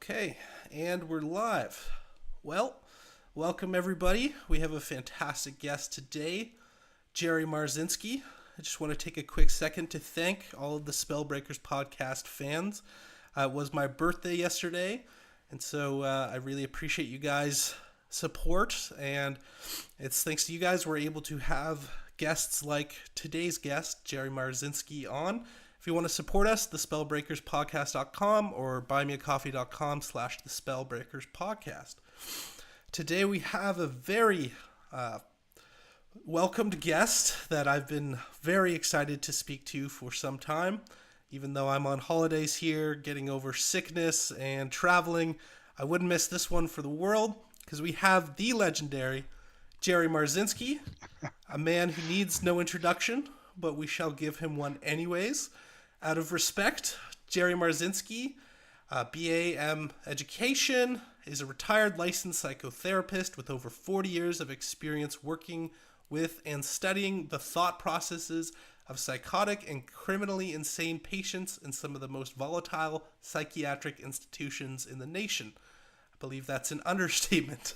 Okay, and we're live. Well, welcome everybody. We have a fantastic guest today, Jerry Marzinsky. I just want to take a quick second to thank all of the Spellbreakers podcast fans. It was my birthday yesterday, and so I really appreciate you guys' support, and it's thanks to you guys we're able to have guests like today's guest, Jerry Marzinsky, on. If you want to support us, thespellbreakerspodcast.com or buymeacoffee.com/thespellbreakerspodcast. Today we have a very welcomed guest that I've been very excited to speak to for some time. Even though I'm on holidays here, getting over sickness and traveling, I wouldn't miss this one for the world because we have the legendary Jerry Marzinsky, a man who needs no introduction, but we shall give him one anyways. Out of respect, Jerry Marzinsky, BA/M education, is a retired licensed psychotherapist with over 40 years of experience working with and studying the thought processes of psychotic and criminally insane patients in some of the most volatile psychiatric institutions in the nation. I believe that's an understatement.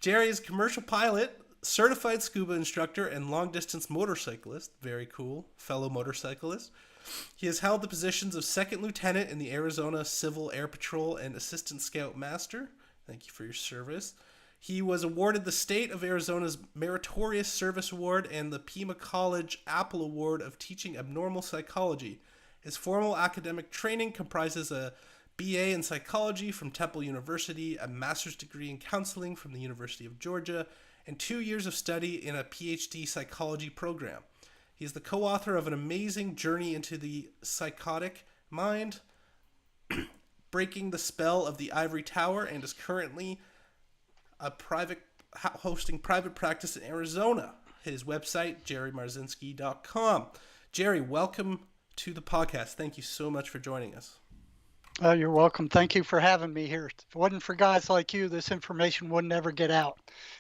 Jerry is a commercial pilot, certified scuba instructor, and long-distance motorcyclist. Very cool, fellow motorcyclist. He has held the positions of second lieutenant in the Arizona Civil Air Patrol and assistant scout master. Thank you for your service. He was awarded the State of Arizona's Meritorious Service Award and the Pima College Apple Award of Teaching Abnormal Psychology. His formal academic training comprises a BA in psychology from Temple University, a master's degree in counseling from the University of Georgia, and 2 years of study in a PhD psychology program. He is the co-author of an amazing journey into the psychotic mind, Breaking the Spell of the Ivory Tower, and is currently hosting private practice in Arizona. His website, jerrymarzinsky.com. Jerry, welcome to the podcast. Thank you so much for joining us. You're welcome. Thank you for having me here. If it wasn't for guys like you, this information would never get out.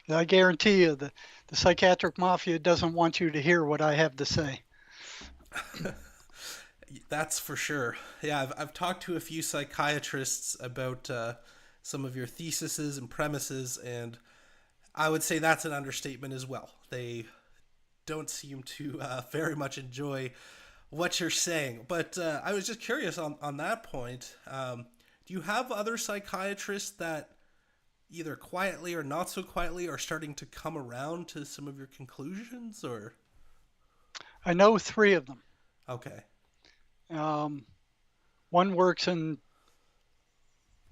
And I guarantee you, the psychiatric mafia doesn't want you to hear what I have to say. That's for sure. Yeah, I've talked to a few psychiatrists about some of your theses and premises, and I would say that's an understatement as well. They don't seem to very much enjoy what you're saying. But I was just curious on that point. Do you have other psychiatrists that either quietly or not so quietly are starting to come around to some of your conclusions, or? I know 3 of them. Okay. One works in,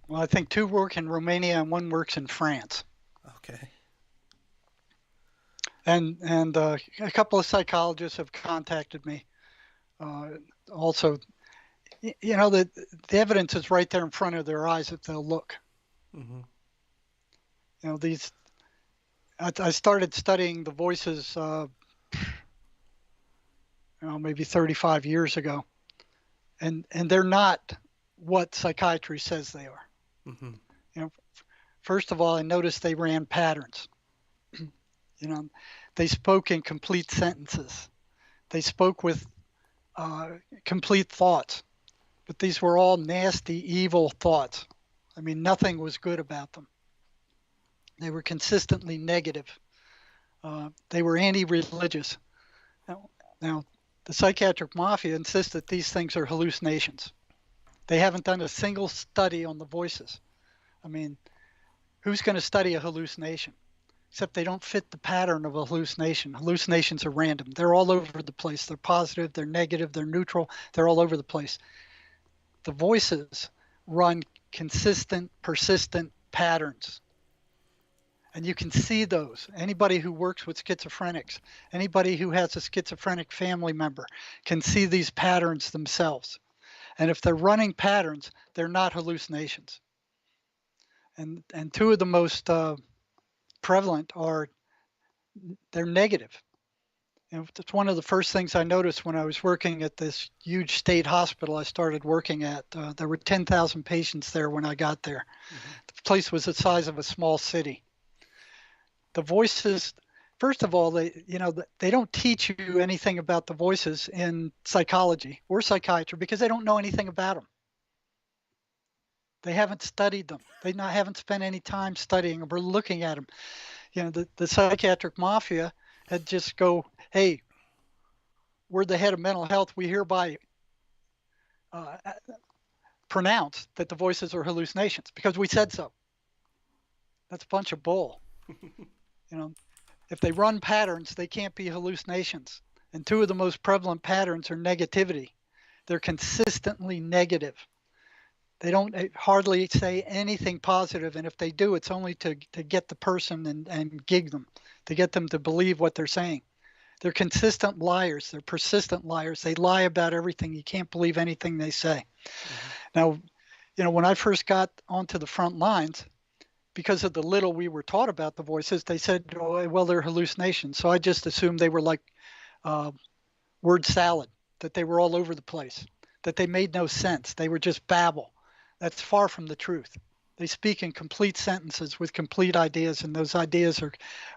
well, I think 2 work in Romania and 1 works in France. Okay. And a couple of psychologists have contacted me. Also, you know, the evidence is right there in front of their eyes if they'll look. Mm-hmm. You know, I started studying the voices, maybe 35 years ago, and they're not what psychiatry says they are. Mm-hmm. You know, first of all, I noticed they ran patterns. They spoke in complete sentences. They spoke with complete thoughts, but these were all nasty, evil thoughts. I mean, nothing was good about them. They were consistently negative. They were anti-religious. Now, the psychiatric mafia insists that these things are hallucinations. They haven't done a single study on the voices. I mean, who's going to study a hallucination? Except they don't fit the pattern of a hallucination. Hallucinations are random. They're all over the place. They're positive, they're negative, they're neutral. They're all over the place. The voices run consistent, persistent patterns. And you can see those. Anybody who works with schizophrenics, anybody who has a schizophrenic family member can see these patterns themselves. And if they're running patterns, they're not hallucinations. And 2 of the most prevalent they're negative. It's one of the first things I noticed when I was working at this huge state hospital I started working at. There were 10,000 patients there when I got there. Mm-hmm. The place was the size of a small city. The voices, first of all, they don't teach you anything about the voices in psychology or psychiatry because they don't know anything about them. They haven't studied them. Haven't spent any time studying them or looking at them. The psychiatric mafia had just go, hey, we're the head of mental health. We hereby uh, pronounce that the voices are hallucinations because we said so. That's a bunch of bull. You know, if they run patterns, they can't be hallucinations. And two of the most prevalent patterns are negativity. They're consistently negative. They don't hardly say anything positive, and if they do, it's only to get the person and gig them, to get them to believe what they're saying. They're consistent liars. They're persistent liars. They lie about everything. You can't believe anything they say. Mm-hmm. Now, when I first got onto the front lines, because of the little we were taught about the voices, they said, oh, well, they're hallucinations. So I just assumed they were like uh, word salad, that they were all over the place, that they made no sense. They were just babble. That's far from the truth. They speak in complete sentences with complete ideas, and those ideas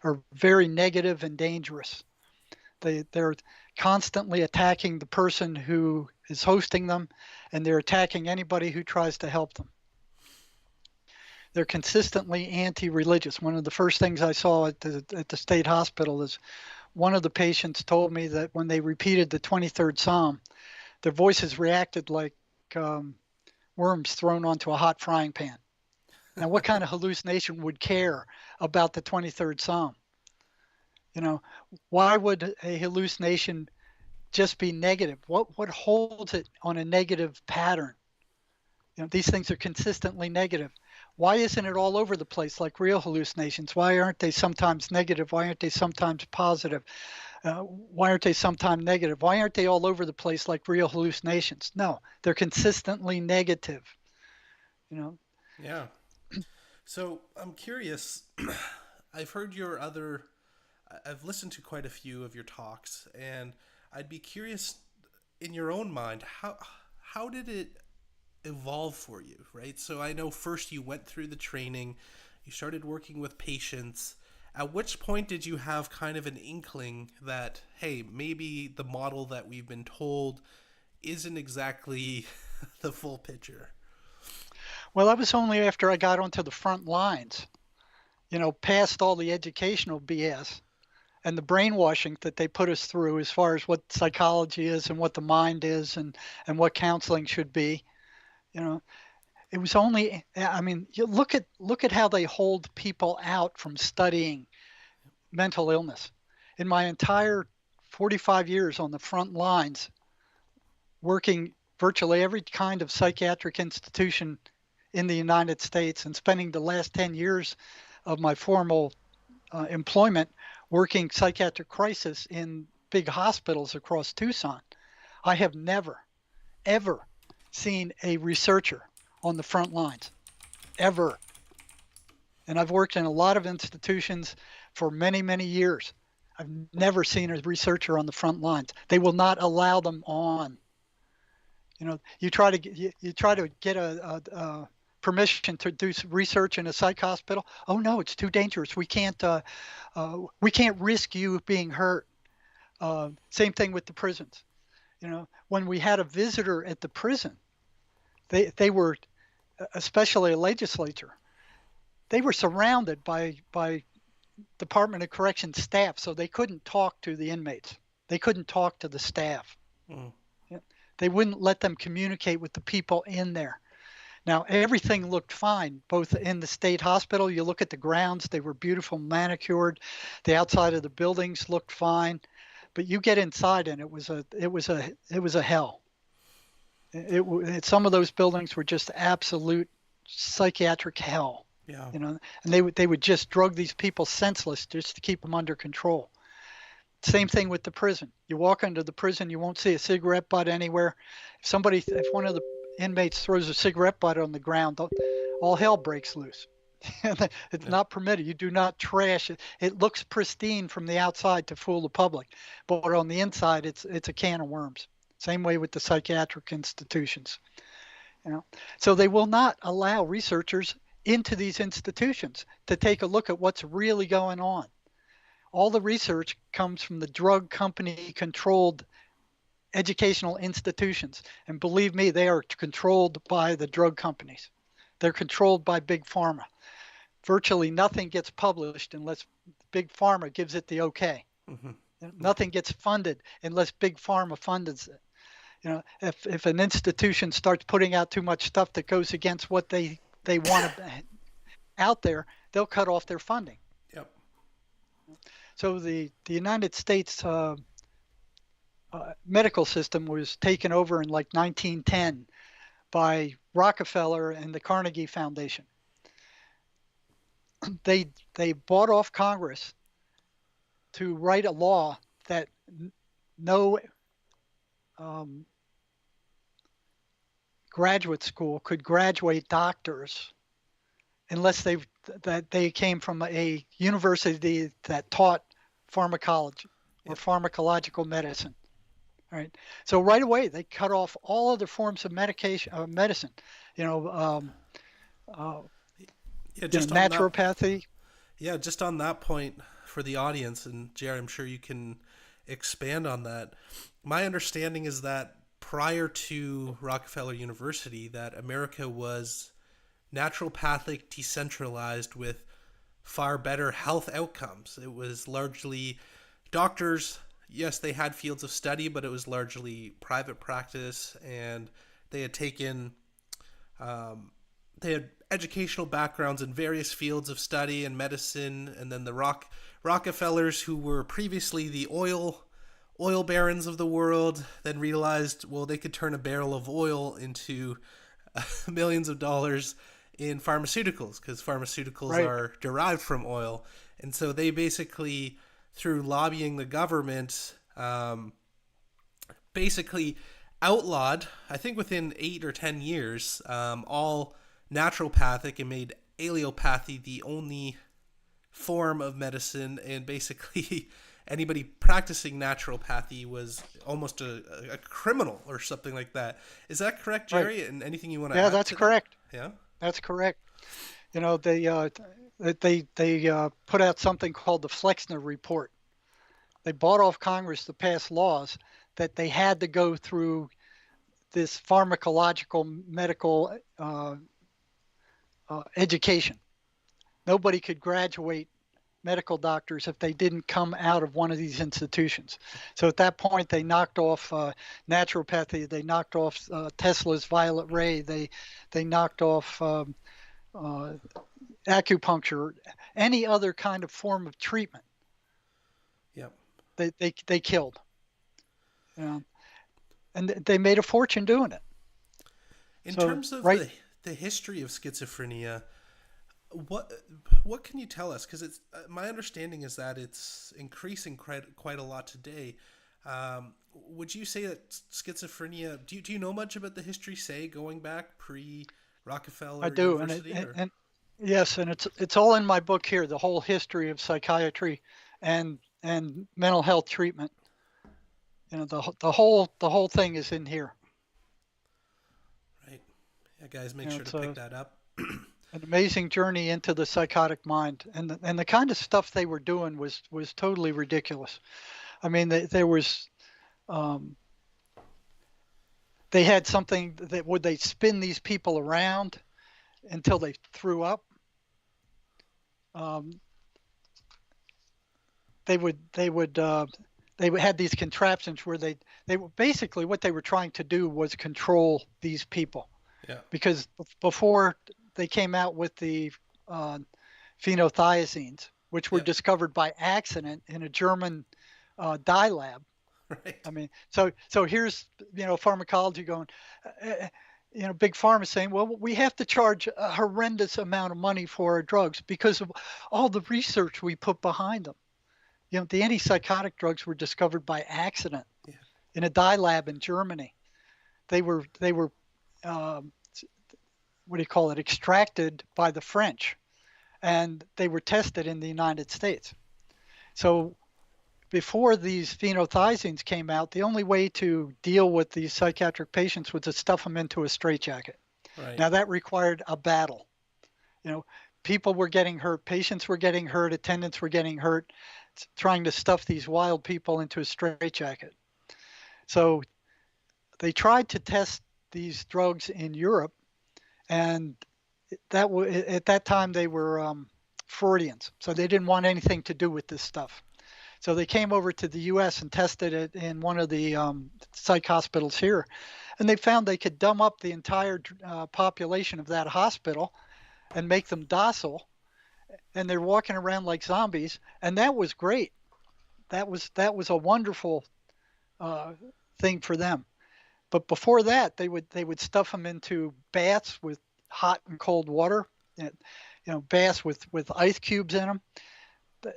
are very negative and dangerous. They're constantly attacking the person who is hosting them, and they're attacking anybody who tries to help them. They're consistently anti-religious. One of the first things I saw at the state hospital is one of the patients told me that when they repeated the 23rd Psalm, their voices reacted like worms thrown onto a hot frying pan. Now, what kind of hallucination would care about the 23rd Psalm? Why would a hallucination just be negative? What holds it on a negative pattern? These things are consistently negative. Why isn't it all over the place like real hallucinations? Why aren't they sometimes negative? Why aren't they sometimes positive? Why aren't they sometimes negative? Why aren't they all over the place like real hallucinations? No, they're consistently negative. Yeah. So I'm curious. I've listened to quite a few of your talks, and I'd be curious in your own mind, how did it evolve for you, right? So I know first you went through the training, you started working with patients. At which point did you have kind of an inkling that, hey, maybe the model that we've been told isn't exactly the full picture? Well, that was only after I got onto the front lines, past all the educational BS and the brainwashing that they put us through as far as what psychology is and what the mind is and what counseling should be. It was only, I mean, you look at how they hold people out from studying mental illness. In my entire 45 years on the front lines, working virtually every kind of psychiatric institution in the United States and spending the last 10 years of my formal employment working psychiatric crisis in big hospitals across Tucson, I have never, ever seen a researcher on the front lines, ever. And I've worked in a lot of institutions for many, many years. I've never seen a researcher on the front lines. They will not allow them on. You try to get a permission to do research in a psych hospital. Oh no, it's too dangerous. We can't risk you being hurt. Same thing with the prisons. When we had a visitor at the prison, they were, especially a legislature, they were surrounded by Department of Corrections staff, so they couldn't talk to the inmates. They couldn't talk to the staff. Mm. They wouldn't let them communicate with the people in there. Now, everything looked fine, both in the state hospital. You look at the grounds, they were beautiful, manicured. The outside of the buildings looked fine. But you get inside and it was a hell. Some of those buildings were just absolute psychiatric hell. Yeah. And they would just drug these people senseless just to keep them under control. Same thing with the prison. You walk into the prison, you won't see a cigarette butt anywhere. If one of the inmates throws a cigarette butt on the ground, all hell breaks loose. It's not permitted. You do not trash it. It looks pristine from the outside to fool the public, but on the inside, it's a can of worms. Same way with the psychiatric institutions. So they will not allow researchers into these institutions to take a look at what's really going on. All the research comes from the drug company controlled educational institutions. And believe me, they are controlled by the drug companies. They're controlled by Big Pharma. Virtually nothing gets published unless Big Pharma gives it the okay. Hmm. Yeah. Nothing gets funded unless Big Pharma funds it. If an institution starts putting out too much stuff that goes against what they want out there, they'll cut off their funding. Yep. So the United States medical system was taken over in like 1910 by Rockefeller and the Carnegie Foundation. They bought off Congress to write a law that no graduate school could graduate doctors unless they came from a university that taught pharmacology or Yep. pharmacological medicine. All right. So right away they cut off all other forms of medicine. You know, uh, Yeah. Just on that. naturopathy. Yeah. Just on that point for the audience, and Jerry, I'm sure you can expand on that. My understanding is that prior to Rockefeller University, that America was naturopathic, decentralized, with far better health outcomes. It was largely doctors. Yes, they had fields of study, but it was largely private practice, and they had taken they had educational backgrounds in various fields of study and medicine, and then the Rockefellers, who were previously the oil barons of the world, then realized, well, they could turn a barrel of oil into millions of dollars in pharmaceuticals, because pharmaceuticals Right. are derived from oil. And so they basically, through lobbying the government, basically outlawed, I think within 8 or 10 years, all naturopathic, and made allopathy the only form of medicine. And basically anybody practicing naturopathy was almost a criminal or something like that. Is that correct, Right. Jerry? And anything you want to Yeah, add that's to that? correct. Yeah. That's correct. They put out something called the Flexner Report. They bought off Congress to pass laws that they had to go through this pharmacological medical education. Nobody could graduate medical doctors if they didn't come out of one of these institutions. So at that point, they knocked off naturopathy. They knocked off Tesla's violet ray. They knocked off uh, acupuncture, any other kind of form of treatment. Yep. They killed. You know, and they made a fortune doing it. In So terms of right, the history of schizophrenia, what what can you tell us? Because it's my understanding is that it's increasing quite a lot today. Would you say that schizophrenia? Do you know much about the history, say going back pre I Rockefeller do, University, or? and yes, and it's all in my book here, the whole history of psychiatry and mental health treatment. The whole thing is in here. Right. Yeah, guys, make sure to It's pick that up. an amazing journey into the psychotic mind, and the kind of stuff they were doing was totally ridiculous. I mean, there was um, they had something that would they spin these people around until they threw up. Um, they would had these contraptions where they were basically what they were trying to do was control these people Yeah. because before they came out with the uh, phenothiazines, which were Yep. discovered by accident in a German dye lab. Right. I mean, so here's pharmacology going, big pharma saying, well, we have to charge a horrendous amount of money for our drugs because of all the research we put behind them. The antipsychotic drugs were discovered by accident Yeah. in a dye lab in Germany. They were um, what do you call it? Extracted by the French, and they were tested in the United States. So before these phenothiazines came out, the only way to deal with these psychiatric patients was to stuff them into a straitjacket. Right. Now that required a battle. You know, people were getting hurt, patients were getting hurt, attendants were getting hurt, trying to stuff these wild people into a straitjacket. So they tried to test these drugs in Europe, and at that time they were Freudians, so they didn't want anything to do with this stuff. So they came over to the U.S. and tested it in one of the psych hospitals here, and they found they could dumb up the entire population of that hospital and make them docile, and they're walking around like zombies, and that was great. That was a wonderful uh, thing for them. But before that, they would stuff them into baths with hot and cold water, and, baths with ice cubes in them.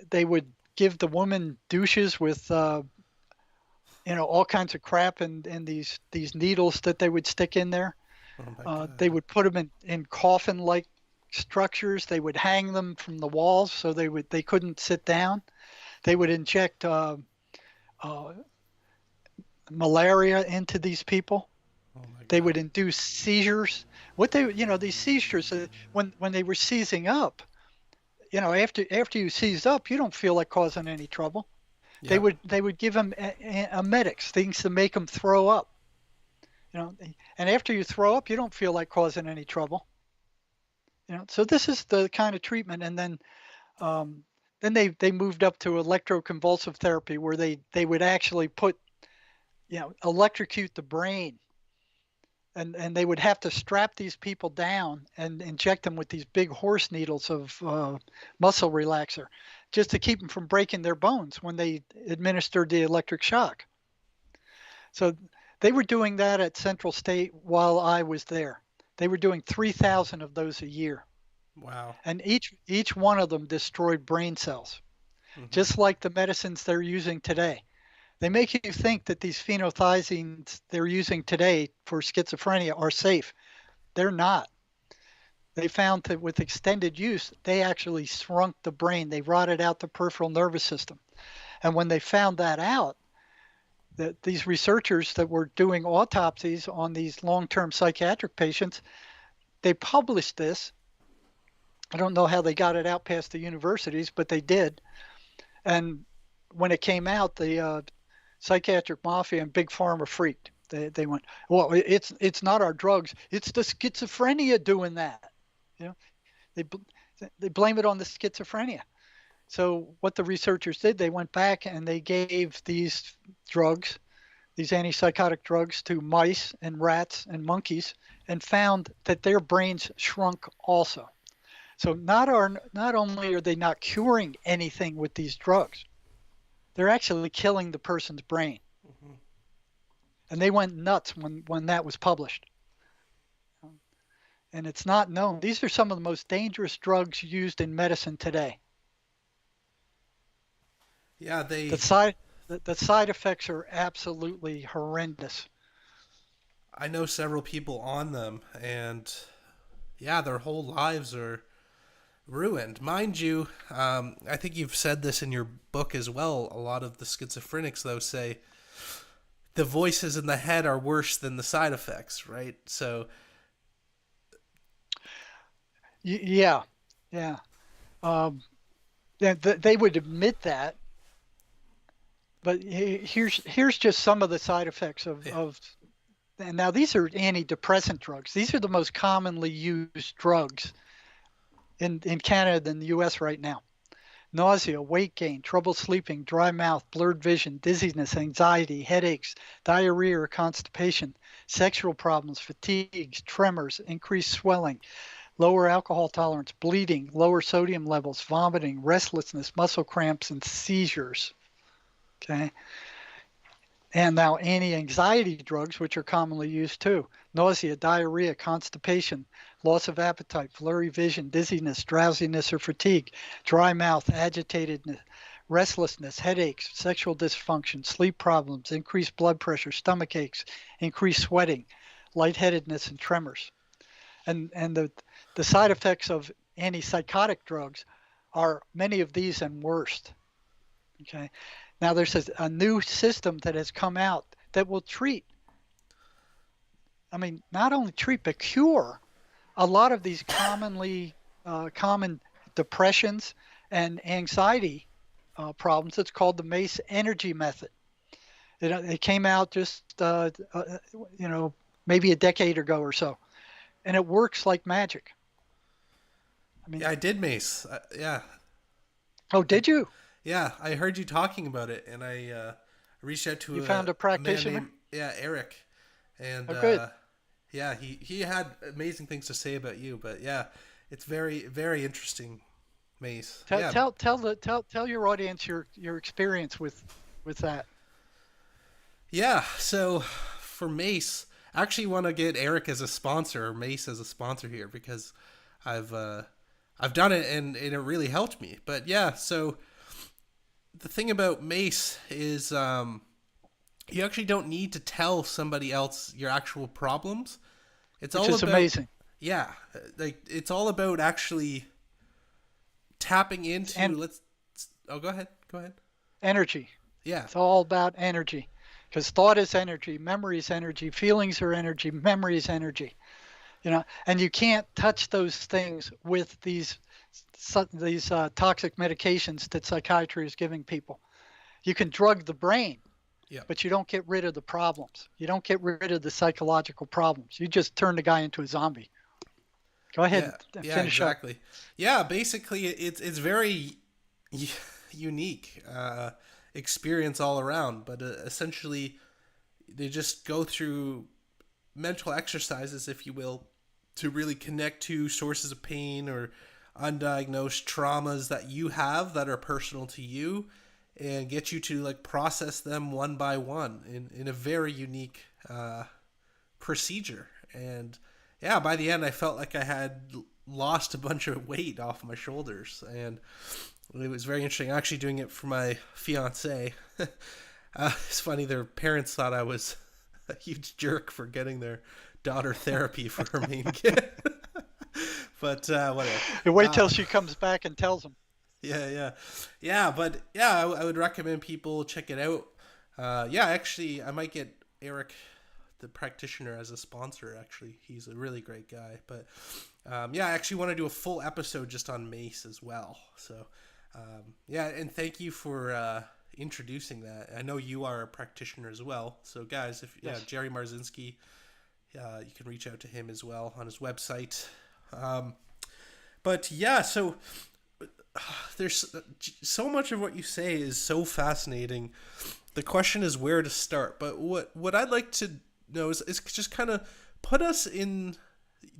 They would give the woman douches with all kinds of crap and these needles that they would stick in there. Oh my God. They would put them in coffin-like structures. They would hang them from the walls so they couldn't sit down. They would inject uh, malaria into these people. Oh my They God. would induce seizures. These seizures, when they were seizing up, after you seize up, you don't feel like causing any trouble. They Yep. would they would give them emetics, things to make them throw up. And after you throw up, you don't feel like causing any trouble. So this is the kind of treatment. And um, then they moved up to electroconvulsive therapy, where they would actually electrocute the brain, and they would have to strap these people down and inject them with these big horse needles of muscle relaxer, just to keep them from breaking their bones when they administered the electric shock. So they were doing that at Central State while I was there. They were doing 3,000 of those a year, Wow. and each one of them destroyed brain cells, Hmm. just like the medicines they're using today. They make you think that these phenothiazines they're using today for schizophrenia are safe. They're not. They found that with extended use, they actually shrunk the brain. They rotted out the peripheral nervous system. And when they found that out, that these researchers that were doing autopsies on these long-term psychiatric patients, they published this. I don't know how they got it out past the universities, but they did. And when it came out, the psychiatric mafia and big pharma freaked. They went, well, it's not our drugs, it's the schizophrenia doing that. You know, they they blame it on the schizophrenia. So what the researchers did, they went back and they gave these drugs, these antipsychotic drugs, to mice and rats and monkeys, and found that their brains shrunk also. So not only are they not curing anything with these drugs, they're actually killing the person's brain. Hmm. And they went nuts when that was published. And it's not known. These are some of the most dangerous drugs used in medicine today. Yeah, The they. side the side effects are absolutely horrendous. I know several people on them, and yeah, their whole lives are ruined. Mind you, I think you've said this in your book as well. A lot of the schizophrenics, though, say the voices in the head are worse than the side effects, right? So, Yeah, yeah. Um, they would admit that, but here's just some of the side effects yeah. of. And now these are antidepressant drugs. These are the most commonly used drugs in Canada and the U.S. right now. Nausea, weight gain, trouble sleeping, dry mouth, blurred vision, dizziness, anxiety, headaches, diarrhea or constipation, sexual problems, fatigue, tremors, increased swelling, lower alcohol tolerance, bleeding, lower sodium levels, vomiting, restlessness, muscle cramps, and seizures. Okay. And now anti-anxiety drugs, which are commonly used too: nausea, diarrhea, constipation, loss of appetite, blurry vision, dizziness, drowsiness or fatigue, dry mouth, agitatedness, restlessness, headaches, sexual dysfunction, sleep problems, increased blood pressure, stomach aches, increased sweating, lightheadedness, and tremors. And the side effects of antipsychotic drugs are many of these and worse. Okay. Now there's a new system that has come out that will treat, I mean, not only treat, but cure a lot of these common depressions and anxiety problems. It's called the MACE energy method. It came out just, maybe a decade ago or so, and it works like magic. I mean, Yeah, I did Mace. Yeah, oh, I, did you? yeah, I heard you talking about it, and I reached out You to found a a man practitioner? named Eric, and Oh, good. yeah, he had amazing things to say about you. But yeah, it's very interesting, Mace. Tell Yeah, tell tell the tell your audience your experience with that. yeah. So for Mace, I actually want to get Eric as a sponsor, or Mace as a sponsor here, because I've uh, I've done it and it really helped me. But yeah, so the thing about Mace is you actually don't need to tell somebody else your actual problems. It's Which all is about, amazing. yeah, like it's all about actually tapping into, And let's, oh, go ahead, go ahead. energy. Yeah, It's all about energy. Because thought is energy, memory is energy, feelings are energy, memory is energy. And you can't touch those things with these toxic medications that psychiatry is giving people. You can drug the brain, yeah, but you don't get rid of the problems. You don't get rid of the psychological problems. You just turn the guy into a zombie. Go ahead yeah, and yeah, finish up. exactly. Yeah, basically it's very unique experience all around, but essentially they just go through mental exercises, if you will, to really connect to sources of pain or undiagnosed traumas that you have that are personal to you, and get you to like process them one by one in a very unique procedure. And yeah, by the end I felt like I had lost a bunch of weight off my shoulders, and it was very interesting. Actually doing it for my fiance. It's funny, their parents thought I was a huge jerk for getting their daughter therapy for her main kid. But whatever. And wait Uh, till she comes back and tells them. yeah. But yeah, I would recommend people check it out. Yeah, actually, I might get Eric, the practitioner, as a sponsor. Actually, he's a really great guy. But yeah, I actually want to do a full episode just on Mace as well. So yeah, and thank you for introducing that. I know you are a practitioner as well. So guys, if yeah, Yes. Jerry Marzinsky, you can reach out to him as well on his website. But yeah, so there's so much of what you say is so fascinating. The question is where to start. But what I'd like to know is just kind of put us in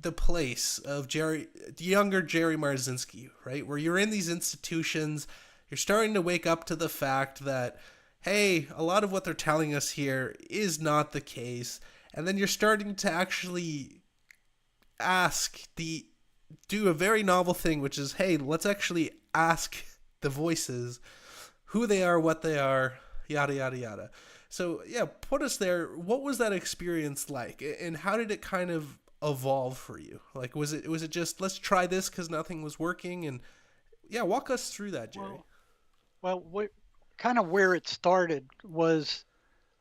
the place of the younger Jerry Marzinsky, right? Where you're in these institutions, you're starting to wake up to the fact that, hey, a lot of what they're telling us here is not the case. And then you're starting to actually do a very novel thing, which is, hey, let's actually ask the voices who they are, what they are, yada, yada, yada. So, yeah, put us there. What was that experience like? And how did it kind of evolve for you? Like, was it just, let's try this because nothing was working? And yeah, walk us through that, Jerry. Well, kind of where it started was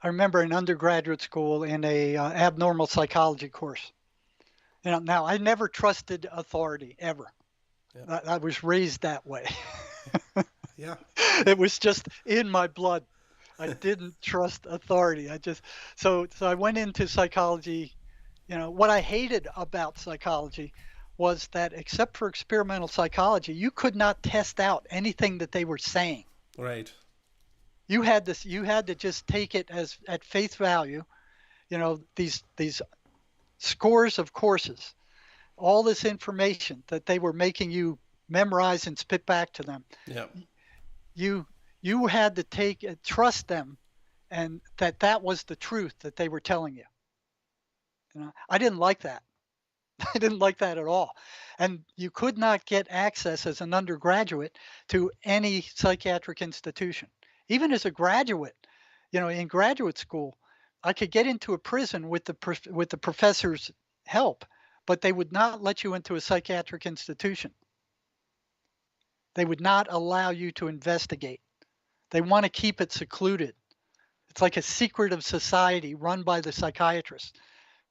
I remember in undergraduate school in a abnormal psychology course. Now I never trusted authority ever. Yeah. I was raised that way. Yeah. It was just in my blood. I didn't trust authority. So I went into psychology. What I hated about psychology was that except for experimental psychology, you could not test out anything that they were saying. Right. You had to just take it as at face value. These scores of courses, all this information that they were making you memorize and spit back to them. Yeah. You had to trust them, and that was the truth that they were telling you. I didn't like that. I didn't like that at all. And you could not get access as an undergraduate to any psychiatric institution. Even as a graduate, in graduate school, I could get into a prison with the professor's help, but they would not let you into a psychiatric institution. They would not allow you to investigate. They want to keep it secluded. It's like a secretive society run by the psychiatrists.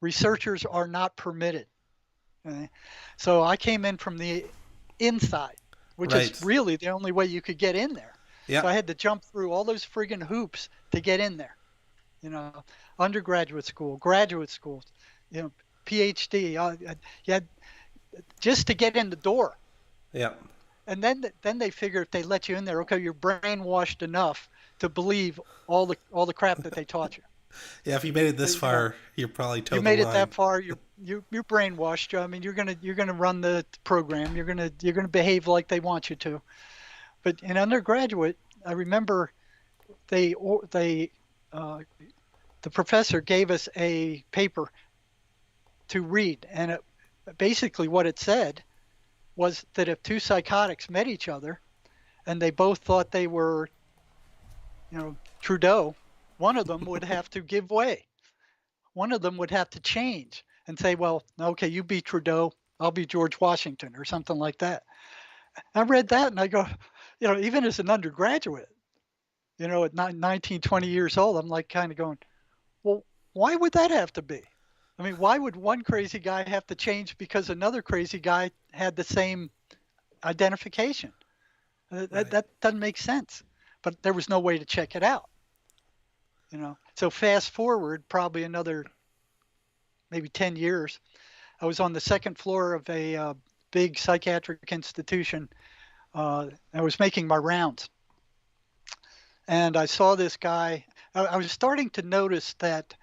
Researchers are not permitted. Okay? So I came in from the inside, which is Right. really the only way you could get in there. So Yeah. I had to jump through all those friggin' hoops to get in there. You know, undergraduate school, graduate school, PhD. You had just to get in the door. Yeah. And then they figure if they let you in there, okay, you're brainwashed enough to believe all the crap that they taught you. Yeah, if you made it this You know, far, you're probably you towed the made it line. that far, you're brainwashed. I mean, you're gonna run the program. You're gonna behave like they want you to. But in undergraduate, I remember they uh, the professor gave us a paper to read, and basically what it said was that if two psychotics met each other and they both thought they were, Trudeau, one of them would have to give way. One of them would have to change and say, well, okay, you be Trudeau, I'll be George Washington or something like that. I read that and I go, even as an undergraduate, at 19, 20 years old, I'm like kind of going, well, why would that have to be? I mean, why would one crazy guy have to change because another crazy guy had the same identification? That, Right. that doesn't make sense. But there was no way to check it out. So fast forward probably another maybe 10 years. I was on the second floor of a big psychiatric institution. I was making my rounds, and I saw this guy. I was starting to notice that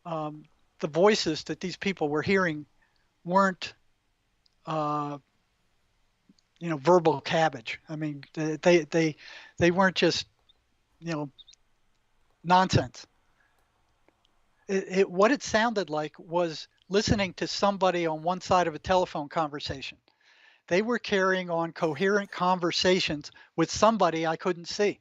um, the voices that these people were hearing weren't, uh, verbal cabbage. I mean, they weren't just, you know, nonsense. What it sounded like was listening to somebody on one side of a telephone conversation. They were carrying on coherent conversations with somebody I couldn't see.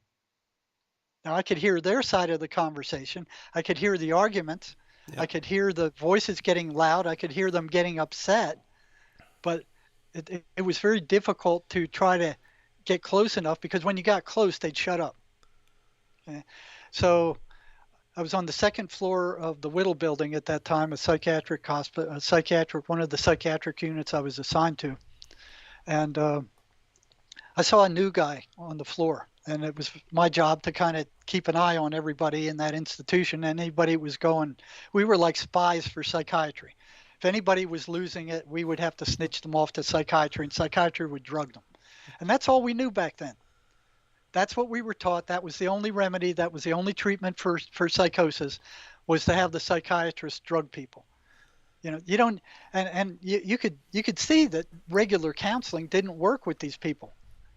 Now I could hear their side of the conversation. I could hear the arguments. I Yep. could hear the voices getting loud. I could hear them getting upset. But it was very difficult to try to get close enough because when you got close, they'd shut up. Okay? So I was on the second floor of the Whittle building at that time, a psychiatric hospital, one of the psychiatric units I was assigned to. And I saw a new guy on the floor, and it was my job to kind of keep an eye on everybody in that institution. Anybody was going, we were like spies for psychiatry. If anybody was losing it, we would have to snitch them off to psychiatry, and psychiatry would drug them. And that's all we knew back then. That's what we were taught. That was the only remedy. That was the only treatment for psychosis, was to have the psychiatrist drug people. You don't, and you could see that regular counseling didn't work with these people.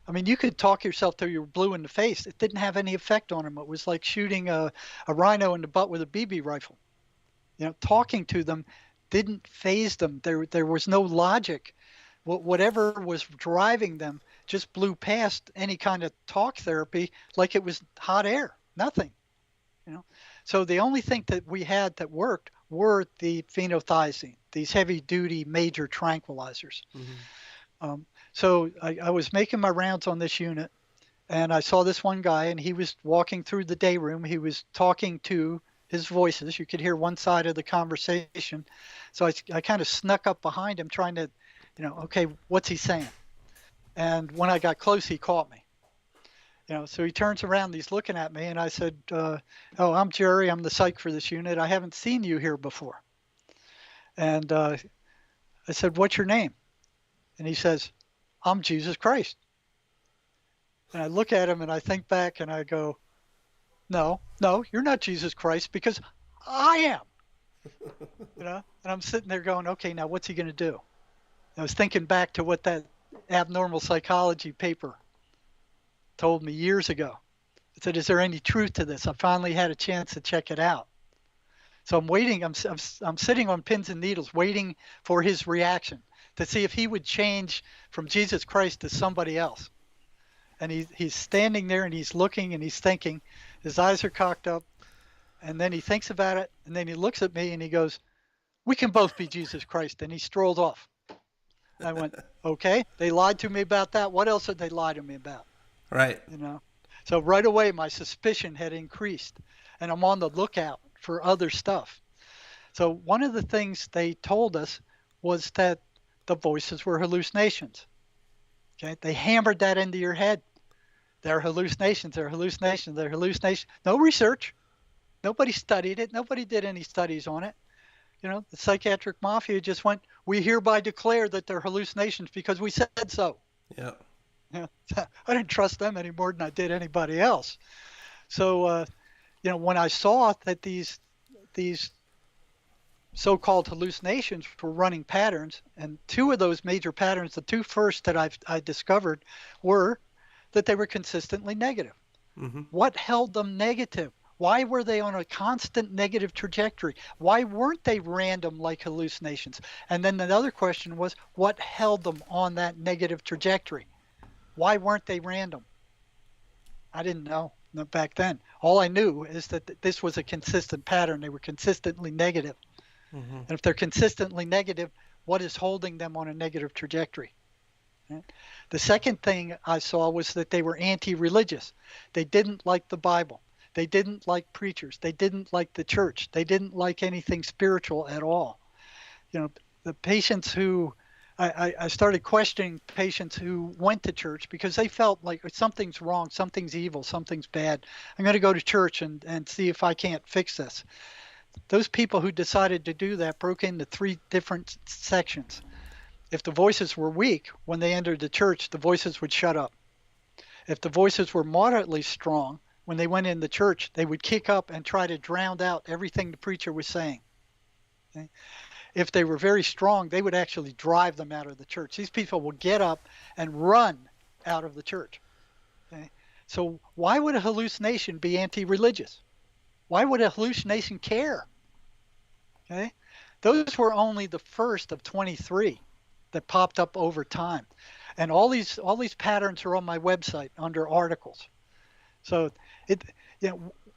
I mean, you could talk yourself till you were blue in the face. It didn't have any effect on them. It was like shooting a rhino in the butt with a BB rifle. Talking to them didn't phase them. There was no logic. Whatever was driving them just blew past any kind of talk therapy like it was hot air. Nothing. You know. So the only thing that we had that worked were the phenothiazine, these heavy-duty major tranquilizers. Hmm. So I was making my rounds on this unit, and I saw this one guy, and he was walking through the day room. He was talking to his voices. You could hear one side of the conversation. So I kind of snuck up behind him, trying to, okay, what's he saying? And when I got close, he caught me. So he turns around, he's looking at me, and I said, "Oh, I'm Jerry. I'm the psych for this unit. I haven't seen you here before." And I said, "What's your name?" And he says, "I'm Jesus Christ." And I look at him and I think back and I go, "No, no, you're not Jesus Christ because I am." And I'm sitting there going, "Okay, now what's he going to do?" I was thinking back to what that abnormal psychology paper told me years ago. I said, "Is there any truth to this?" I finally had a chance to check it out. So I'm waiting. I'm sitting on pins and needles, waiting for his reaction to see if he would change from Jesus Christ to somebody else. And he's standing there and he's looking and he's thinking. His eyes are cocked up, and then he thinks about it, and then he looks at me and he goes, "We can both be Jesus Christ." And he strolled off. I went, "Okay, they lied to me about that. What else did they lie to me about?" Right. You know. So right away, my suspicion had increased, and I'm on the lookout for other stuff. So one of the things they told us was that the voices were hallucinations. Okay, they hammered that into your head. They're hallucinations. They're hallucinations. They're hallucinations. No research. Nobody studied it. Nobody did any studies on it. The psychiatric mafia just went, "We hereby declare that they're hallucinations because we said so." Yeah. Yeah. I didn't trust them any more than I did anybody else. So, when I saw that these so-called hallucinations were running patterns, and two of those major patterns, the two first that I discovered, were that they were consistently negative. Mm-hmm. What held them negative? Why were they on a constant negative trajectory? Why weren't they random like hallucinations? And then the other question was, what held them on that negative trajectory? Why weren't they random? I didn't know back then. All I knew is that this was a consistent pattern. They were consistently negative. Mm-hmm. And if they're consistently negative, what is holding them on a negative trajectory? Right? The second thing I saw was that they were anti-religious. They didn't like the Bible. They didn't like preachers. They didn't like the church. They didn't like anything spiritual at all. The patients who I started questioning patients who went to church because they felt like something's wrong, something's evil, something's bad. I'm going to go to church and see if I can't fix this. Those people who decided to do that broke into three different sections. If the voices were weak, when they entered the church, the voices would shut up. If the voices were moderately strong, when they went in the church, they would kick up and try to drown out everything the preacher was saying. Okay? If they were very strong, they would actually drive them out of the church. These people would get up and run out of the church. Okay? So why would a hallucination be anti-religious? Why would a hallucination care? Okay? Those were only the first of 23 that popped up over time. And all these patterns are on my website under articles. So it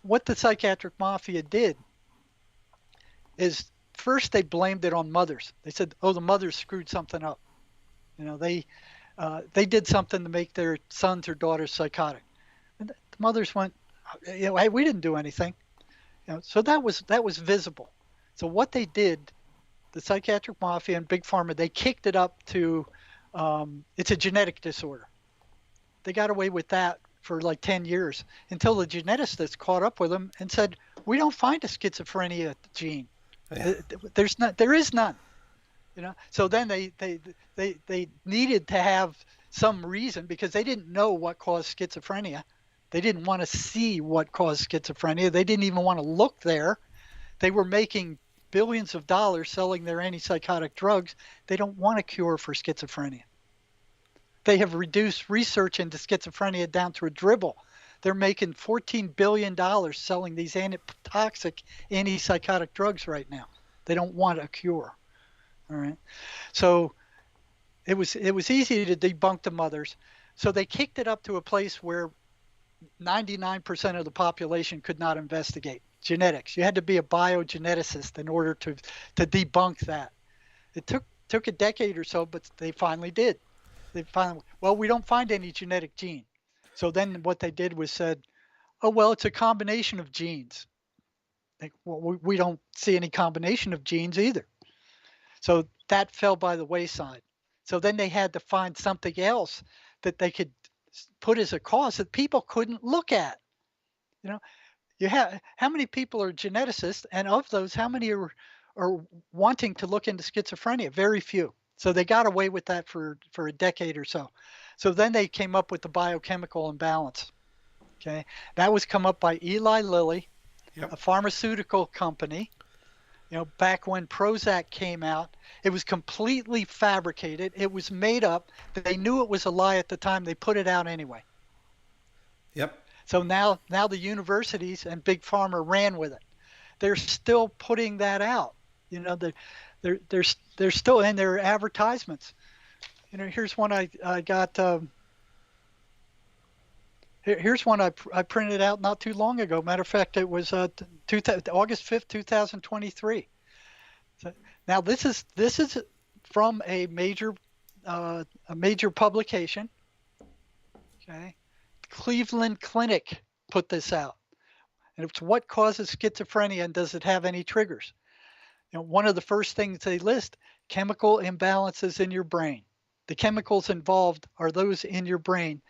what the psychiatric mafia did is first they blamed it on mothers. They said, "Oh, the mothers screwed something up. They did something to make their sons or daughters psychotic." And the mothers went, "Hey, we didn't do anything." So that was visible. So what they did, the psychiatric mafia and big pharma, they kicked it up to it's a genetic disorder. They got away with that for like 10 years until the geneticists caught up with them and said, "We don't find a schizophrenia gene. Yeah. There is none." So then they needed to have some reason because they didn't know what caused schizophrenia. They didn't want to see what caused schizophrenia. They didn't even want to look there. They were making billions of dollars selling their antipsychotic drugs. They don't want a cure for schizophrenia. They have reduced research into schizophrenia down to a dribble. They're making $14 billion selling these toxic antipsychotic drugs right now. They don't want a cure. All right. So it was easy to debunk the mothers. So they kicked it up to a place where 99% of the population could not investigate genetics. You had to be a biogeneticist in order to debunk that. It took a decade or so, but they finally did. Well, we don't find any genetic gene. So then what they did was said, "Oh, well, it's a combination of genes." Well, we don't see any combination of genes either. So that fell by the wayside. So then they had to find something else that they could put as a cause that people couldn't look at. You know, how many people are geneticists, and of those, how many are wanting to look into schizophrenia? Very few. So they got away with that for a decade or so. So then they came up with the biochemical imbalance. Okay, that was come up by Eli Lilly, Yep. a pharmaceutical company. Back when Prozac came out, it was completely fabricated. It was made up. They knew it was a lie at the time. They put it out anyway. Yep. So now the universities and big pharma ran with it. They're still putting that out. They're still in their advertisements. Here's one I got. Here's one I printed out not too long ago. Matter of fact, it was August 5th, 2023. So now this is from a major publication. Okay, Cleveland Clinic put this out, and it's what causes schizophrenia and does it have any triggers? One of the first things they list: chemical imbalances in your brain. The chemicals involved are those in your brain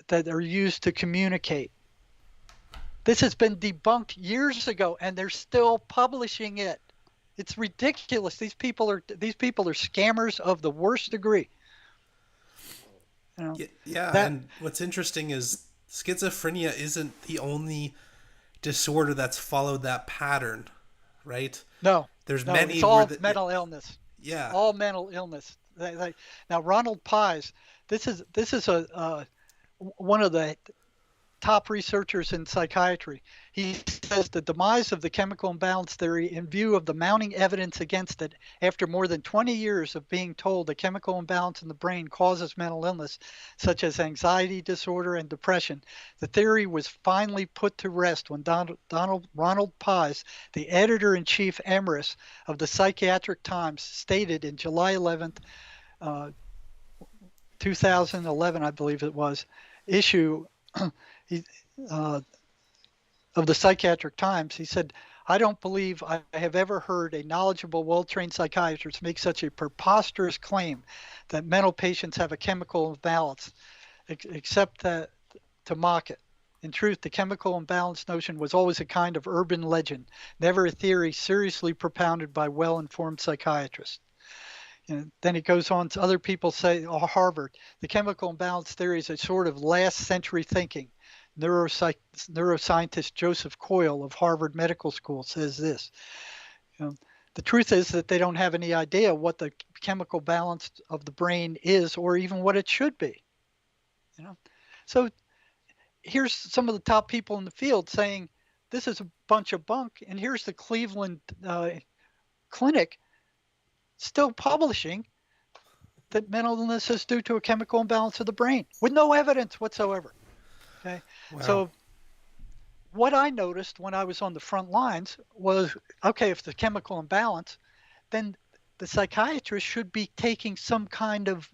that are used to communicate. This has been debunked years ago, and they're still publishing it. It's ridiculous. These people are scammers of the worst degree. You know Yeah, that and what's interesting is schizophrenia isn't the only disorder that's followed that pattern, right? no, There's no, it's many where all the mental illness, yeah, all mental illness. Now Ronald Pies, this is a one of the top researchers in psychiatry. He says the demise of the chemical imbalance theory in view of the mounting evidence against it after more than 20 years of being told the chemical imbalance in the brain causes mental illness, such as anxiety disorder and depression. The theory was finally put to rest when Ronald Pies, the editor-in-chief emeritus of the Psychiatric Times, stated in July 11th, 2011, I believe it was, issue he, uh, of the Psychiatric Times, he said, I don't believe I have ever heard a knowledgeable, well trained psychiatrist make such a preposterous claim that mental patients have a chemical imbalance, except that to mock it. In truth, the chemical imbalance notion was always a kind of urban legend, never a theory seriously propounded by well informed psychiatrists. And then it goes on to other people say, oh, Harvard, the chemical imbalance theory is a sort of last century thinking. Neuroscientist Joseph Coyle of Harvard Medical School says this. You know, the truth is that they don't have any idea what the chemical balance of the brain is or even what it should be. You know, so here's some of the top people in the field saying this is a bunch of bunk, and here's the Cleveland Clinic still publishing that mental illness is due to a chemical imbalance of the brain with no evidence whatsoever. Okay. wow, So what I noticed when I was on the front lines was, okay, if the chemical imbalance, then the psychiatrist should be taking some kind of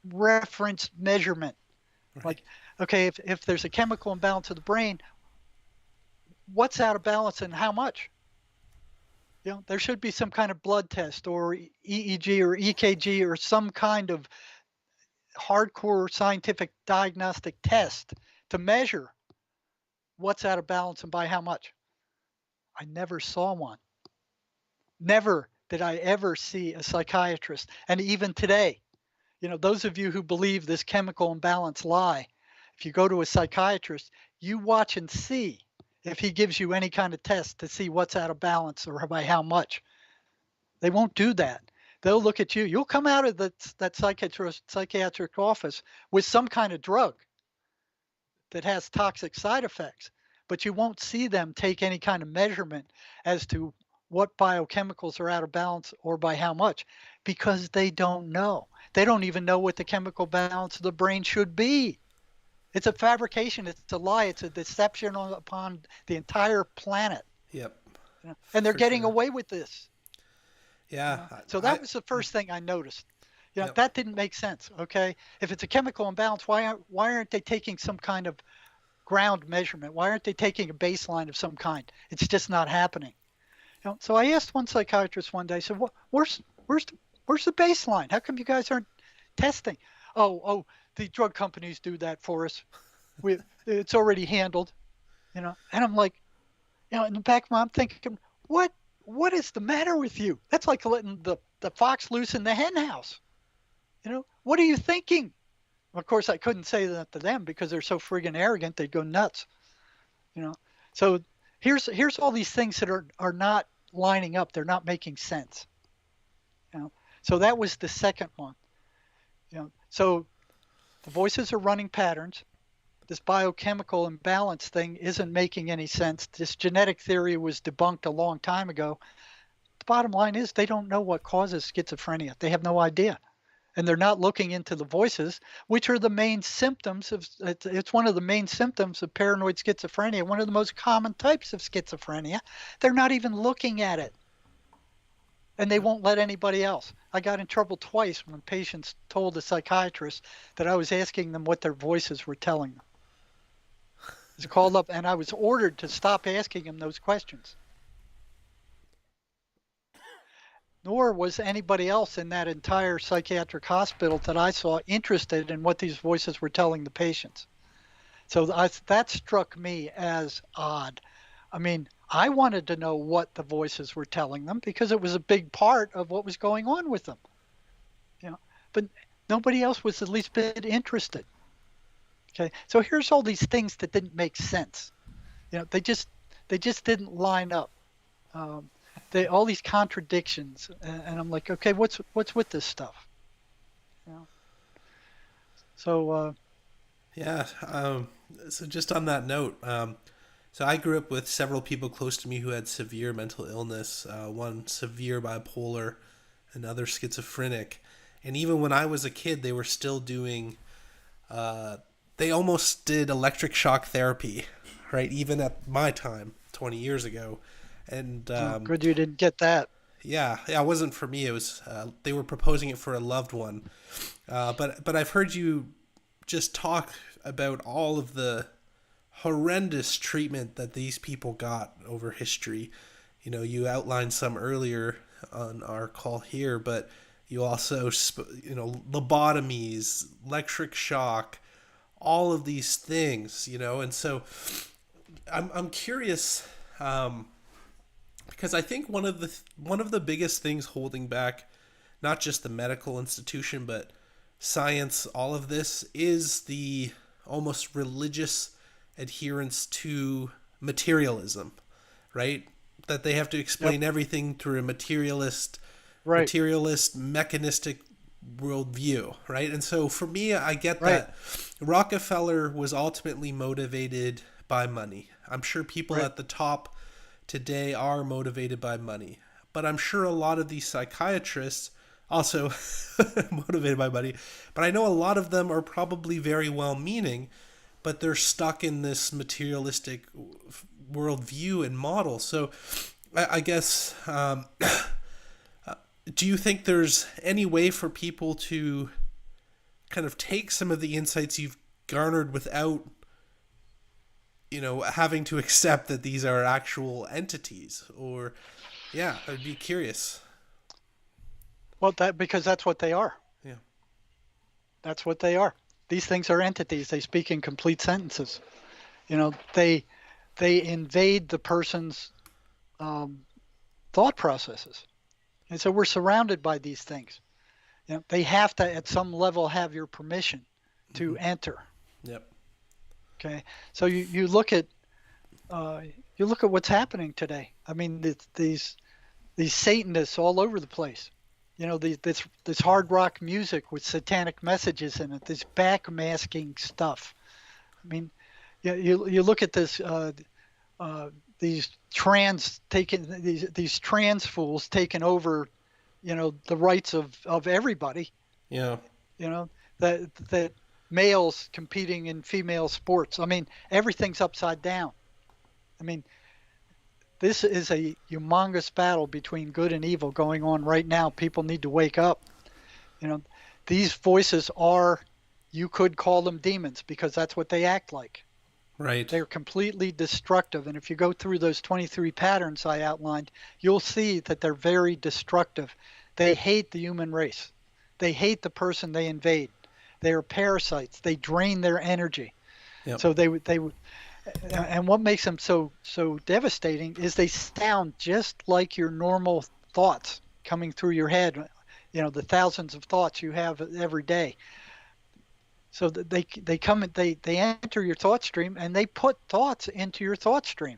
reference measurement. right, Like, okay, if there's a chemical imbalance of the brain, what's out of balance and how much? There should be some kind of blood test or EEG or EKG or some kind of hardcore scientific diagnostic test to measure what's out of balance and by how much. I never saw one. Never did I ever see a psychiatrist. And even today, those of you who believe this chemical imbalance lie, if you go to a psychiatrist, you watch and see if he gives you any kind of test to see what's out of balance or by how much. They won't do that. They'll look at you. You'll come out of that psychiatric office with some kind of drug that has toxic side effects, but you won't see them take any kind of measurement as to what biochemicals are out of balance or by how much, because they don't know. They don't even know what the chemical balance of the brain should be. It's a fabrication. It's a lie. It's a deception upon the entire planet. yep, And they're for getting sure, away with this. yeah, So that was the first thing I noticed. yep, That didn't make sense. Okay, if it's a chemical imbalance, why aren't they taking some kind of ground measurement? Why aren't they taking a baseline of some kind? It's just not happening. So I asked one psychiatrist one day. I said, where's the baseline? How come you guys aren't testing? Oh, the drug companies do that for us. It's already handled. And I'm like, in the back of my, I'm thinking, what is the matter with you? That's like letting the fox loose in the hen house. What are you thinking? Of course, I couldn't say that to them because they're so friggin' arrogant, they'd go nuts. So here's all these things that are not lining up. They're not making sense. So that was the second one. So the voices are running patterns. This biochemical imbalance thing isn't making any sense. This genetic theory was debunked a long time ago. The bottom line is they don't know what causes schizophrenia. They have no idea. And they're not looking into the voices, which are the main symptoms of, it's one of the main symptoms of paranoid schizophrenia, one of the most common types of schizophrenia. They're not even looking at it. And they won't let anybody else. I got in trouble twice when patients told the psychiatrist that I was asking them what their voices were telling them. I was called up and I was ordered to stop asking them those questions. Nor was anybody else in that entire psychiatric hospital that I saw interested in what these voices were telling the patients. So that struck me as odd. I mean, I wanted to know what the voices were telling them because it was a big part of what was going on with them. But Nobody else was the least bit interested. Okay, so here's all these things that didn't make sense. They just didn't line up. Um, they all these contradictions, and I'm like, okay, what's with this stuff? You know? So Yeah. So just on that note, so I grew up with several people close to me who had severe mental illness. One severe bipolar, another schizophrenic, and even when I was a kid, they were still doing. They almost did electric shock therapy, right? Even at my time, 20 years ago, and good you didn't get that. yeah, it wasn't for me. It was they were proposing it for a loved one, but I've heard you just talk about all of the horrendous treatment that these people got over history. You know, you outlined some earlier on our call here, but you also, lobotomies, electric shock, all of these things, and so I'm curious, because I think one of the biggest things holding back not just the medical institution but science, all of this, is the almost religious adherence to materialism, right? That they have to Yep. explain everything through a Right. mechanistic worldview, right? And so for me, I get Right. that Rockefeller was ultimately motivated by money. I'm sure people Right. at the top today are motivated by money, but I'm sure a lot of these psychiatrists also motivated by money. But I know a lot of them are probably very well meaning, but they're stuck in this materialistic worldview and model. So I guess, do you think there's any way for people to kind of take some of the insights you've garnered without, having to accept that these are actual entities? Or, yeah, I'd be curious. Well, that because that's what they are. Yeah. That's what they are. These things are entities. They speak in complete sentences. They invade the person's um, thought processes, and so we're surrounded by these things. They have to, at some level, have your permission Mm-hmm. to enter. Yep. Okay, so uh, you look at what's happening today. I mean, these Satanists all over the place. This hard rock music with satanic messages in it. This backmasking stuff. I mean, you look at this. These trans fools taking over. The rights of everybody. Yeah. You know that males competing in female sports. I mean, everything's upside down. I mean, this is a humongous battle between good and evil going on right now. People need to wake up. You know, these voices are, you could call them demons because that's what they act like. Right. They're completely destructive. And if you go through those 23 patterns I outlined, you'll see that they're very destructive. They hate the human race. They hate the person they invade. They are parasites. They drain their energy. Yep. So and what makes them so devastating is they sound just like your normal thoughts coming through your head. The thousands of thoughts you have every day. So they come and they enter your thought stream and they put thoughts into your thought stream.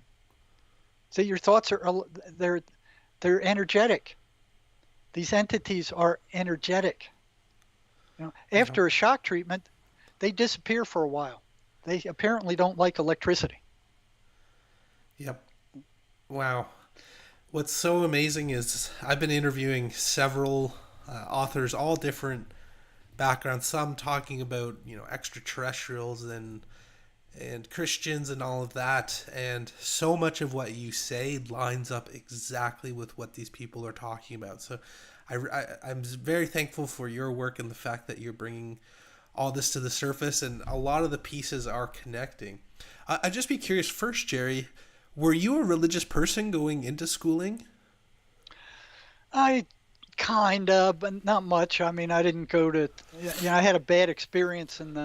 So your thoughts they're they're energetic. These entities are energetic. Yeah. After a shock treatment, they disappear for a while. They apparently don't like electricity. Yep. Wow. What's so amazing is I've been interviewing several authors, all different backgrounds. Some talking about extraterrestrials and Christians and all of that. And so much of what you say lines up exactly with what these people are talking about. So I'm very thankful for your work and the fact that you're bringing all this to the surface, and a lot of the pieces are connecting. I'd just be curious first, Jerry, were you a religious person going into schooling? I kind of, but not much. I mean, I didn't go to, I had a bad experience, and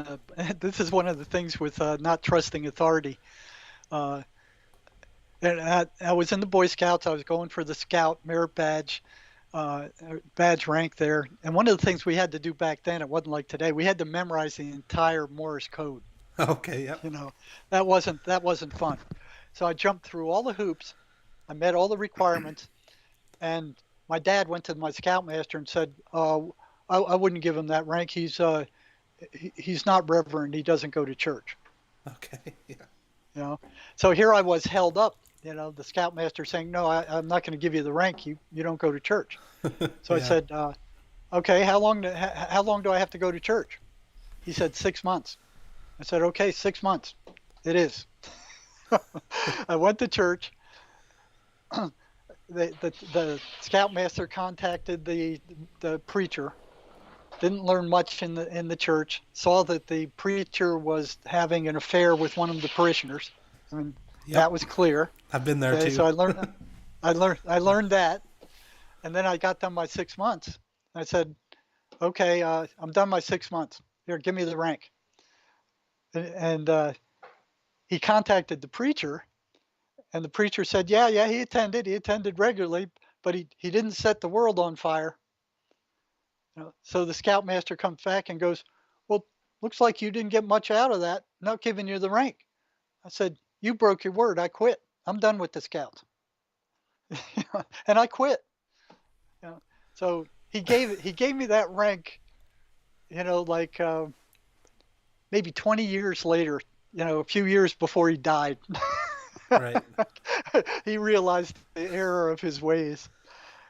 this is one of the things with not trusting authority. Uh, and I was in the Boy Scouts. I was going for the Scout merit badge. badge rank there. And one of the things we had to do back then, it wasn't like today. We had to memorize the entire Morse code. Okay, yep. You know, that wasn't fun. So I jumped through all the hoops. I met all the requirements, and my dad went to my scoutmaster and said, I wouldn't give him that rank. He's not reverend. He doesn't go to church. Okay, yeah. You know, so here I was held up. You know, the scoutmaster saying, no, I'm not going to give you the rank. You don't go to church. So I Yeah. said, okay, how long do I have to go to church? He said 6 months. I said, okay, 6 months. It is. I went to church. The scoutmaster contacted the preacher. Didn't learn much in the church. Saw that the preacher was having an affair with one of the parishioners. I mean, Yep. that was clear. I've been there Okay, too. so I learned that, and then I got done my 6 months. I said, okay, I'm done my 6 months. Here, give me the rank. And he contacted the preacher, and the preacher said, yeah, he attended regularly, but he didn't set the world on fire. You know, so the scoutmaster comes back and goes, well, looks like you didn't get much out of that. Not giving you the rank. I said, you broke your word. I quit. I'm done with the scouts. And I quit. You know, so he gave me that rank. Like maybe 20 years later. A few years before he died. Right. He realized the error of his ways.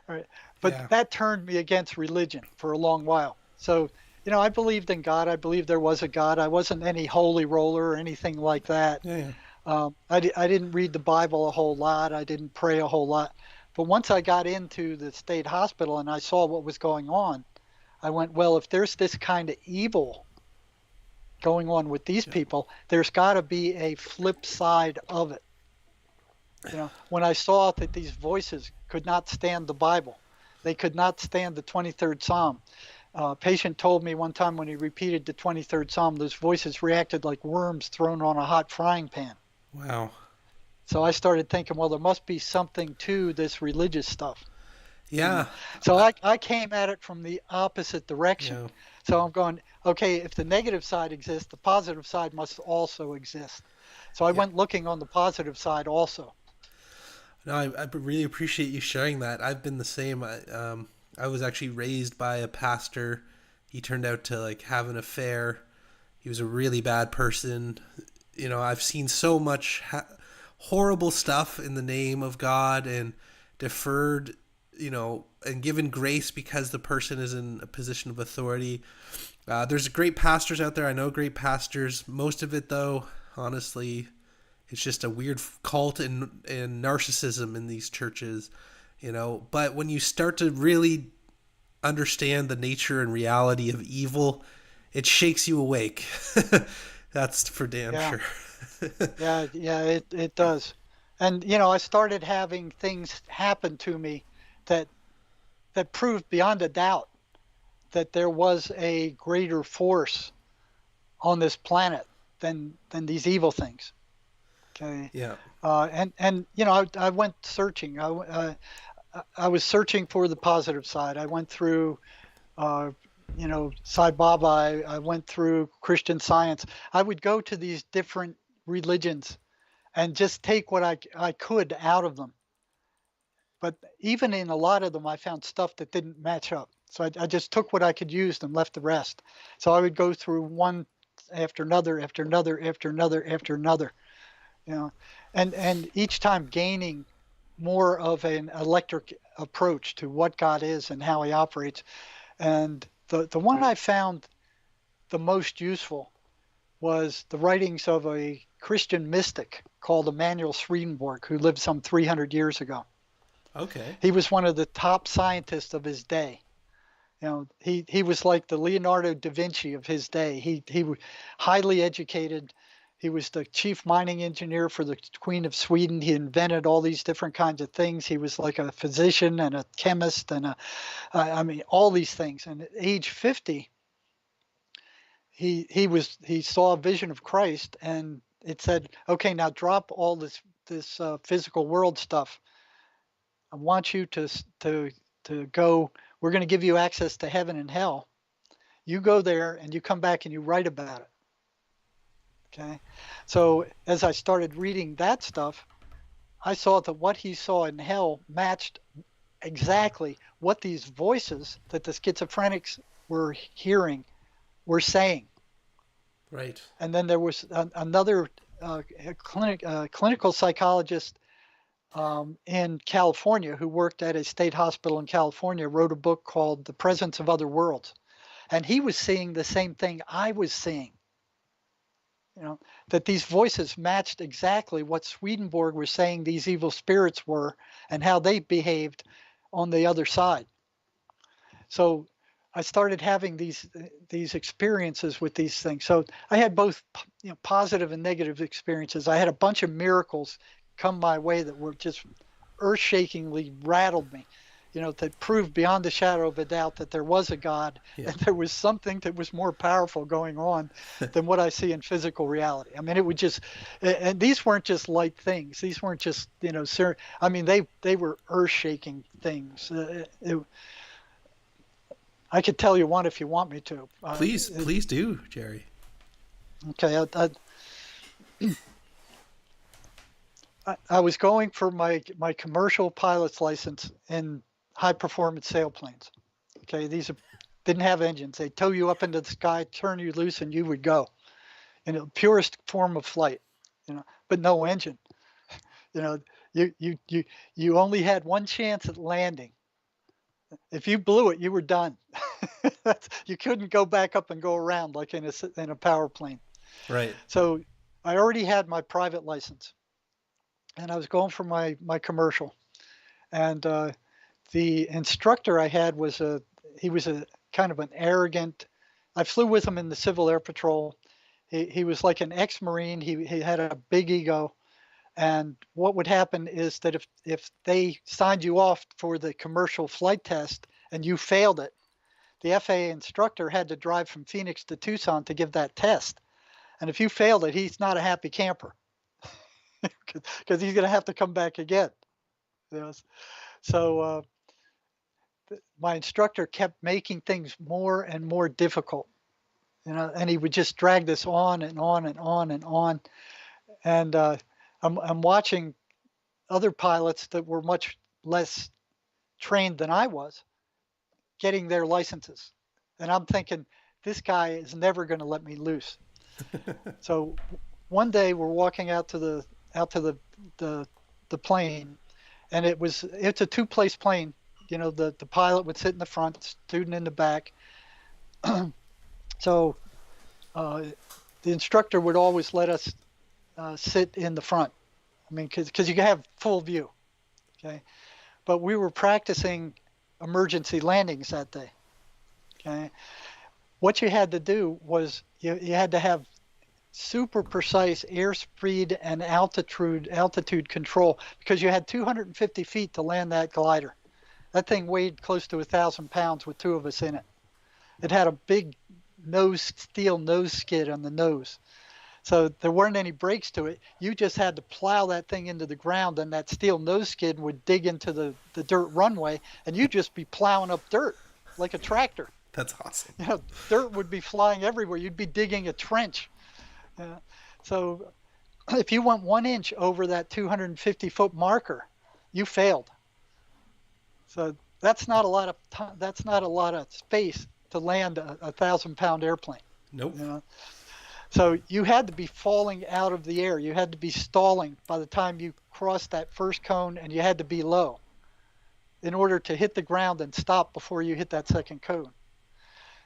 Right. But Yeah. that turned me against religion for a long while. So, I believed in God. I believed there was a God. I wasn't any holy roller or anything like that. Yeah. Yeah. I didn't read the Bible a whole lot. I didn't pray a whole lot. But once I got into the state hospital and I saw what was going on, I went, well, if there's this kind of evil going on with these Yeah. people, there's got to be a flip side of it. When I saw that these voices could not stand the Bible, they could not stand the 23rd Psalm. A patient told me one time when he repeated the 23rd Psalm, those voices reacted like worms thrown on a hot frying pan. Wow. So I started thinking, well, there must be something to this religious stuff. Yeah. So I, I came at it from the opposite direction. yeah. So I'm going, okay, if the negative side exists, the positive side must also exist. So I Yeah. went looking on the positive side also. No, I really appreciate you sharing that. I've been the same. I was actually raised by a pastor. He turned out to like have an affair. He was a really bad person. I've seen so much horrible stuff in the name of God and deferred, and given grace because the person is in a position of authority. There's great pastors out there. I know great pastors. Most of it, though, honestly, it's just a weird cult and narcissism in these churches, But when you start to really understand the nature and reality of evil, it shakes you awake. That's for damn Yeah, sure. yeah, it does. And I started having things happen to me that proved beyond a doubt that there was a greater force on this planet than these evil things. Okay. Yeah. I went searching. I was searching for the positive side. I went through, Sai Baba. I went through Christian Science. I would go to these different religions and just take what I could out of them. But even in a lot of them, I found stuff that didn't match up. So I just took what I could use and left the rest. So I would go through one after another, after another, after another, after another. You know, and each time gaining more of an electric approach to what God is and how He operates. And the one I found the most useful was the writings of a Christian mystic called Emanuel Swedenborg, who lived some 300 years ago. Okay. He was one of the top scientists of his day. He was like the Leonardo da Vinci of his day. He was highly educated. He was the chief mining engineer for the Queen of Sweden. He invented all these different kinds of things. He was like a physician and a chemist and all these things. And at age 50, he saw a vision of Christ, and it said, "Okay, now drop all this physical world stuff. I want you to to go. We're going to give you access to heaven and hell. You go there and you come back and you write about it. Okay. So as I started reading that stuff, I saw that what he saw in hell matched exactly what these voices that the schizophrenics were hearing were saying. Right. And then there was another clinical psychologist in California who worked at a state hospital in California, wrote a book called The Presence of Other Worlds. And he was seeing the same thing I was seeing. That these voices matched exactly what Swedenborg was saying these evil spirits were and how they behaved on the other side. So I started having these experiences with these things. So I had both positive and negative experiences. I had a bunch of miracles come my way that were just earth-shakingly rattled me, that proved beyond a shadow of a doubt that there was a God and there was something that was more powerful going on than what I see in physical reality. I mean, it would just, and these weren't just light things. These weren't just, I mean, they were earth-shaking things. I could tell you one if you want me to. Please do, Jerry. Okay. I was going for my commercial pilot's license in high performance sailplanes. Okay, these didn't have engines. They tow you up into the sky, turn you loose, and you would go in the purest form of flight, but no engine. You only had one chance at landing. If you blew it, you were done. You couldn't go back up and go around like in a power plane. Right. So I already had my private license, and I was going for my commercial, and the instructor I had he was a kind of an arrogant. I flew with him in the Civil Air Patrol. He was like an ex-Marine. He had a big ego, and what would happen is that if they signed you off for the commercial flight test and you failed it, the FAA instructor had to drive from Phoenix to Tucson to give that test. And if you failed it, he's not a happy camper because he's going to have to come back again. So my instructor kept making things more and more difficult, and he would just drag this on and on and on and on. And I'm watching other pilots that were much less trained than I was getting their licenses. And I'm thinking, this guy is never going to let me loose. So one day we're walking out to the plane, and it's a two-place plane. The pilot would sit in the front, student in the back. So the instructor would always let us sit in the front. I mean, because you can have full view. Okay, but we were practicing emergency landings that day. Okay, what you had to do was you had to have super precise airspeed and altitude control, because you had 250 feet to land that glider. That thing weighed close to 1,000 pounds with two of us in it. It had a big steel nose skid on the nose. So there weren't any brakes to it. You just had to plow that thing into the ground, and that steel nose skid would dig into the dirt runway, and you'd just be plowing up dirt like a tractor. That's awesome. Dirt would be flying everywhere. You'd be digging a trench. So if you went 1 inch over that 250-foot marker, you failed. So that's not a lot of space to land a 1,000-pound airplane. Nope. So you had to be falling out of the air. You had to be stalling by the time you crossed that first cone, and you had to be low in order to hit the ground and stop before you hit that second cone.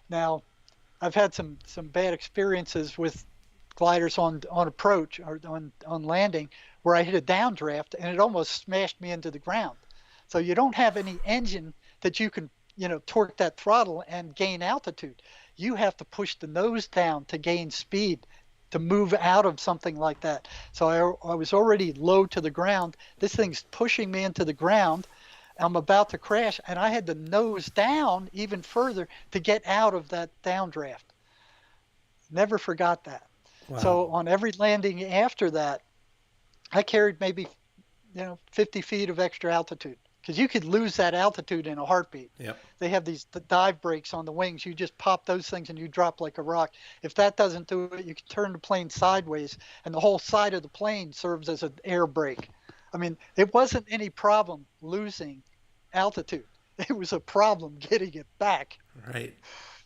Now, I've had some bad experiences with gliders on approach or on landing where I hit a downdraft and it almost smashed me into the ground. So you don't have any engine that you can, torque that throttle and gain altitude. You have to push the nose down to gain speed to move out of something like that. So I was already low to the ground. This thing's pushing me into the ground. I'm about to crash, and I had to nose down even further to get out of that downdraft. Never forgot that. Wow. So on every landing after that, I carried maybe 50 feet of extra altitude, because you could lose that altitude in a heartbeat. Yep. They have these dive brakes on the wings. You just pop those things and you drop like a rock. If that doesn't do it, you can turn the plane sideways, and the whole side of the plane serves as an air brake. I mean, it wasn't any problem losing altitude. It was a problem getting it back. Right.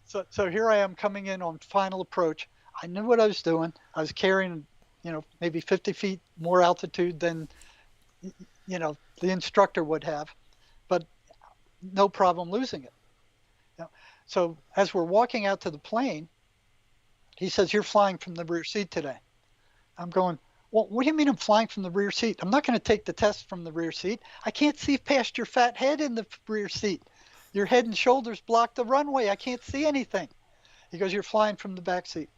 So here I am coming in on final approach. I knew what I was doing. I was carrying, maybe 50 feet more altitude than, the instructor would have, but no problem losing it. So as we're walking out to the plane, he says, "You're flying from the rear seat today." I'm going, "Well, what do you mean I'm flying from the rear seat? I'm not going to take the test from the rear seat. I can't see past your fat head in the rear seat. Your head and shoulders block the runway. I can't see anything." He goes, "You're flying from the back seat."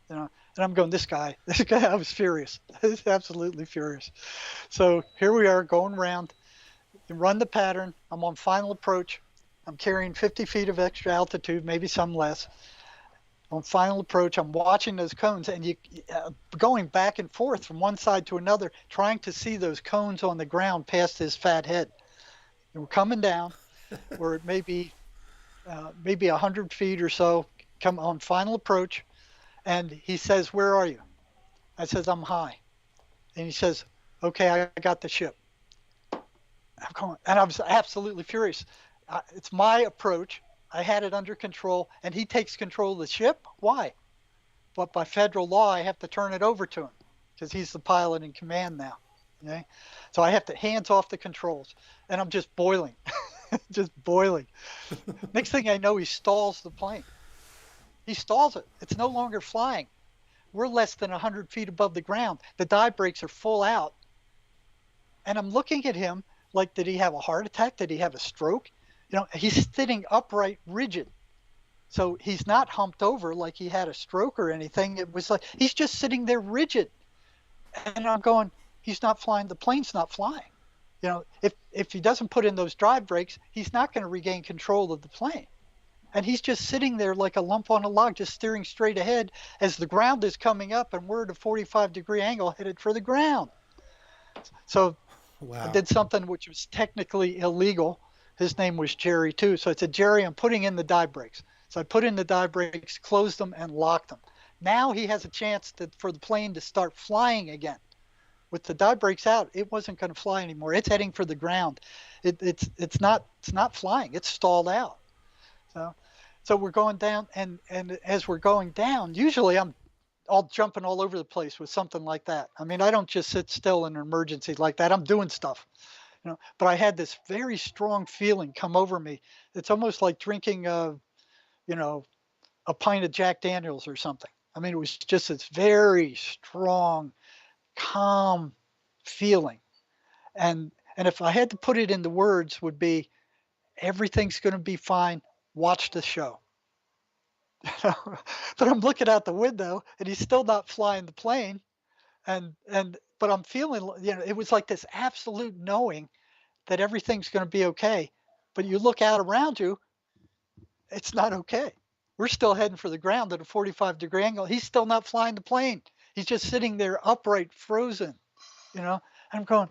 And I'm going, this guy, I was furious. I was absolutely furious. So here we are going around. You run the pattern. I'm on final approach. I'm carrying 50 feet of extra altitude, maybe some less. On final approach, I'm watching those cones, and you going back and forth from one side to another, trying to see those cones on the ground past his fat head. And we're coming down, where it may be maybe 100 feet or so, come on final approach. And he says, "Where are you?" I says, "I'm high." And he says, "Okay, I got the ship." I'm going, and I was absolutely furious. It's my approach. I had it under control, and he takes control of the ship. Why? But by federal law, I have to turn it over to him because he's the pilot in command now. Okay, so I have to hands off the controls, and I'm just boiling, just boiling. Next thing I know, he stalls the plane. He stalls it. It's no longer flying. We're less than 100 feet above the ground. The dive brakes are full out. And I'm looking at him like, did he have a heart attack? Did he have a stroke? He's sitting upright, rigid. So he's not humped over like he had a stroke or anything. It was like he's just sitting there rigid. And I'm going, he's not flying. The plane's not flying. If he doesn't put in those dive brakes, he's not going to regain control of the plane. And he's just sitting there like a lump on a log, just steering straight ahead as the ground is coming up, and we're at a 45-degree angle headed for the ground. So Wow. I did something which was technically illegal. His name was Jerry, too. So I said, "Jerry, I'm putting in the dive brakes." So I put in the dive brakes, closed them, and locked them. Now he has a chance for the plane to start flying again. With the dive brakes out, it wasn't going to fly anymore. It's heading for the ground. It's not flying. It's stalled out. So we're going down, and as we're going down, usually I'm all jumping all over the place with something like that. I mean, I don't just sit still in an emergency like that. I'm doing stuff, But I had this very strong feeling come over me. It's almost like drinking, a pint of Jack Daniels or something. I mean, it was just this very strong, calm feeling, and if I had to put it into words, would be, everything's going to be fine. Watch the show. But I'm looking out the window, and he's still not flying the plane, but I'm feeling, it was like this absolute knowing that everything's going to be okay. But you look out around you, it's not okay. We're still heading for the ground at a 45-degree angle. He's still not flying the plane. He's just sitting there upright, frozen, And I'm going,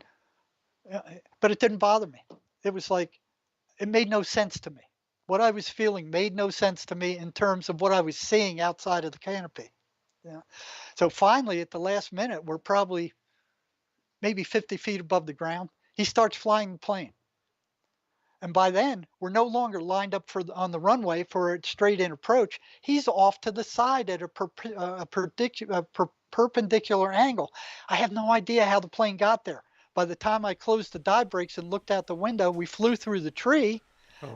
but it didn't bother me. It was like, it made no sense to me. What I was feeling made no sense to me in terms of what I was seeing outside of the canopy. So finally, at the last minute, we're probably maybe 50 feet above the ground. He starts flying the plane. And by then, we're no longer lined up on the runway for a straight-in approach. He's off to the side at a perpendicular angle. I have no idea how the plane got there. By the time I closed the dive brakes and looked out the window, we flew through the tree.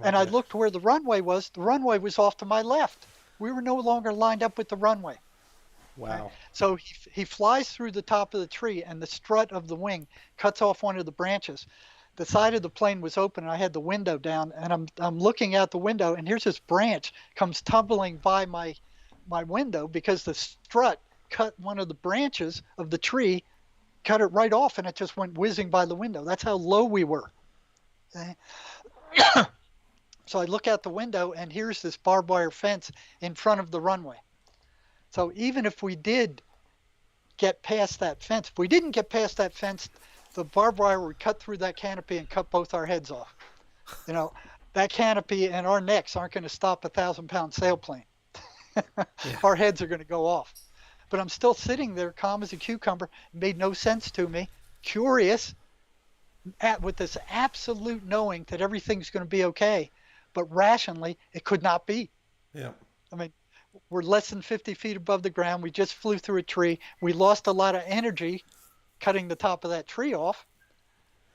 And I looked where the runway was. The runway was off to my left. We were no longer lined up with the runway. Wow. Right? So he flies through the top of the tree, and the strut of the wing cuts off one of the branches. The side of the plane was open, and I had the window down, and I'm looking out the window, and here's this branch comes tumbling by my window because the strut cut one of the branches of the tree, cut it right off, and it just went whizzing by the window. That's how low we were. Okay? So I look out the window, and here's this barbed wire fence in front of the runway. So even if we did get past that fence, if we didn't get past that fence, the barbed wire would cut through that canopy and cut both our heads off. You know, that canopy and our necks aren't going to stop a 1,000-pound sailplane. Yeah. Our heads are going to go off. But I'm still sitting there calm as a cucumber. It made no sense to me. Curious, with this absolute knowing that everything's going to be okay. But rationally, it could not be. Yeah. I mean, we're less than 50 feet above the ground. We just flew through a tree. We lost a lot of energy cutting the top of that tree off.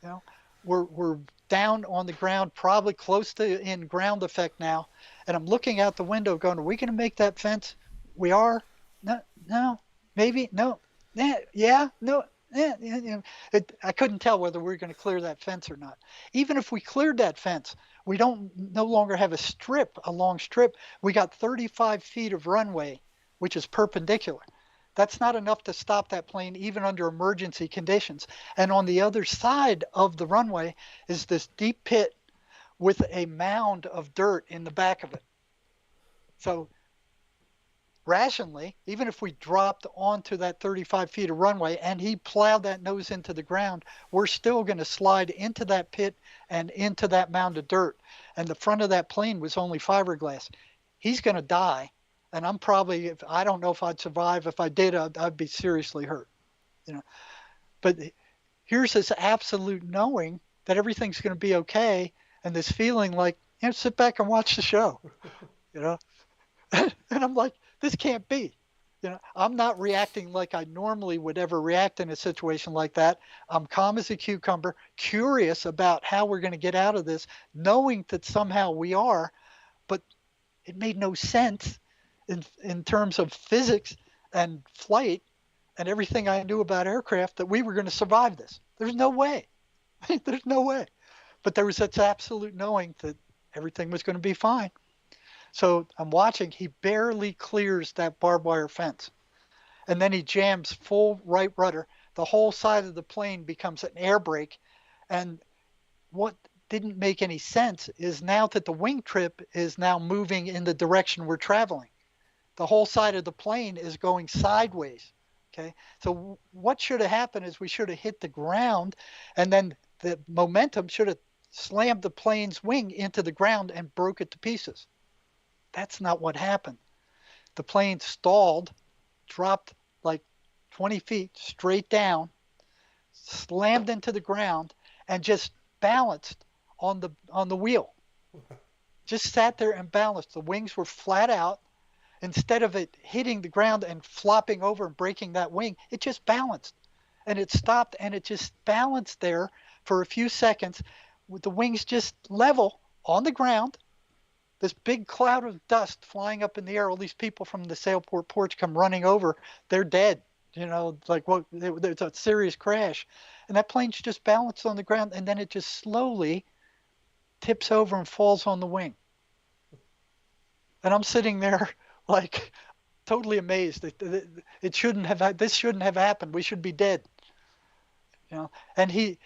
You know, we're down on the ground, probably close to in ground effect now. And I'm looking out the window going, are we going to make that fence? We are? No, no, maybe, no, yeah, no. I couldn't tell whether we were going to clear that fence or not. Even if we cleared that fence, we don't no longer have a long strip. We got 35 feet of runway, which is perpendicular. That's not enough to stop that plane even under emergency conditions. And on the other side of the runway is this deep pit with a mound of dirt in the back of it. So rationally, even if we dropped onto that 35 feet of runway and he plowed that nose into the ground, we're still going to slide into that pit and into that mound of dirt. And the front of that plane was only fiberglass. He's going to die. And I'm probably, I don't know if I'd survive. If I did, I'd be seriously hurt. You know, but here's this absolute knowing that everything's going to be okay, and this feeling like, sit back and watch the show. You know, and I'm like, this can't be. You know, I'm not reacting like I normally would ever react in a situation like that. I'm calm as a cucumber, curious about how we're going to get out of this, knowing that somehow we are, but it made no sense in terms of physics and flight and everything I knew about aircraft that we were going to survive this. There's no way. There's no way. But there was such absolute knowing that everything was going to be fine. So I'm watching. He barely clears that barbed wire fence. And then he jams full right rudder. The whole side of the plane becomes an air brake. And what didn't make any sense is now that the wing trip is now moving in the direction we're traveling. The whole side of the plane is going sideways. Okay. So what should have happened is we should have hit the ground, and then the momentum should have slammed the plane's wing into the ground and broke it to pieces. That's not what happened. The plane stalled, dropped like 20 feet straight down, slammed into the ground, and just balanced on the wheel. Just sat there and balanced. The wings were flat out. Instead of it hitting the ground and flopping over and breaking that wing, it just balanced. And it stopped, and it just balanced there for a few seconds with the wings just level on the ground. This big cloud of dust flying up in the air. All these people from the sailport porch come running over. They're dead. You know, like what? There's a serious crash. And that plane's just balanced on the ground, and then it just slowly tips over and falls on the wing. And I'm sitting there like totally amazed. It shouldn't have. This shouldn't have happened. We should be dead. You know. And he's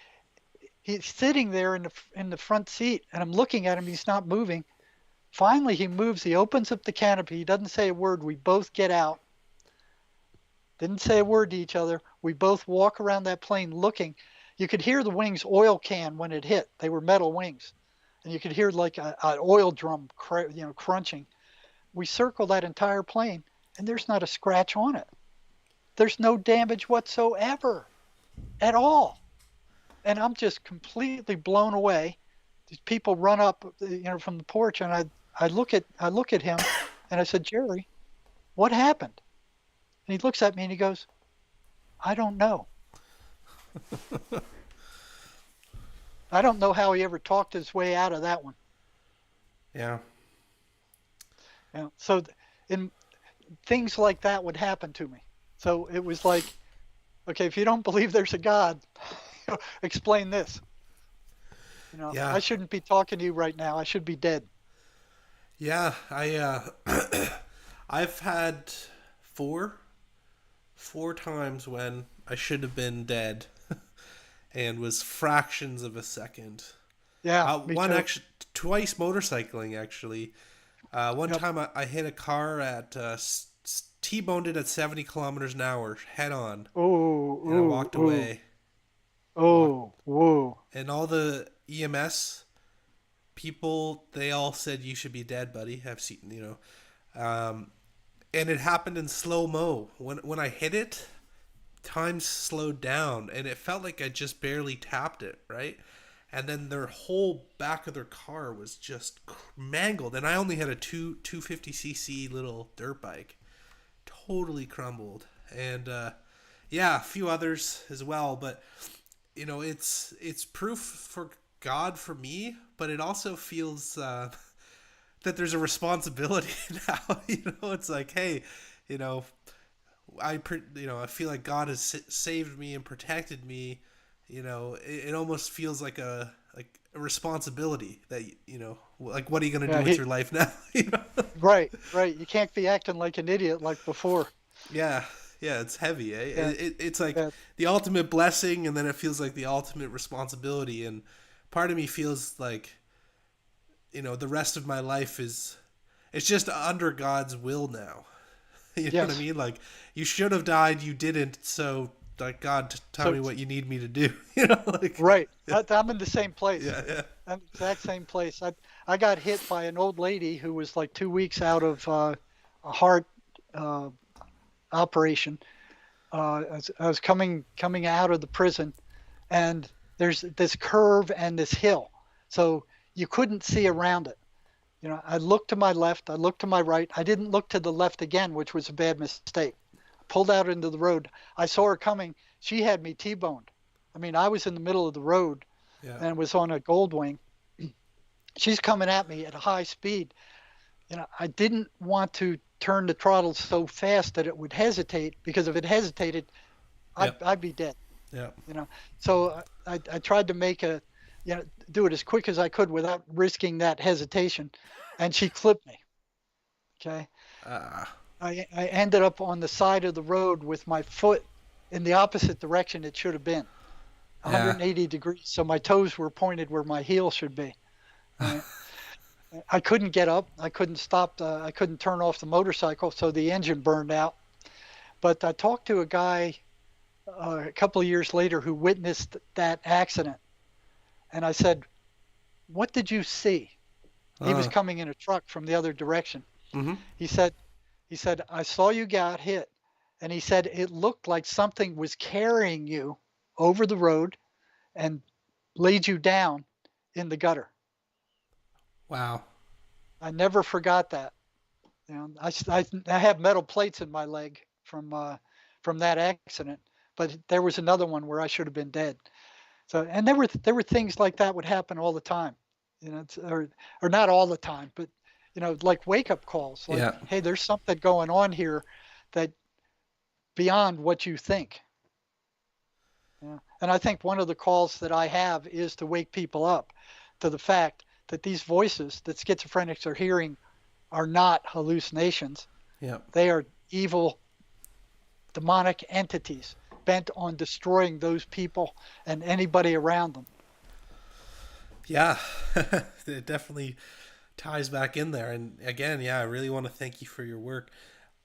sitting there in the front seat, and I'm looking at him. He's not moving. Finally, he moves. He opens up the canopy. He doesn't say a word. We both get out. Didn't say a word to each other. We both walk around that plane looking. You could hear the wings oil can when it hit. They were metal wings, and you could hear like an oil drum, crunching. We circle that entire plane, and there's not a scratch on it. There's no damage whatsoever at all. And I'm just completely blown away. These people run up, from the porch, and I look at him, and I said, Jerry, what happened? And he looks at me and he goes, I don't know. I don't know how he ever talked his way out of that one. Yeah. So in things like that would happen to me. So it was like, okay, if you don't believe there's a God, explain this. Yeah. I shouldn't be talking to you right now. I should be dead. Yeah, I've had four times when I should have been dead and was fractions of a second. Yeah, me one too. actually, twice motorcycling actually. One time I hit a car at T-boned it at 70 kilometers an hour head on. Oh, and I walked away. walk, Oh, whoa. and all the EMS people, they all said you should be dead, buddy. I've seen, and it happened in slow mo. When I hit it, time slowed down, and it felt like I just barely tapped it, right? And then their whole back of their car was just mangled, and I only had a 250cc little dirt bike, totally crumbled, and yeah, a few others as well. But it's proof for God for me, but it also feels that there's a responsibility now. It's like, hey, you know, I feel like God has saved me and protected me. It almost feels like a responsibility that like, what are you gonna do Yeah, with your life now? right, right. You can't be acting like an idiot like before. Yeah, yeah, it's heavy. Eh? Yeah, It's like yeah. the ultimate blessing, and then it feels like the ultimate responsibility. And part of me feels like the rest of my life is it's just under God's will now. You know what I Yes. mean? Like, you should have died, you didn't. So, like, God, tell So, me what you need me to do. Like, right. yeah, I'm in the same place. yeah, yeah, I'm exact same place. I got hit by an old lady who was like 2 weeks out of a heart uh, operation. I was coming out of the prison, and there's this curve and this hill, so you couldn't see around it. I looked to my left, I looked to my right. I didn't look to the left again, which was a bad mistake. I pulled out into the road. I saw her coming. She had me T-boned. I mean, I was in the middle of the road yeah, and was on a gold wing. She's coming at me at a high speed. I didn't want to turn the throttle so fast that it would hesitate, because if it hesitated, yeah, I'd be dead. yeah. You know, so I tried to do it as quick as I could without risking that hesitation, and she clipped me. Okay, Ah, I ended up on the side of the road with my foot in the opposite direction it should have been, yeah, 180 degrees. So my toes were pointed where my heel should be. Right? I couldn't get up. I couldn't stop. I couldn't turn off the motorcycle, so the engine burned out. But I talked to a guy a couple of years later who witnessed that accident, and I said, "What did you see?" He was uh, coming in a truck from the other direction. mm-hmm. He said, "I saw you got hit," and he said it looked like something was carrying you over the road and laid you down in the gutter. Wow. I never forgot that. I have metal plates in my leg from that accident, but there was another one where I should have been dead. So, and there were things like that would happen all the time, or not all the time, but like wake up calls, like, Yeah, hey, there's something going on here that beyond what you think. Yeah. And I think one of the calls that I have is to wake people up to the fact that these voices that schizophrenics are hearing are not hallucinations. yeah, They are evil, demonic entities bent on destroying those people and anybody around them. yeah. It definitely ties back in there. And again, yeah, I really want to thank you for your work.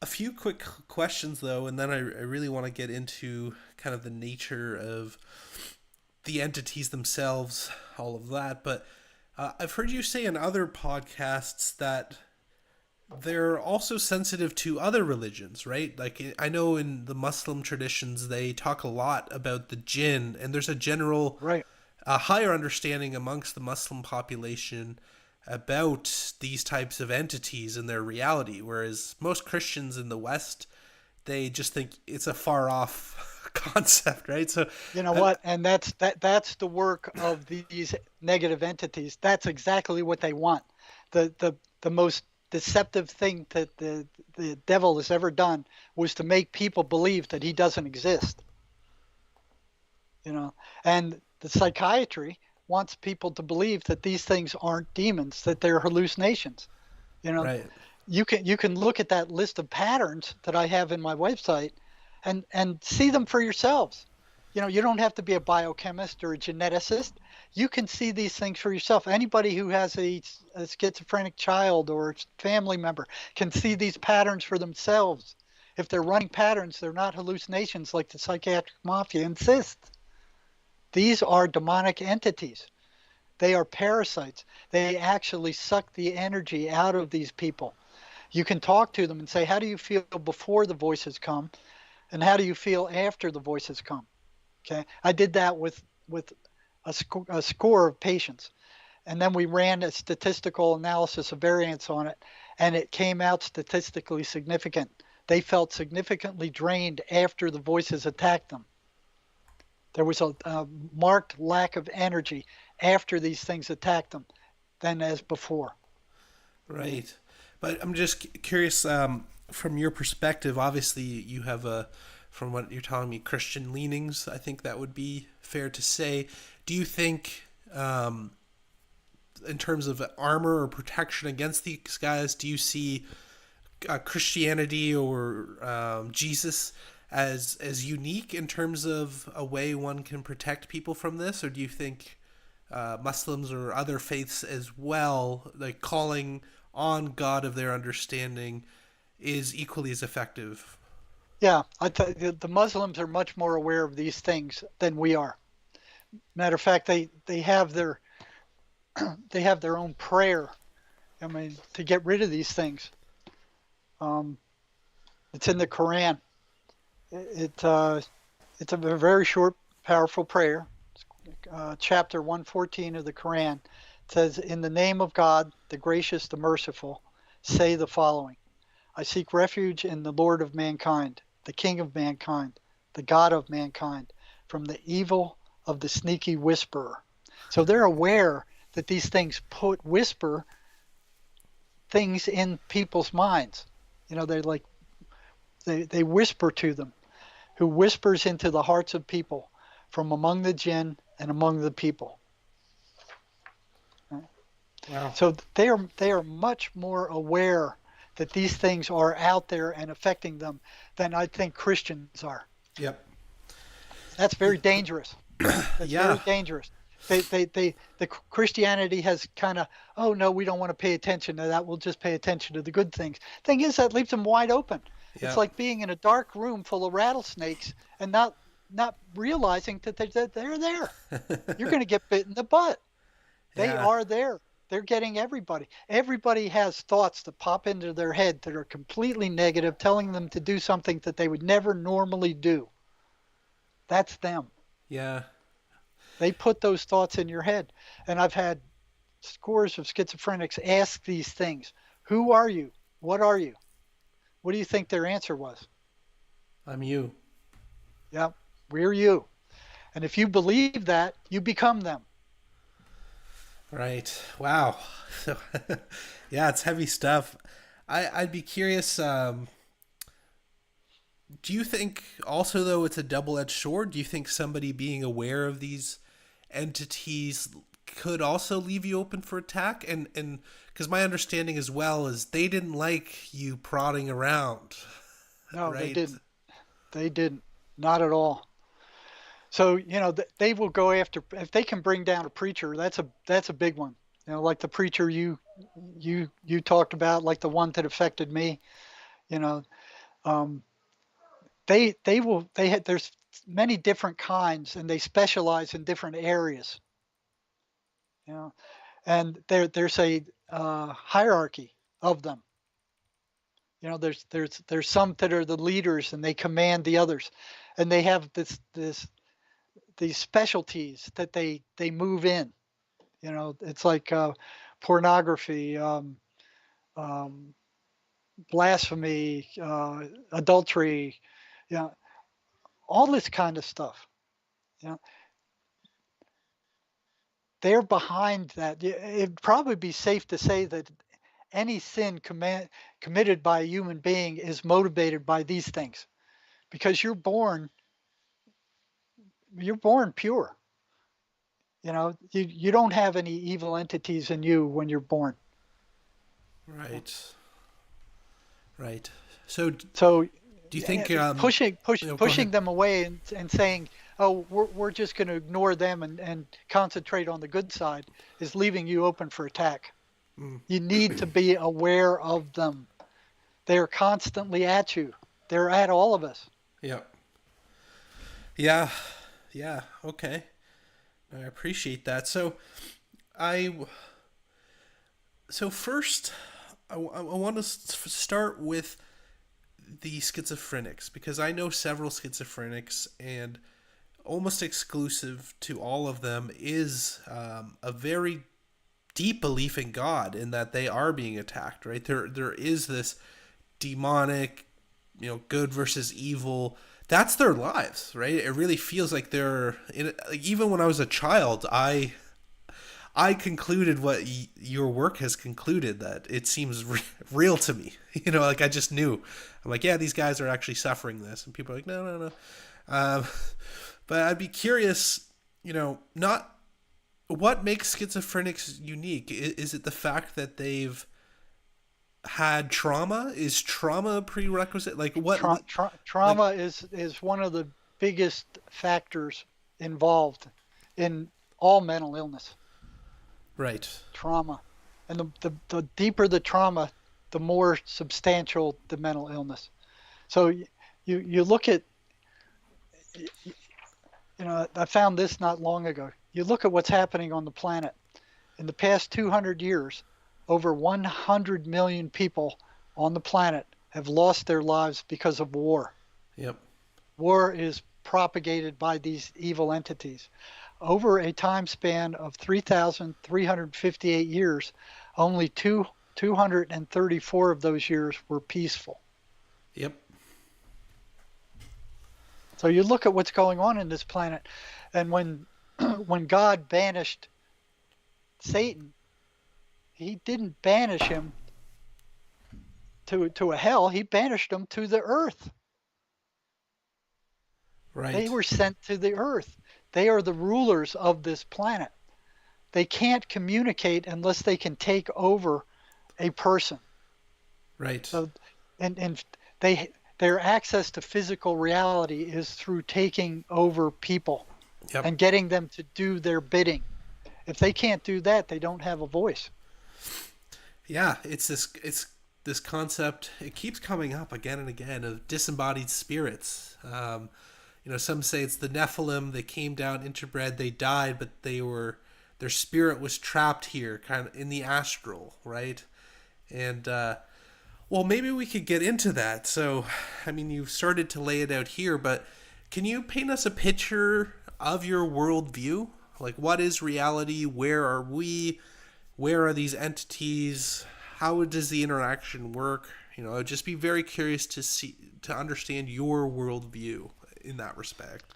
A few quick questions though, and then I really want to get into kind of the nature of the entities themselves, all of that. But I've heard you say in other podcasts that they're also sensitive to other religions, right? Like, I know in the Muslim traditions, they talk a lot about the jinn, and there's a general Right. higher understanding amongst the Muslim population about these types of entities and their reality, whereas most Christians in the West, they just think it's a far off concept, right? So, You know uh, what? And that's the work of these negative entities. That's exactly what they want. The most deceptive thing that the devil has ever done was to make people believe that he doesn't exist. you know and the psychiatry wants people to believe that these things aren't demons, that they're hallucinations. you know right, you can look at that list of patterns that I have in my website and see them for yourselves. You don't have to be a biochemist or a geneticist. You can see these things for yourself. Anybody who has a schizophrenic child or a family member can see these patterns for themselves. If they're running patterns, they're not hallucinations like the psychiatric mafia insists. These are demonic entities. They are parasites. They actually suck the energy out of these people. You can talk to them and say, how do you feel before the voices come? And how do you feel after the voices come? Okay. I did that with a score of patients. And then we ran a statistical analysis of variance on it, and it came out statistically significant. They felt significantly drained after the voices attacked them. There was a marked lack of energy after these things attacked them than as before. Right. But I'm just curious, from your perspective, obviously you have from what you're telling me, Christian leanings. I think that would be fair to say. Do you think, in terms of armor or protection against these guys, do you see Christianity or Jesus as unique in terms of a way one can protect people from this, or do you think Muslims or other faiths as well, like calling on God of their understanding, is equally as effective? Yeah, the Muslims are much more aware of these things than we are. Matter of fact, they have they have their own prayer. I mean, to get rid of these things. Um, it's in the Quran. It's a very short, powerful prayer. Chapter 114 of the Quran says, "In the name of God, the gracious, the merciful, say the following: I seek refuge in the Lord of mankind, the King of mankind, the God of mankind, from the evil of the sneaky whisperer." So they're aware that these things whisper things in people's minds. They whisper to them. Who whispers into the hearts of people from among the jinn and among the people. Wow. So they are much more aware that these things are out there and affecting them than I think Christians are. Yep. That's very dangerous. That's Yeah. very dangerous. The Christianity has kind of, oh no, we don't want to pay attention to that. We'll just pay attention to the good things. Thing is, that leaves them wide open. It's Yep. like being in a dark room full of rattlesnakes and not realizing that they're there. You're going to get bit in the butt. They Yeah. are there. They're getting everybody. Everybody has thoughts that pop into their head that are completely negative, telling them to do something that they would never normally do. That's them. Yeah. They put those thoughts in your head. And I've had scores of schizophrenics ask these things. Who are you? What are you? What do you think their answer was? I'm you. Yeah, we're you. And if you believe that, you become them. Right. Wow. So, yeah, it's heavy stuff. I'd be curious. Do you think also though it's a double-edged sword? Do you think somebody being aware of these entities could also leave you open for attack? And because my understanding as well is they didn't like you prodding around, No, they right? didn't. They didn't. Not at all. So, they will go after, if they can bring down a preacher, that's a big one. Like the preacher you talked about, like the one that affected me, you know, um, there's many different kinds and they specialize in different areas, you know, and there's a hierarchy of them. There's some that are the leaders and they command the others, and they have these specialties that they move in. It's like pornography, um, blasphemy, adultery, you know, all this kind of stuff. You know, they're behind that. It'd probably be safe to say that any sin committed by a human being is motivated by these things, because you're born pure. You don't have any evil entities in you when you're born. Right. Right. So, So do you think? Go pushing ahead. them away and saying, oh, we're just going to ignore them and concentrate on the good side is leaving you open for attack. Mm, You need to be aware of them. They're constantly at you. They're at all of us. yeah. Yeah. Yeah. Okay. I appreciate that. I so first, I want to start with the schizophrenics because I know several schizophrenics, and almost exclusive to all of them is a very deep belief in God, in that they are being attacked. Right there is this demonic, good versus evil. That's their lives, right? It really feels like they're like, even when I was a child, I concluded what your work has concluded, that it seems real to me. Like I just knew. I'm like, yeah, these guys are actually suffering this, and people are like, no, no, no. Um, but I'd be curious, not what makes schizophrenics unique. Is it the fact that they've had trauma? Is trauma a prerequisite? Like what? Like Trauma is one of the biggest factors involved in all mental illness. right, Trauma, and the deeper the trauma, the more substantial the mental illness. So you look at, I found this not long ago. You look at what's happening on the planet. In the past 200 years, over 100 million people on the planet have lost their lives because of war. yep, War is propagated by these evil entities. Over a time span of 3,358 years, only 234 of those years were peaceful. yep, So you look at what's going on in this planet, and when when God banished Satan, he didn't banish him to a hell, he banished him to the earth. They right, were sent to the earth. They are the rulers of this planet. They can't communicate unless they can take over a person. right, So, and their access to physical reality is through taking over people yep. and getting them to do their bidding. If they can't do that, they don't have a voice. Yeah, it's this concept. It keeps coming up again and again of disembodied spirits. Some say it's the Nephilim. They came down interbred. They died, but their spirit was trapped here, kind of in the astral, right? And well, maybe we could get into that. So, I mean, you've started to lay it out here, but can you paint us a picture of your worldview? Like, what is reality? Where are we? Where are these entities? How does the interaction work? I'd just be very curious to understand your worldview in that respect.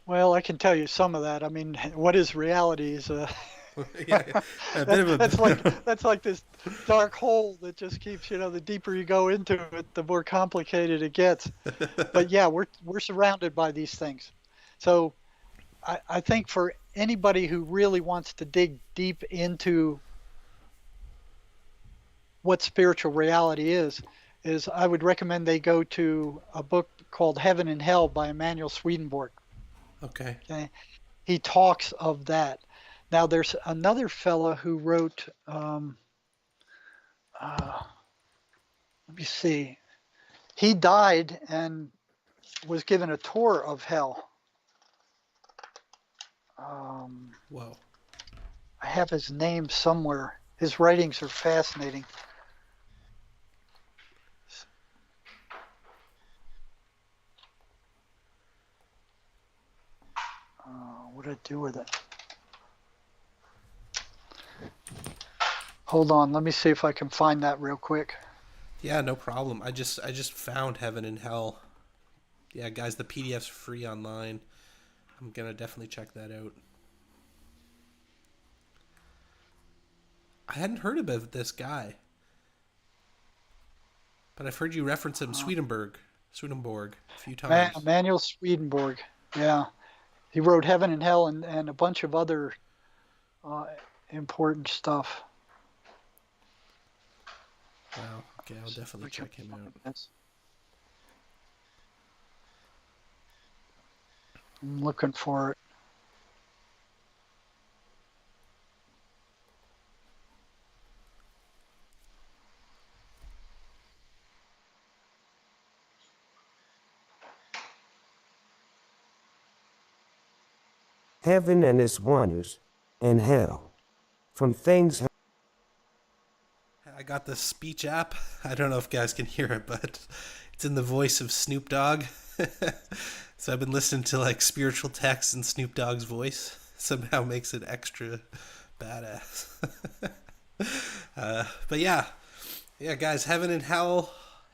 Well, I can tell you some of that. I mean, what is reality is Yeah, a bit of that's like this dark hole that just keeps, the deeper you go into it, the more complicated it gets. But yeah, we're surrounded by these things. So I think for anybody who really wants to dig deep into what spiritual reality is I would recommend they go to a book called Heaven and Hell by Emanuel Swedenborg. okay. Okay, he talks of that. Now there's another fella who wrote. Uh, Let me see. He died and was given a tour of hell. Whoa. I have his name somewhere. His writings are fascinating. What did I do with it? Hold on, let me see if I can find that real quick. Yeah, no problem. I just found Heaven and Hell. Yeah, guys, the PDF's free online. I'm gonna definitely check that out. I hadn't heard about this guy, but I've heard you reference him, Swedenborg, a few times. Emanuel Swedenborg. Yeah, he wrote Heaven and Hell and a bunch of other uh, important stuff. Wow. Okay, I'll definitely check him out. I'm looking for it. heaven and its wonders, and hell from things. I got the speech app. I don't know if guys can hear it, but it's in the voice of Snoop Dogg. So I've been listening to like spiritual texts in Snoop Dogg's voice. Somehow makes it extra badass. But yeah, yeah, guys, heaven and hell,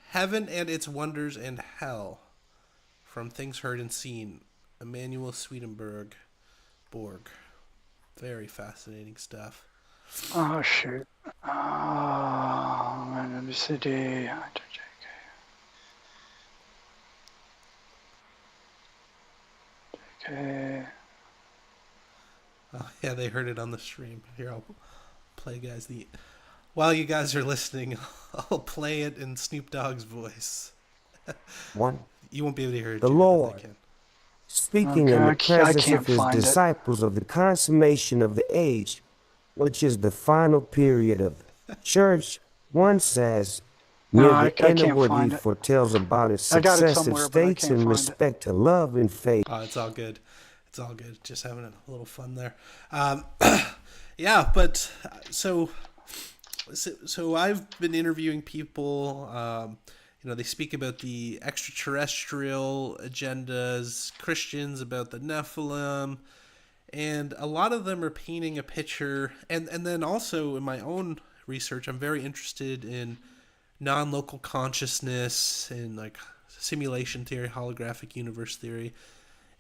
heaven and its wonders, and hell from things heard and seen. Emmanuel Swedenborg, Borg. Very fascinating stuff. Oh shoot. Oh, man, let me see. Okay. Oh yeah, they heard it on the stream. Here, I'll play, guys. The while you guys are listening, I'll play it in Snoop Dogg's voice. One, You won't be able to hear it, the Jerry, but Lord, they can. speaking Okay, in the I presence can't of his find it. disciples of the consummation of the age, which is the final period of church, one says, No, near I the end of can't what he find it. foretells about its I got it successive somewhere, but I states can't in find it. respect to love and faith. Oh, it's all good. It's all good. Just having a little fun there. Um, yeah, but so I've been interviewing people. They speak about the extraterrestrial agendas, Christians about the Nephilim, and a lot of them are painting a picture. And then also in my own research, I'm very interested in non-local consciousness and like simulation theory, holographic universe theory.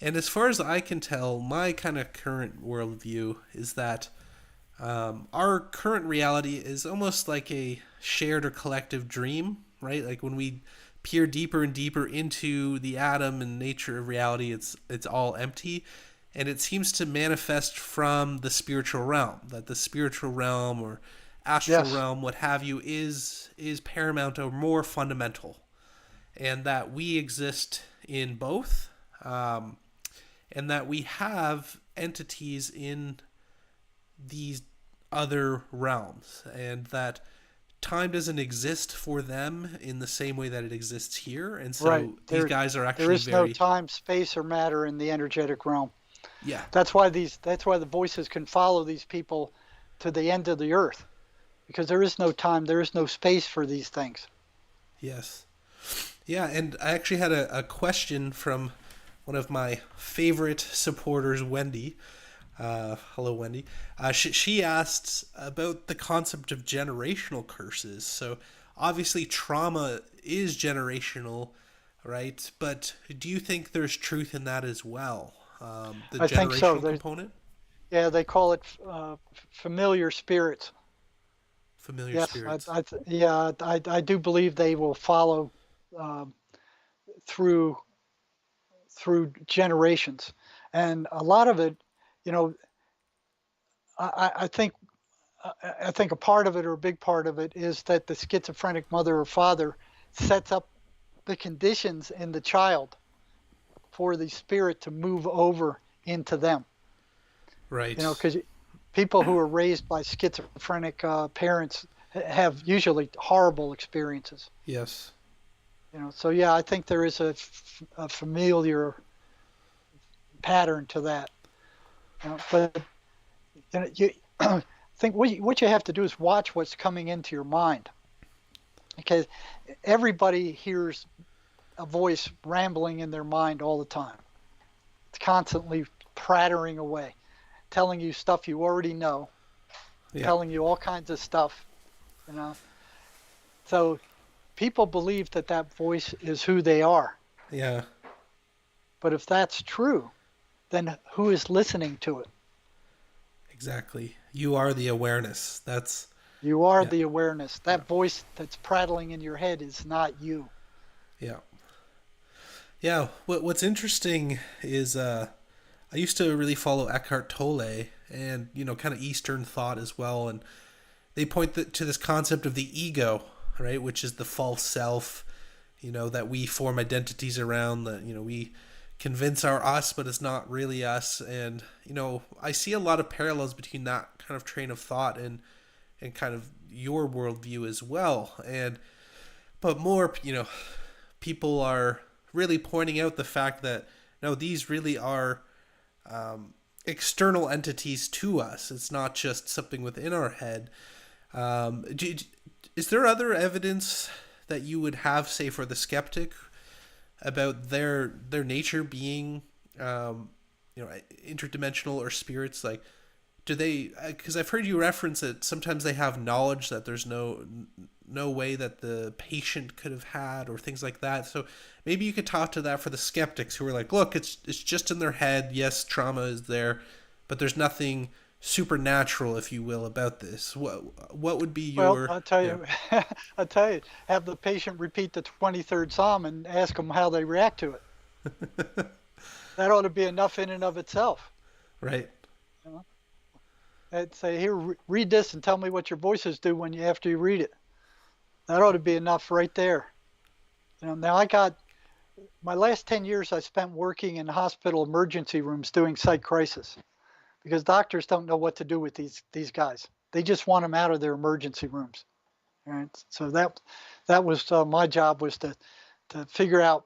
And as far as I can tell, my kind of current worldview is that our current reality is almost like a shared or collective dream, right? Like when we peer deeper and deeper into the atom and nature of reality, it's all empty, and it seems to manifest from the spiritual realm. That the spiritual realm or astral Yes. realm, what have you, is paramount or more fundamental, and that we exist in both. And that we have entities in these other realms, and that time doesn't exist for them in the same way that it exists here. And so Right. these guys are There actually is no very, time, space, or matter in the energetic realm. yeah, That's why the voices can follow these people to the end of the earth, because there is no time, there is no space for these things. yes, yeah. And I actually had a question from one of my favorite supporters, Wendy. Hello, Wendy. She asked about the concept of generational curses. So obviously, trauma is generational, right? But do you think there's truth in that as well? The I think so. generational component, Yeah, they call it familiar spirits. familiar Yes, spirits. I do believe they will follow um, through generations, and a lot of it, you know, I think I think a part of it, or a big part of it, is that the schizophrenic mother or father sets up the conditions in the child for the spirit to move over into them. Right. Because people who are raised by schizophrenic parents have usually horrible experiences. Yes. So yeah, I think there is a familiar pattern to that. But you I think what you have to do is watch what's coming into your mind, because everybody hears a voice rambling in their mind all the time. It's constantly prattling away, telling you stuff you already know, Yeah. telling you all kinds of stuff. So people believe that voice is who they are. Yeah. But if that's true, then who is listening to it? Exactly. You are the awareness. You are Yeah. the awareness. That voice that's prattling in your head is not you. Yeah. Yeah. What's interesting is I used to really follow Eckhart Tolle and kind of Eastern thought as well, and they point to this concept of the ego, right, which is the false self, that we form identities around, that we convince are us, but it's not really us. And I see a lot of parallels between that kind of train of thought and kind of your worldview as well. But more, people are really pointing out the fact that no, these really are external entities to us. It's not just something within our head. Is there other evidence that you would have, say, for the skeptic, about their nature being, interdimensional or spirits? Like, do they? Because I've heard you reference that sometimes they have knowledge that there's no way that the patient could have had, or things like that. So maybe you could talk to that for the skeptics who are like, look, it's just in their head. Yes, trauma is there, but there's nothing supernatural, if you will, about this. What would be your? Well, I'll tell you, I'll tell you, have the patient repeat the 23rd Psalm and ask them how they react to it. That ought to be enough in and of itself. Right. You know? I'd say, here, read this and tell me what your voices do after you read it. That ought to be enough right there. Now I got my last 10 years I spent working in hospital emergency rooms doing psych crisis, because doctors don't know what to do with these guys. They just want them out of their emergency rooms. Right? So that was my job, was to figure out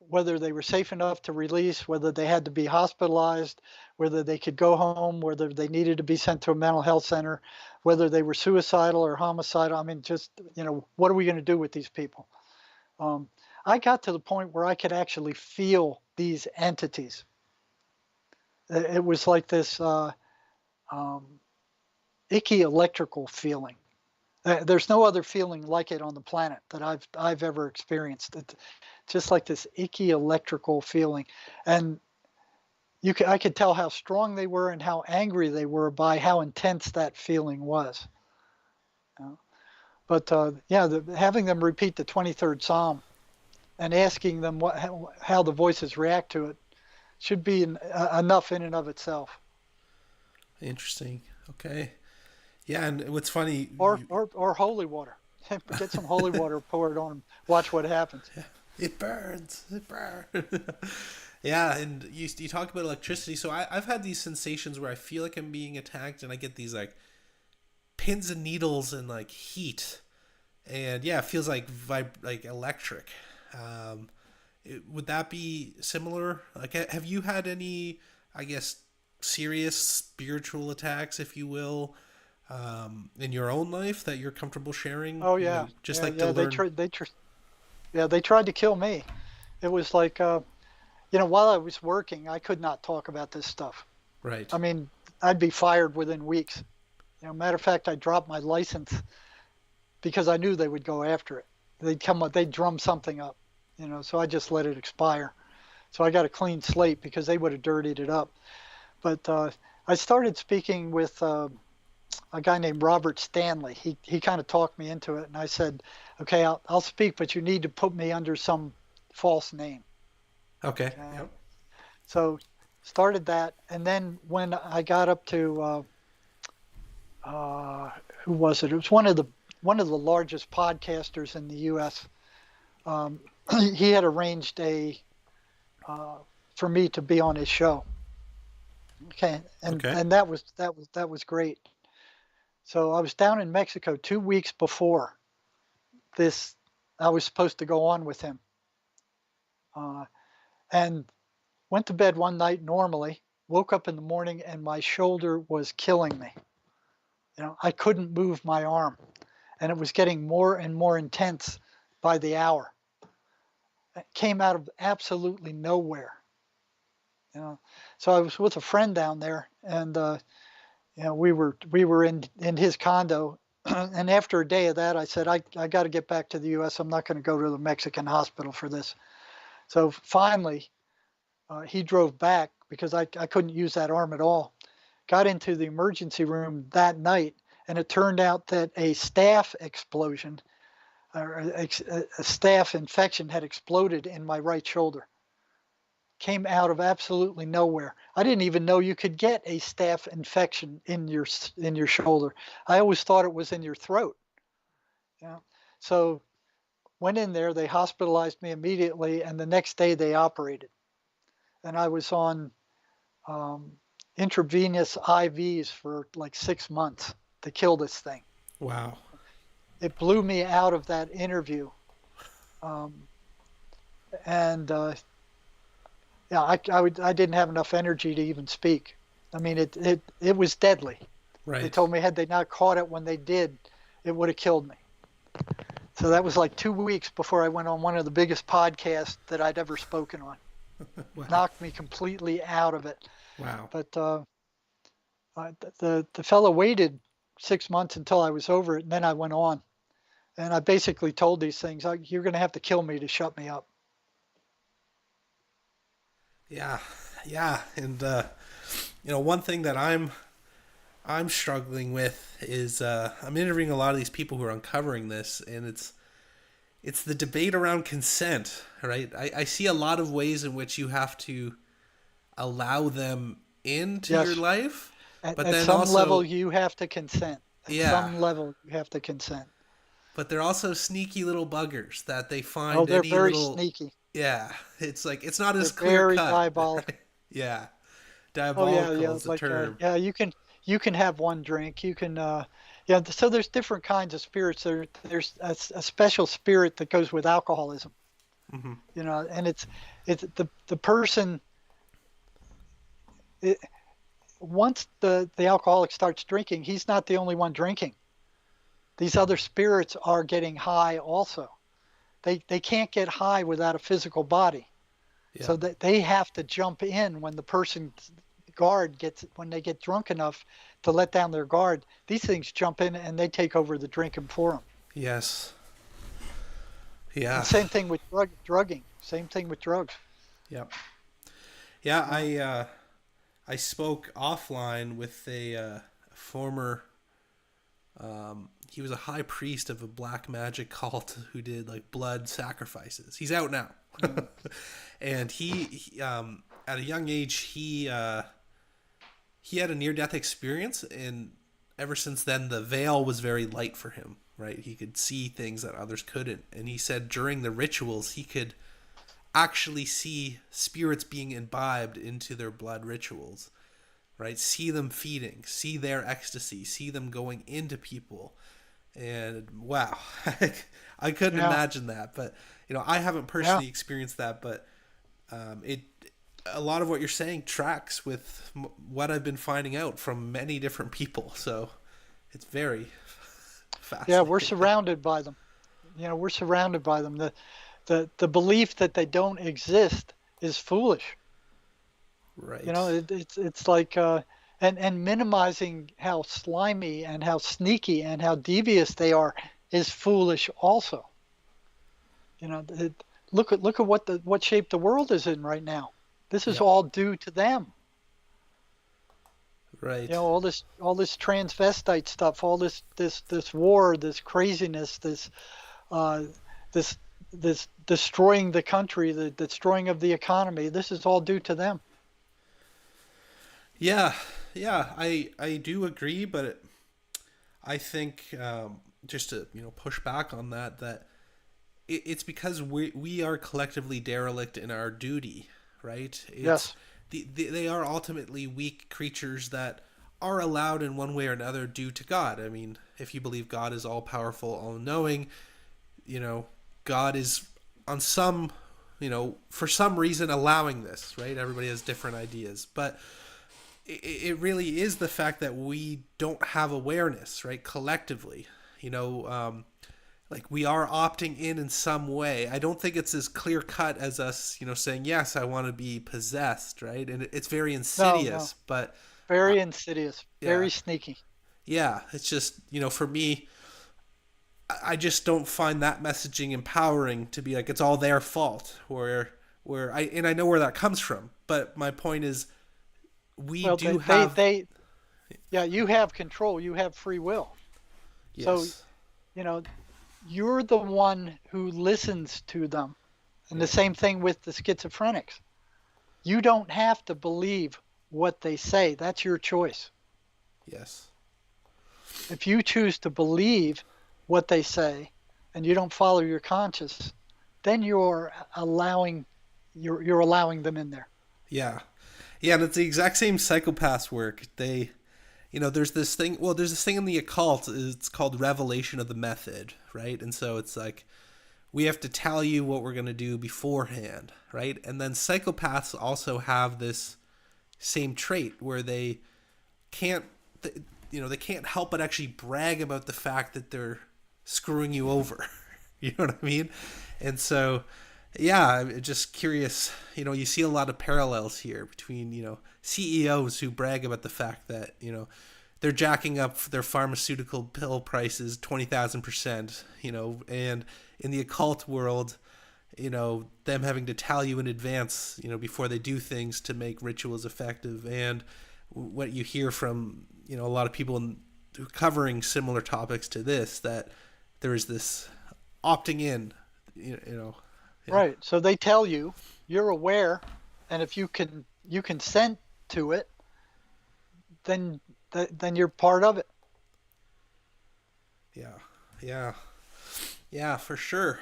whether they were safe enough to release, whether they had to be hospitalized, whether they could go home, whether they needed to be sent to a mental health center, whether they were suicidal or homicidal. I mean, just, what are we going to do with these people? I got to the point where I could actually feel these entities. It was like this icky electrical feeling. There's no other feeling like it on the planet that I've ever experienced. Just like this icky electrical feeling, and I could tell how strong they were and how angry they were by how intense that feeling was. But having them repeat the 23rd Psalm and asking them how the voices react to it should be enough in and of itself. Interesting. Okay. Yeah, and what's funny... Or holy water. Get some holy water poured on them. Watch what happens. Yeah. It burns. It burns. Yeah, and you talk about electricity. So I've had these sensations where I feel like I'm being attacked, and I get these like pins and needles and like heat, and yeah, it feels like electric. Would that be similar? Like, have you had any, I guess, serious spiritual attacks, if you will, in your own life that you're comfortable sharing? Oh yeah, to learn. They tried to kill me. It was like, while I was working, I could not talk about this stuff. Right. I mean, I'd be fired within weeks. Matter of fact, I dropped my license because I knew they would go after it. They'd drum something up, so I just let it expire. So I got a clean slate because they would have dirtied it up. But I started speaking with a guy named Robert Stanley. He kind of talked me into it, and I said, okay, I'll speak, but you need to put me under some false name. Okay. Yep. So started that, and then when I got up to who was it? It was one of the largest podcasters in the U.S. He had arranged for me to be on his show. Okay, and that was great. So I was down in Mexico 2 weeks before this. I was supposed to go on with him, and went to bed one night normally. Woke up in the morning and my shoulder was killing me. I couldn't move my arm, and it was getting more and more intense by the hour. It came out of absolutely nowhere. So I was with a friend down there, and we were in his condo, and after a day of that, I said, I got to get back to the U.S. I'm not going to go to the Mexican hospital for this. So finally, he drove back because I couldn't use that arm at all. Got into the emergency room that night, and it turned out that a staph explosion, or a staph infection, had exploded in my right shoulder. Came out of absolutely nowhere. I didn't even know you could get a staph infection in your shoulder. I always thought it was in your throat. So went in there. They hospitalized me immediately, and the next day they operated. And I was on intravenous IVs for like 6 months to kill this thing. Wow. It blew me out of that interview. I didn't have enough energy to even speak. I mean, it was deadly. Right. They told me had they not caught it when they did, it would have killed me. So that was like 2 weeks before I went on one of the biggest podcasts that I'd ever spoken on. Wow. Knocked me completely out of it. Wow. But the fellow waited 6 months until I was over it, and then I went on. And I basically told these things, you're going to have to kill me to shut me up. Yeah. Yeah. And, one thing that I'm struggling with is I'm interviewing a lot of these people who are uncovering this, and it's the debate around consent, right? I see a lot of ways in which you have to allow them into Yes. your life, but At then some also, level, you have to consent. At Yeah. some level, you have to consent. but they're also sneaky little buggers that they find Oh, they're any very little, sneaky. yeah, it's like it's not They're as clear very cut. diabolical. Right? Yeah, Oh yeah, diabolical yeah. is the Like term. yeah, you can have one drink. You can yeah. So there's different kinds of spirits. There's a special spirit that goes with alcoholism. Hmm. And it's the person. It, once the alcoholic starts drinking, he's not the only one drinking. These other spirits are getting high also. They can't get high without a physical body. Yeah. So they have to jump in when the person's guard when they get drunk enough to let down their guard. These things jump in and they take over the drinking for them. Yes. And Yeah. same thing with drugging. Same thing with drugs. Yeah. Yeah. I spoke offline with a former. He was a high priest of a black magic cult who did like blood sacrifices. He's out now, and he at a young age he had a near death experience, and ever since then the veil was very light for him. Right, he could see things that others couldn't, and he said during the rituals he could actually see spirits being imbibed into their blood rituals. Right, see them feeding, see their ecstasy, see them going into people. And wow, I couldn't imagine that. But I haven't personally experienced that. But a lot of what you're saying tracks with what I've been finding out from many different people. So it's very fascinating. Yeah, we're surrounded by them. We're surrounded by them. The belief that they don't exist is foolish. Right. It's like and minimizing how slimy and how sneaky and how devious they are is foolish also. Look at what shape the world is in right now. This is all due to them. Right. All this transvestite stuff, all this war, this craziness, this destroying the country, the destroying of the economy. This is all due to them. Yeah, I do agree, but I think just to push back on that it's because we are collectively derelict in our duty, right? Yes. They are ultimately weak creatures that are allowed in one way or another due to God. I mean, if you believe God is all powerful, all knowing, God is on some, for some reason allowing this, right? Everybody has different ideas, but it really is the fact that we don't have awareness, right? Collectively, like we are opting in some way. I don't think it's as clear cut as us, saying, yes, I want to be possessed, right? And it's very insidious, but very insidious, very sneaky. Yeah. It's just, for me, I just don't find that messaging empowering to be like, it's all their fault where I know where that comes from, but my point is, you have control, you have free will. Yes. So, you're the one who listens to them. And the same thing with the schizophrenics. You don't have to believe what they say. That's your choice. Yes. If you choose to believe what they say and you don't follow your conscience, then you're allowing them in there. Yeah. Yeah, and it's the exact same psychopaths work. They, there's this thing in the occult, it's called revelation of the method, right? And so it's like, we have to tell you what we're going to do beforehand, right? And then psychopaths also have this same trait where they can't, they can't help but actually brag about the fact that they're screwing you over. You know what I mean? And so, yeah, I'm just curious. You see a lot of parallels here between, CEOs who brag about the fact that, they're jacking up their pharmaceutical pill prices 20,000%, and in the occult world, them having to tell you in advance, before they do things to make rituals effective. And what you hear from, a lot of people covering similar topics to this, that there is this opting in, Yeah. Right. So they tell you, you're aware, and if you consent to it, then you're part of it. Yeah, for sure.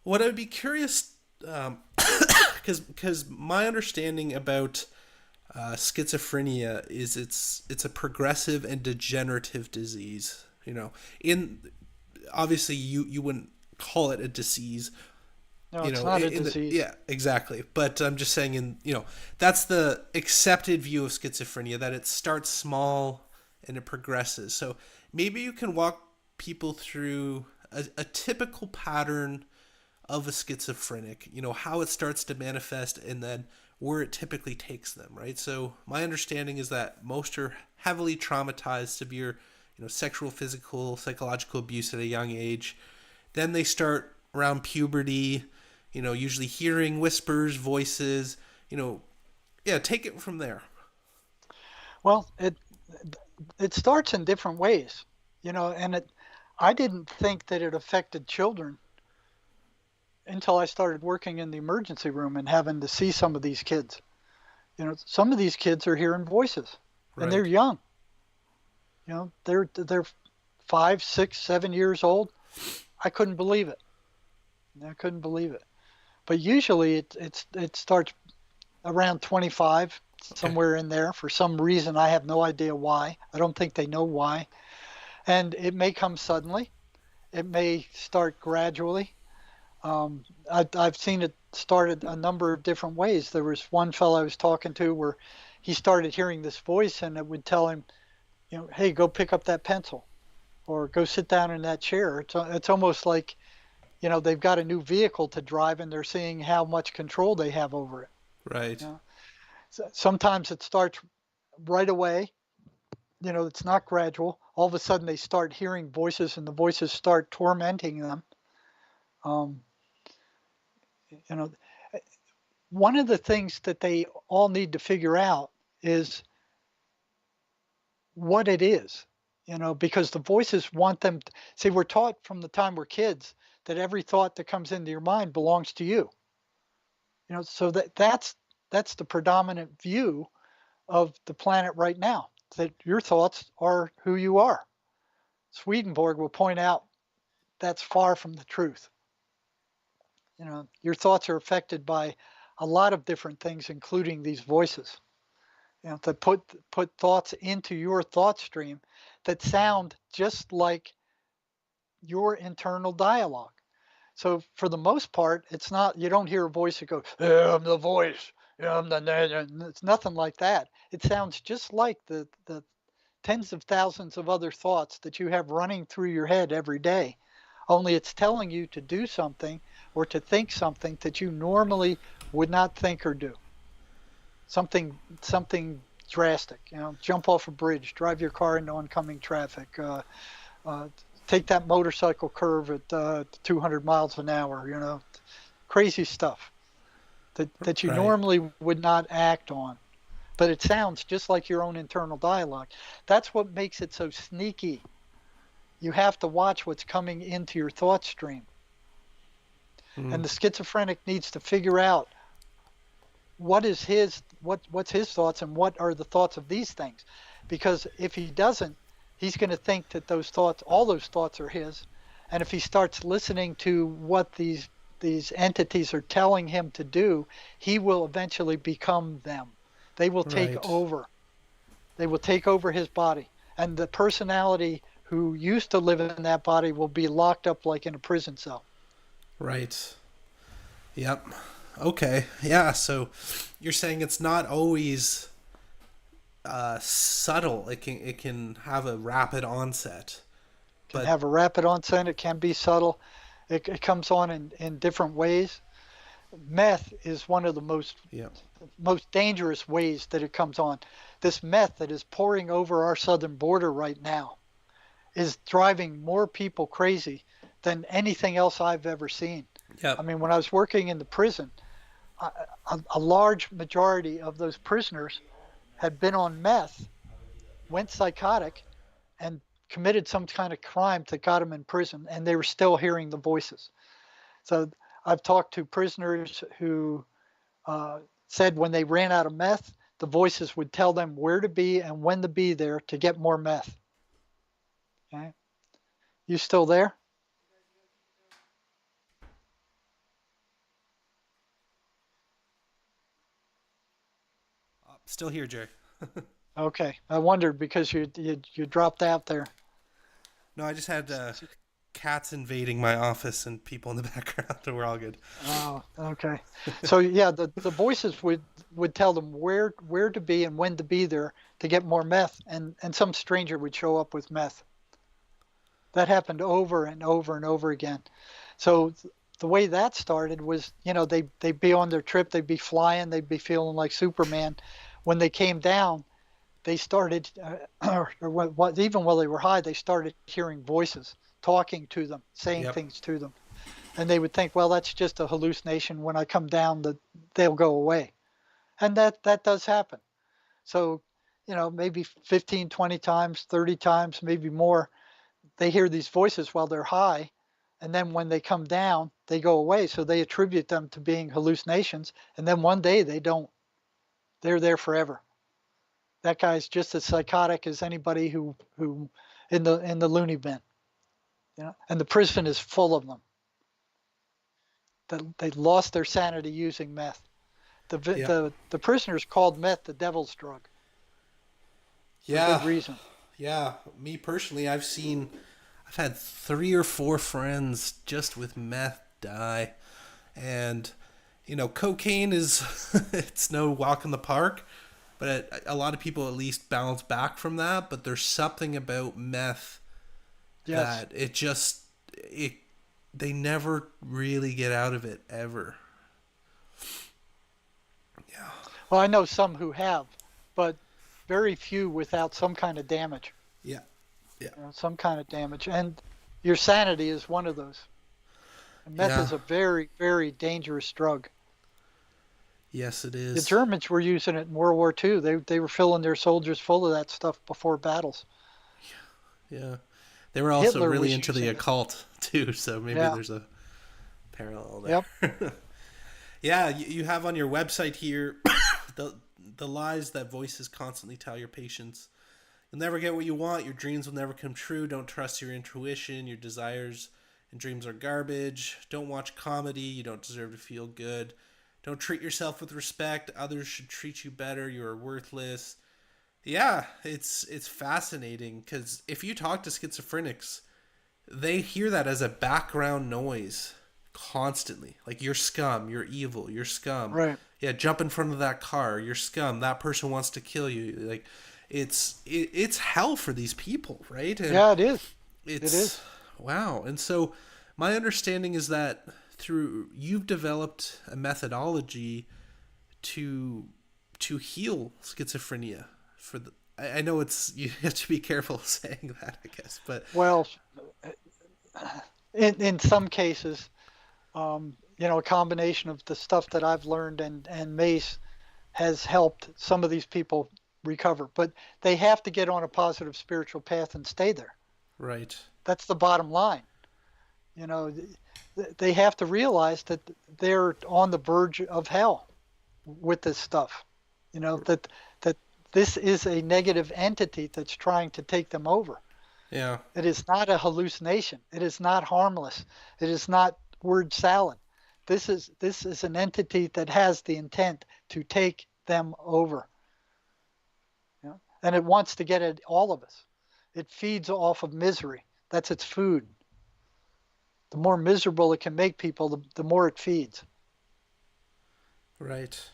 What I'd be curious, because my understanding about schizophrenia is it's a progressive and degenerative disease. In obviously you wouldn't call it a disease. No, it's not a disease. Yeah, exactly. But I'm just saying, that's the accepted view of schizophrenia, that it starts small and it progresses. So maybe you can walk people through a typical pattern of a schizophrenic, how it starts to manifest and then where it typically takes them, right? So my understanding is that most are heavily traumatized, severe, sexual, physical, psychological abuse at a young age. Then they start around puberty, usually hearing whispers, voices, take it from there. Well, it starts in different ways, and I didn't think that it affected children until I started working in the emergency room and having to see some of these kids. Some of these kids are hearing voices, and they're young. They're 5, 6, 7 years old. I couldn't believe it. But usually it starts around 25, somewhere in there. For some reason, I have no idea why. I don't think they know why. And it may come suddenly. It may start gradually. I've seen it started a number of different ways. There was one fellow I was talking to where he started hearing this voice, and it would tell him, hey, go pick up that pencil, or go sit down in that chair. It's almost like, they've got a new vehicle to drive, and they're seeing how much control they have over it. Right. So sometimes it starts right away. It's not gradual. All of a sudden, they start hearing voices, and the voices start tormenting them. One of the things that they all need to figure out is what it is, because the voices want them to see. We're taught from the time we're kids that every thought that comes into your mind belongs to you. So that's the predominant view of the planet right now, that your thoughts are who you are. Swedenborg will point out that's far from the truth. Your thoughts are affected by a lot of different things, including these voices. To put thoughts into your thought stream that sound just like your internal dialogue. So for the most part, it's not, you don't hear a voice that goes, yeah, I'm the voice. Yeah, it's nothing like that. It sounds just like the tens of thousands of other thoughts that you have running through your head every day. Only it's telling you to do something or to think something that you normally would not think or do. Something drastic, jump off a bridge, drive your car into oncoming traffic, take that motorcycle curve at 200 miles an hour, crazy stuff that you normally would not act on. But it sounds just like your own internal dialogue. That's what makes it so sneaky. You have to watch what's coming into your thought stream. And the schizophrenic needs to figure out what's his thoughts and what are the thoughts of these things. Because if he doesn't, he's going to think that all those thoughts are his. And if he starts listening to what these entities are telling him to do, he will eventually become them. They will take over. They will take over his body. And the personality who used to live in that body will be locked up like in a prison cell. Right. Yep. Okay. Yeah. So you're saying it's not always subtle. It can have a rapid onset. Can But have a rapid onset. It can be subtle. It comes on in different ways. Meth is one of the yeah. most dangerous ways that it comes on. This meth that is pouring over our southern border right now is driving more people crazy than anything else I've ever seen. I Yep. mean, when I was working in the prison, a large majority of those prisoners had been on meth, went psychotic, and committed some kind of crime that got them in prison, and they were still hearing the voices. So I've talked to prisoners who said when they ran out of meth, the voices would tell them where to be and when to be there to get more meth. Okay, you still there? Still here, Jerry. Okay, I wondered because you dropped out there. No, I just had cats invading my office and people in the background. We're all good. Oh, okay. So yeah, the voices would tell them where to be and when to be there to get more meth, and some stranger would show up with meth. That happened over and over and over again. So the way that started was, they'd be on their trip, they'd be flying, they'd be feeling like Superman. When they came down, they started, even while they were high, they started hearing voices talking to them, saying Yep. things to them, and they would think, well, that's just a hallucination. When I come down, that they'll go away, and that does happen. So, maybe 15, 20 times, 30 times, maybe more, they hear these voices while they're high, and then when they come down, they go away. So they attribute them to being hallucinations, and then one day they don't. They're there forever. That guy's just as psychotic as anybody who in the loony bin. And the prison is full of them. They lost their sanity using meth. The Yep. the prisoners called meth the devil's drug for good Yeah. reason. Yeah. Me personally, I've had 3 or 4 friends just with meth die. And, cocaine is, it's no walk in the park, but a lot of people at least bounce back from that. But there's something about meth Yes. that it, they never really get out of it ever. Yeah. Well, I know some who have, but very few without some kind of damage. Yeah. Yeah. Some kind of damage, and your sanity is one of those. And meth Yeah. is a very, very dangerous drug. Yes, it The is. Germans were using it in World War II. They were filling their soldiers full of that stuff before battles. Yeah. They were also Hitler really was into the using it. occult too, so maybe Yeah. there's a parallel Yep. there. Yeah, you have on your website here the the lies that voices constantly tell your patients. You'll never get what you want. Your dreams will never come true. Don't trust your intuition. Your desires and dreams are garbage. Don't watch comedy. You don't deserve to feel good. Don't treat yourself with respect. Others should treat you better. You are worthless. Yeah, it's fascinating because if you talk to schizophrenics, they hear that as a background noise constantly. Like, you're scum, you're evil, you're scum. Right. Yeah, jump in front of that car, you're scum. That person wants to kill you. Like, it's hell for these people, right? And Yeah, it is. It it's is. wow. And so my understanding is that you've developed a methodology to heal schizophrenia for the I know it's you have to be careful saying that, I guess, but Well, in some cases, a combination of the stuff that I've learned and Mace has helped some of these people recover. But they have to get on a positive spiritual path and stay there. right. That's the bottom line. You know, they have to realize that they're on the verge of hell with this stuff. That this is a negative entity that's trying to take them over. Yeah. It is not a hallucination. It is not harmless. It is not word salad. This is an entity that has the intent to take them over. And it wants to get at all of us. It feeds off of misery. That's its food. The more miserable it can make people, the more it feeds. Right.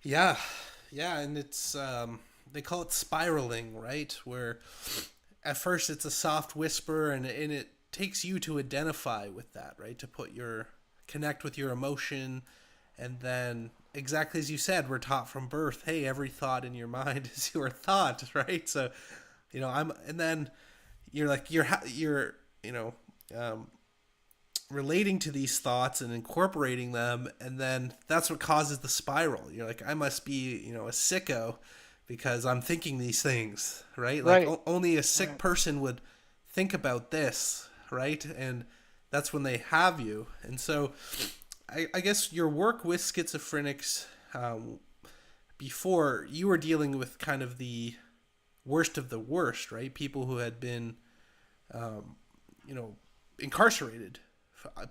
Yeah. Yeah, and it's they call it spiraling, right? Where at first it's a soft whisper, and it takes you to identify with that, right? To put your connect with your emotion, and then exactly as you said, we're taught from birth, hey, every thought in your mind is your thought, right? So, and then you're like you're um, relating to these thoughts and incorporating them, and then that's what causes the spiral. You're like, I must be a sicko because I'm thinking these things, right? Like Right. only a sick Right. person would think about this, right? And that's when they have you. And so I guess your work with schizophrenics, before, you were dealing with kind of the worst of the worst, right? People who had been um, incarcerated,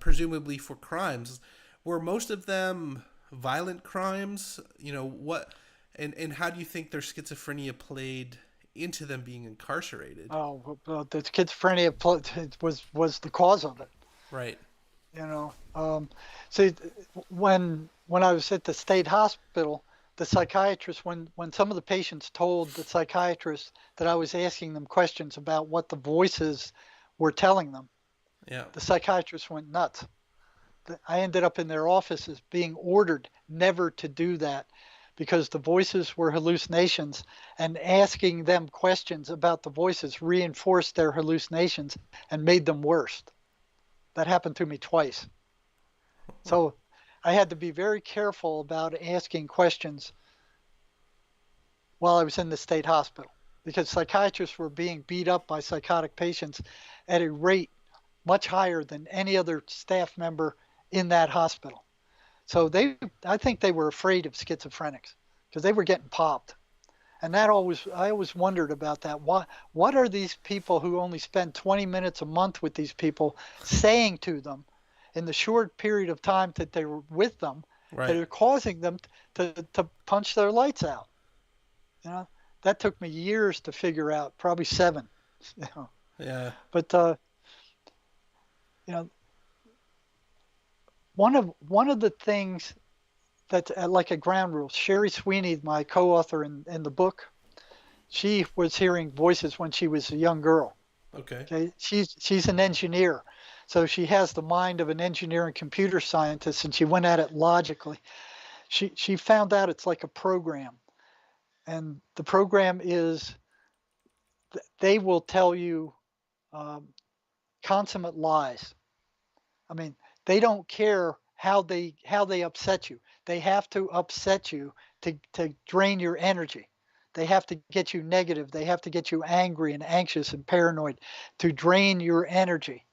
presumably for crimes. Were most of them violent crimes? What, and how do you think their schizophrenia played into them being incarcerated? Oh, well, the schizophrenia was the cause of it. Right. You know, see, when I was at the state hospital, the psychiatrist, when some of the patients told the psychiatrist that I was asking them questions about what the voices were telling them, Yeah. the psychiatrist went nuts. I ended up in their offices being ordered never to do that because the voices were hallucinations, and asking them questions about the voices reinforced their hallucinations and made them worse. That happened to me twice. So I had to be very careful about asking questions while I was in the state hospital because psychiatrists were being beat up by psychotic patients at a rate much higher than any other staff member in that hospital. So I think they were afraid of schizophrenics because they were getting popped. And I always wondered about that. What are these people who only spend 20 minutes a month with these people saying to them in the short period of time that they were with them that Right. are causing them to punch their lights out? You know, that took me years to figure out, probably 7. You know, Yeah. but you know, one of the things that's like a ground rule. Sherry Sweeney, my co-author in the book, she was hearing voices when she was a young girl. Okay. Okay, she's an engineer, so she has the mind of an engineer and computer scientist, and she went at it logically. She found out it's like a program, and the program is they will tell you um, consummate lies. I mean, they don't care how they upset you. They have to upset you to drain your energy. They have to get you negative. They have to get you angry and anxious and paranoid to drain your energy.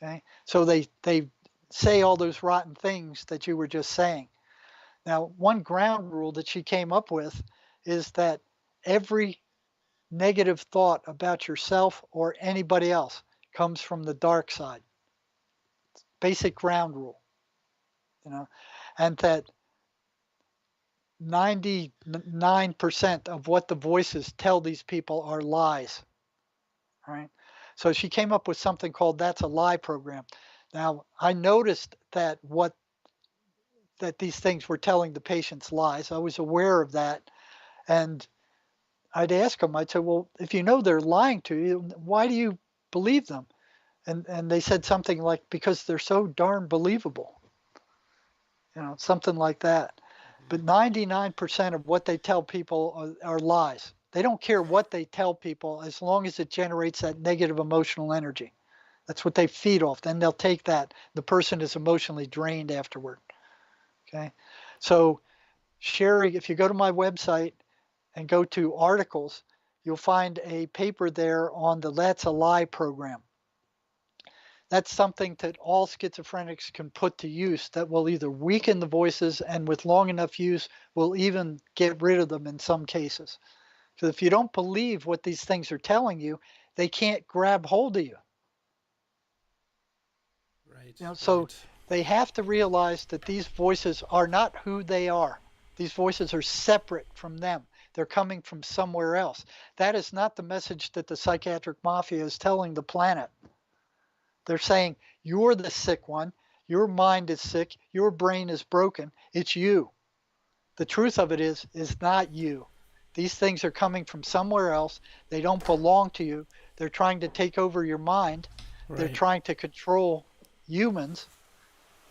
Okay, so they say all those rotten things that you were just saying. Now, one ground rule that she came up with is that every negative thought about yourself or anybody else comes from the dark side. Basic ground rule, you know, and that 99% of what the voices tell these people are lies. Right. So she came up with something called "That's a Lie" program. Now I noticed that these things were telling the patients lies. I was aware of that, and I'd ask them. I'd say, "Well, if you know they're lying to you, why do you believe them?" And they said something like, "Because they're so darn believable," something like that. But 99% of what they tell people are lies. They don't care what they tell people as long as it generates that negative emotional energy. That's what they feed off. Then they'll take that. The person is emotionally drained afterward. Okay. So, Sherry, if you go to my website and go to articles, you'll find a paper there on the That's a Lie program. That's something that all schizophrenics can put to use that will either weaken the voices and with long enough use will even get rid of them in some cases. So if you don't believe what these things are telling you, they can't grab hold of you. Right. So Right. they have to realize that these voices are not who they are. These voices are separate from them. They're coming from somewhere else. That is not the message that the psychiatric mafia is telling the planet. They're saying, you're the sick one. Your mind is sick. Your brain is broken. It's you. The truth of it is not you. These things are coming from somewhere else. They don't belong to you. They're trying to take over your mind. They're Right. trying to control humans,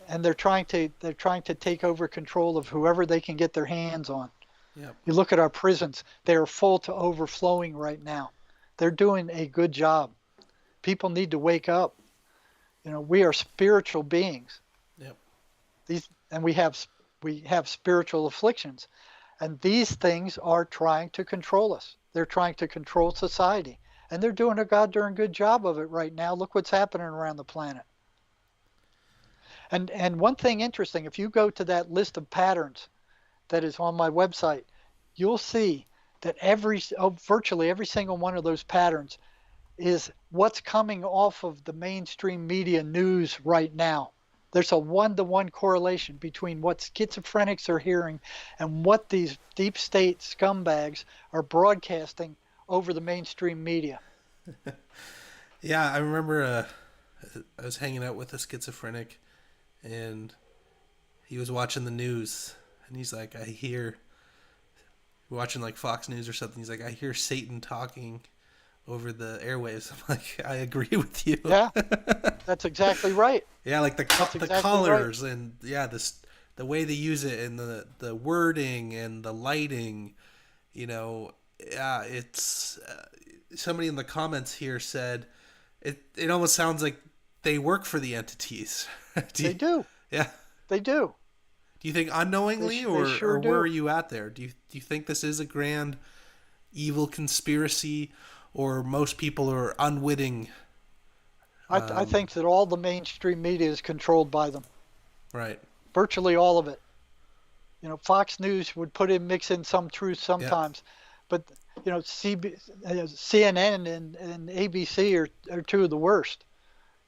and they're trying to take over control of whoever they can get their hands on. Yep. You look at our prisons, they are full to overflowing right now. They're doing a good job. People need to wake up. We are spiritual beings. Yep. We have spiritual afflictions, and these things are trying to control us. They're trying to control society, and they're doing a god darn good job of it right now. Look what's happening around the planet. And one thing interesting, if you go to that list of patterns that is on my website, you'll see that virtually every single one of those patterns is what's coming off of the mainstream media news right now. There's a one-to-one correlation between what schizophrenics are hearing and what these deep state scumbags are broadcasting over the mainstream media. Yeah, I remember I was hanging out with a schizophrenic, and he was watching the news, and he's like, watching like Fox News or something. He's like, I hear Satan talking over the airwaves. I'm like, I agree with you. Yeah, that's exactly right. Yeah, like the exactly colors and the way they use it and the wording and the lighting, yeah, it's somebody in the comments here said it almost sounds like they work for the entities. They do. Yeah. They do. Do you think unknowingly, they sure or do. where are you at there? Do you think this is a grand evil conspiracy, or most people are unwitting? I think that all the mainstream media is controlled by them. Right. Virtually all of it. Fox News would mix in some truth sometimes, but CNN and ABC are two of the worst.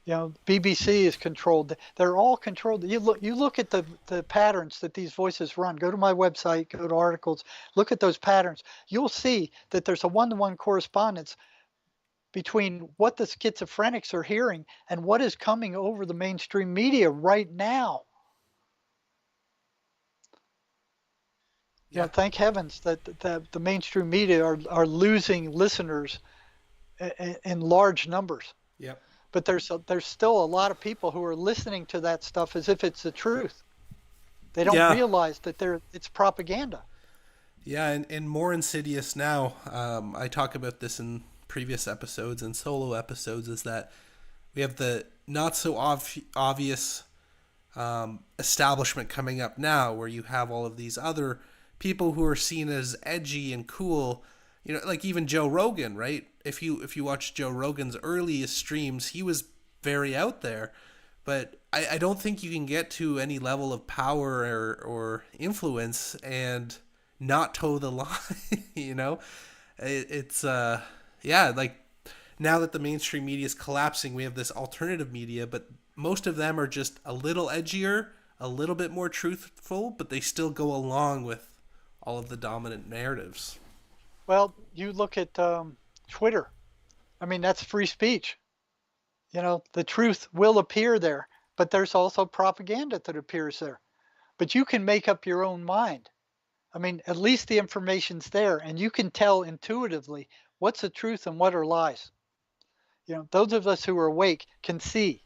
BBC is controlled. They're all controlled. You look at the patterns that these voices run. Go to my website, go to articles, look at those patterns. You'll see that there's a one-to-one correspondence between what the schizophrenics are hearing and what is coming over the mainstream media right now. Yeah. Thank heavens that the mainstream media are losing listeners in large numbers. Yep. But there's still a lot of people who are listening to that stuff as if it's the truth. They don't realize that it's propaganda. Yeah, and more insidious now. I talk about this in previous episodes and solo episodes, is that we have the not so obvious establishment coming up now, where you have all of these other people who are seen as edgy and cool, like even Joe Rogan, right? If you watch Joe Rogan's earliest streams, he was very out there, but I don't think you can get to any level of power or influence and not toe the line. It's like now that the mainstream media is collapsing, we have this alternative media, but most of them are just a little edgier, a little bit more truthful, but they still go along with all of the dominant narratives. Well, you look at Twitter. I mean, that's free speech. The truth will appear there, but there's also propaganda that appears there. But you can make up your own mind. I mean, at least the information's there, and you can tell intuitively what's the truth and what are lies. Those of us who are awake can see.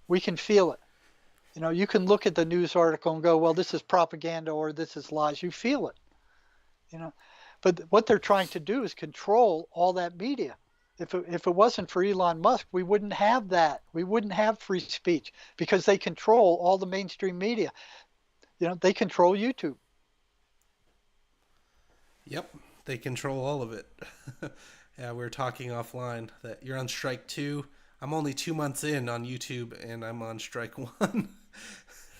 We can feel it. You can look at the news article and go, well, this is propaganda or this is lies. You feel it. But what they're trying to do is control all that media. If it wasn't for Elon Musk, we wouldn't have that. We wouldn't have free speech because they control all the mainstream media. They control YouTube. Yep, they control all of it. Yeah, we were talking offline that you're on strike 2. I'm only 2 months in on YouTube, and I'm on strike 1.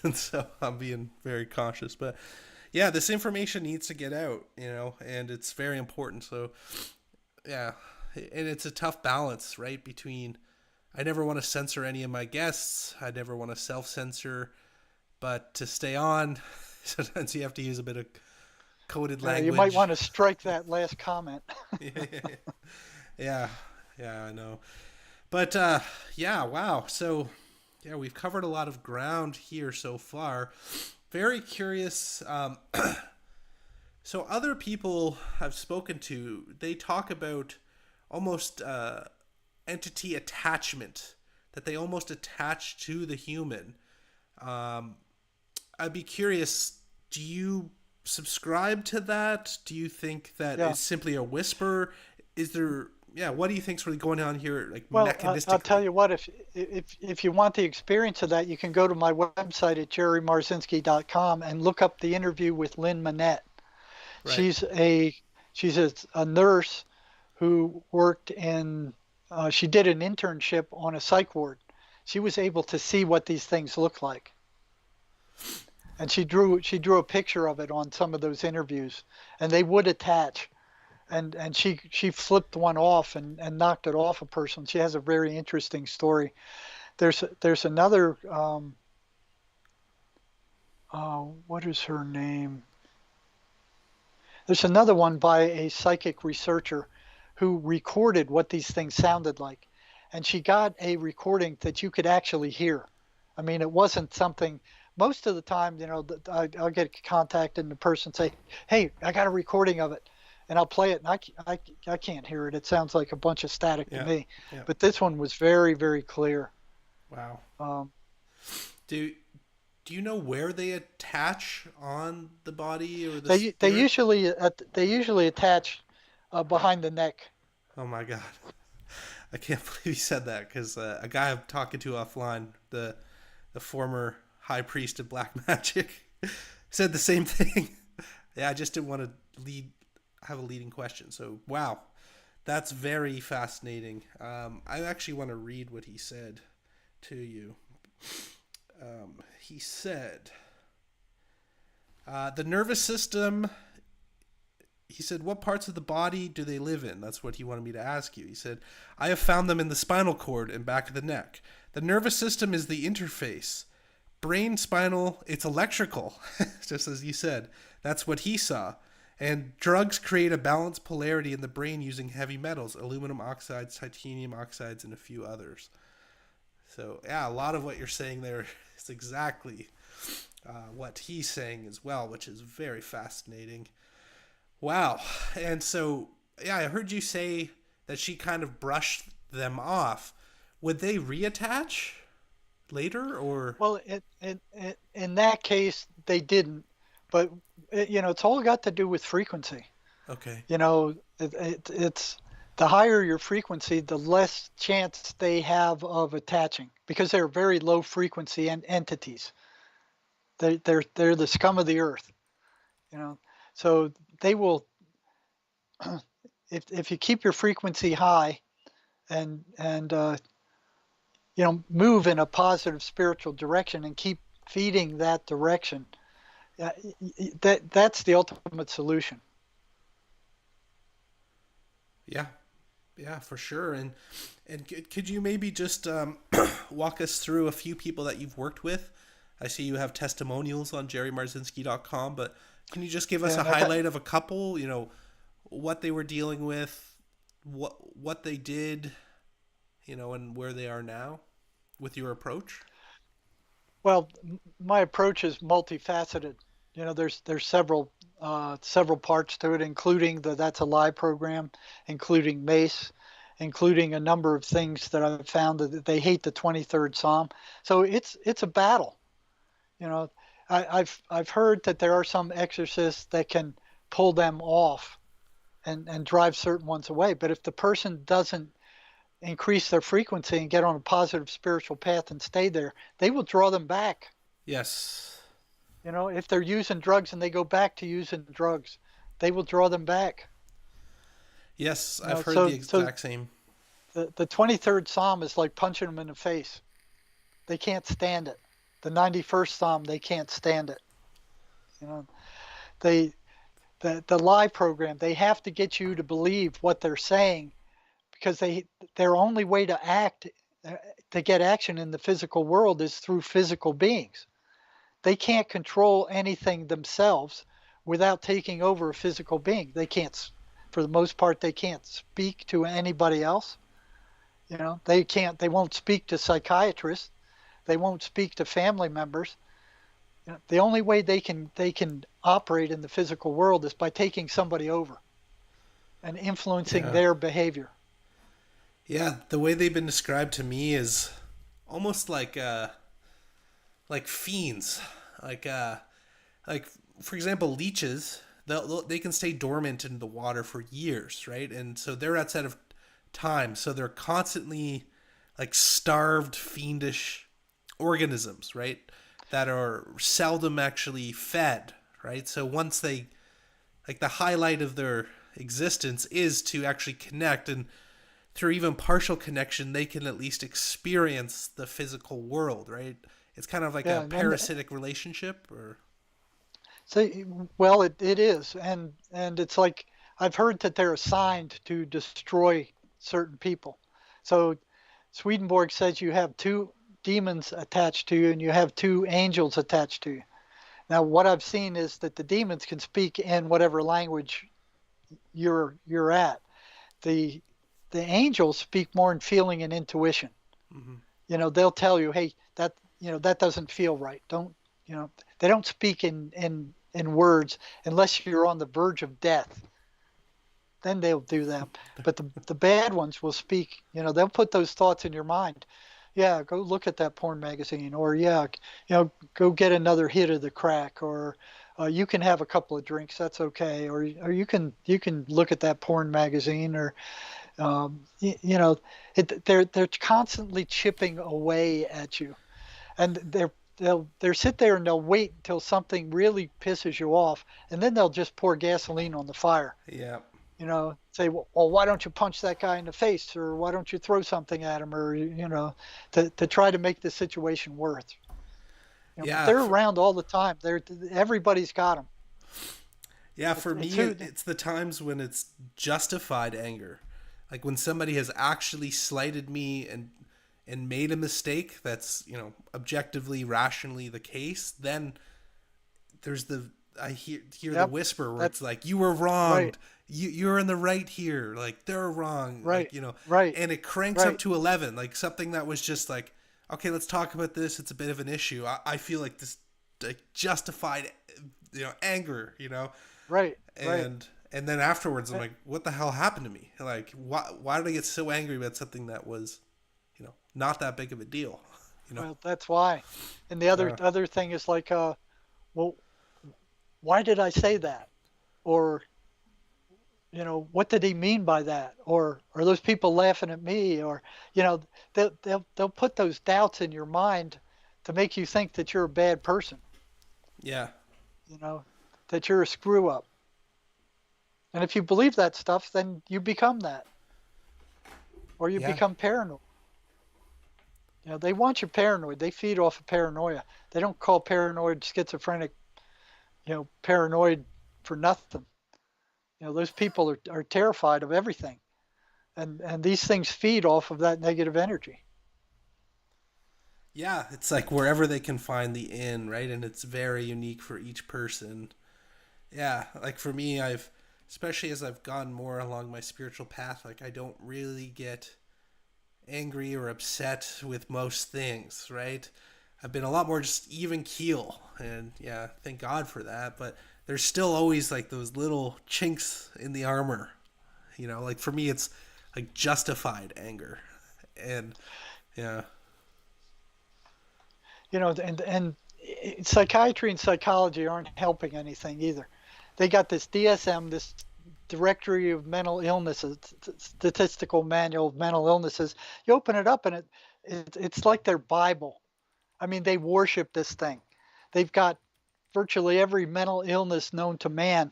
And so I'm being very cautious. But yeah, this information needs to get out, and it's very important. So yeah, and it's a tough balance, right? Between, I never want to censor any of my guests. I never want to self-censor, but to stay on, sometimes you have to use a bit of coded language. You might want to strike that last comment. Yeah, I know. But yeah, wow. So Yeah, we've covered a lot of ground here so far. Very curious. So other people I've spoken to, they talk about almost entity attachment, that they almost attach to the human. Um, I'd be curious, do you subscribe to that? Do you think that Yeah. it's simply a whisper? Is there, yeah, what do you think's really going on here, like Well, I'll tell mechanistically? you what, if you want the experience of that, you can go to my website at jerrymarzinsky.com and look up the interview with Lynn Manette. Right. She's a she's a nurse who worked in she did an internship on a psych ward. She was able to see what these things look like, and she drew a picture of it on some of those interviews, and they would attach. And she flipped one off and knocked it off a person. She has a very interesting story. There's another what is her name? There's another one by a psychic researcher who recorded what these things sounded like. And she got a recording that you could actually hear. I mean, it wasn't something, most of the time, I'll get contacted and the person say, hey, I got a recording of it. And I'll play it, and I can't hear it. It sounds like a bunch of static to Yeah. me. Yeah. But this one was very, very clear. Wow. Um, Do do you know where they attach on the body or the they spirit? usually attach behind the neck. Oh my god. I can't believe you said that because a guy I'm talking to offline, the former high priest of black magic, said the same thing. Yeah, I just didn't want to have a leading question. So wow, that's very fascinating. I actually want to read what he said to you. He said, the nervous system. He said, what parts of the body do they live in? That's what he wanted me to ask you. He said, I have found them in the spinal cord and back of the neck. The nervous system is the interface. Brain, spinal, it's electrical, just as you said. That's what he saw. And drugs create a balanced polarity in the brain using heavy metals, aluminum oxides, titanium oxides, and a few others. So, yeah, a lot of what you're saying there is exactly what he's saying as well, which is very fascinating. Wow. And so, yeah, I heard you say that she kind of brushed them off. Would they reattach later or? Well, in that case, they didn't. But, it's all got to do with frequency. Okay. It's the higher your frequency, the less chance they have of attaching because they're very low frequency entities. They're the scum of the earth, So they will, if you keep your frequency high and move in a positive spiritual direction and keep feeding that direction, that's the ultimate solution. Yeah. Yeah, for sure. And could you maybe just walk us through a few people that you've worked with? I see you have testimonials on jerrymarzinsky.com, but can you just give us Yeah, a highlight of a couple, what they were dealing with, what they did, and where they are now with your approach? Well, my approach is multifaceted. There's several parts to it, including the That's a Lie program, including MACE, including a number of things that I've found that they hate the 23rd Psalm. So it's a battle. I've heard that there are some exorcists that can pull them off and drive certain ones away. But if the person doesn't increase their frequency and get on a positive spiritual path and stay there, they will draw them back. Yes. If they're using drugs and they go back to using drugs, they will draw them back. Yes, I've heard so the exact same. the 23rd Psalm is like punching them in the face. They can't stand it. The 91st Psalm, they can't stand it. The lie program, they have to get you to believe what they're saying because their only way to act, to get action in the physical world is through physical beings. They can't control anything themselves without taking over a physical being. They can't, for the most part, they can't speak to anybody else. They won't speak to psychiatrists. They won't speak to family members. You know, the only way they can operate in the physical world is by taking somebody over and influencing Yeah. their behavior. Yeah, the way they've been described to me is almost like fiends. Like uh like for example, leeches, they can stay dormant in the water for years, right? And so they're outside of time, so they're constantly like starved, fiendish organisms, right? That are seldom actually fed, right? So once they, like, the highlight of their existence is to actually connect, and through even partial connection they can at least experience the physical world, right? It's kind of like a Yeah, and parasitic relationship, or so well, it is, and it's like I've heard that they're assigned to destroy certain people. So Swedenborg says you have two demons attached to you and you have two angels attached to you. Now, what I've seen is that the demons can speak in whatever language you're at. The the angels speak more in feeling and intuition. hmm, You know, they'll tell you, hey, that doesn't feel right. Don't you know? They don't speak in words unless you're on the verge of death. Then they'll do that. But the bad ones will speak. You know, they'll put those thoughts in your mind. Yeah, go look at that porn magazine, or yeah, go get another hit of the crack, or you can have a couple of drinks. That's okay. Or you can look at that porn magazine, or you know, they're constantly chipping away at you, and they'll sit there and they'll wait until something really pisses you off, and then they'll just pour gasoline on the fire. yeah, You know, say, well, why don't you punch that guy in the face, or why don't you throw something at him, or to try to make the situation worse. But yeah. they're around all the time. Everybody's got them. Yeah, It's for it's me, who. it's the times when it's justified anger, like when somebody has actually slighted me and made a mistake that's, objectively, rationally the case. Then there's I hear the Yep. whisper where That it's like, you were right, wronged, you're in the right here, like they're wrong, right, like, right, and it cranks up right, to 11, like something that was just like, okay, let's talk about this, it's a bit of an issue. I feel like this, like, justified, anger, right, right. and then afterwards I'm Uh, like, what the hell happened to me? Like, why did I get so angry about something that was, not that big of a deal? you know Well, that's why. And the other uh, other thing is like, well, why did I say that? Or what did he mean by that? Or are those people laughing at me? Or you know, they'll put those doubts in your mind to make you think that you're a bad person. yeah, You know, that you're a screw up. And if you believe that stuff, then you become that, or you yeah, become paranoid. They want you paranoid. They feed off of paranoia. They don't call paranoid schizophrenic, paranoid for nothing. Those people are terrified of everything, and these things feed off of that negative energy. yeah. It's like wherever they can find the in, right? And it's very unique for each person. Yeah, like for me, especially as I've gone more along my spiritual path, like I don't really get angry or upset with most things, right? I've been a lot more just even keel, and yeah, thank God for that. But there's still always like those little chinks in the armor, like for me, it's like justified anger, and yeah, And psychiatry and psychology aren't helping anything either. They got this DSM, this Directory of Mental Illnesses, Statistical Manual of Mental Illnesses. You open it up, and it's like their Bible. I mean, they worship this thing. They've got virtually every mental illness known to man,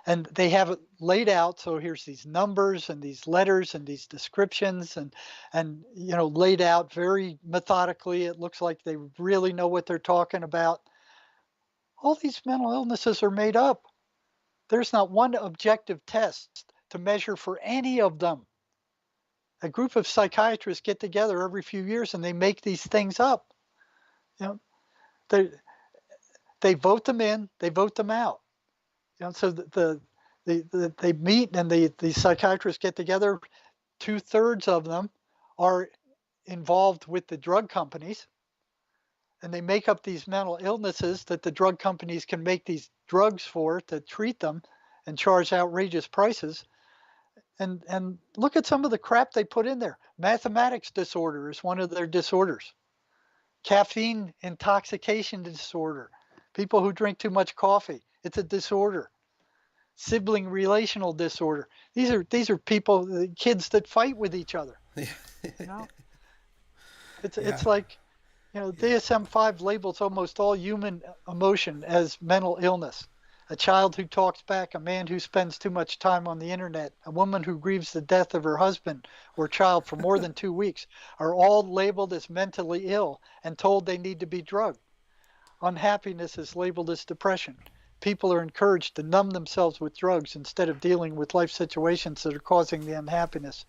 and they have it laid out. So here's these numbers and these letters and these descriptions, and laid out very methodically. It looks like they really know what they're talking about. All these mental illnesses are made up. There's not one objective test to measure for any of them. A group of psychiatrists get together every few years and they make these things up. You know, they they vote them in, they vote them out. So they meet, and the psychiatrists get together. 2/3 of them are involved with the drug companies. and they make up these mental illnesses that the drug companies can make these drugs for to treat them and charge outrageous prices. And look at some of the crap they put in there. Mathematics disorder is one of their disorders. Caffeine intoxication disorder. People who drink too much coffee, it's a disorder. Sibling relational disorder. These are people, kids that fight with each other. You know, it's Yeah. it's like, DSM-5 labels almost all human emotion as mental illness. A child who talks back, a man who spends too much time on the internet, a woman who grieves the death of her husband or child for more than 2 weeks are all labeled as mentally ill and told they need to be drugged. Unhappiness is labeled as depression. People are encouraged to numb themselves with drugs instead of dealing with life situations that are causing the unhappiness.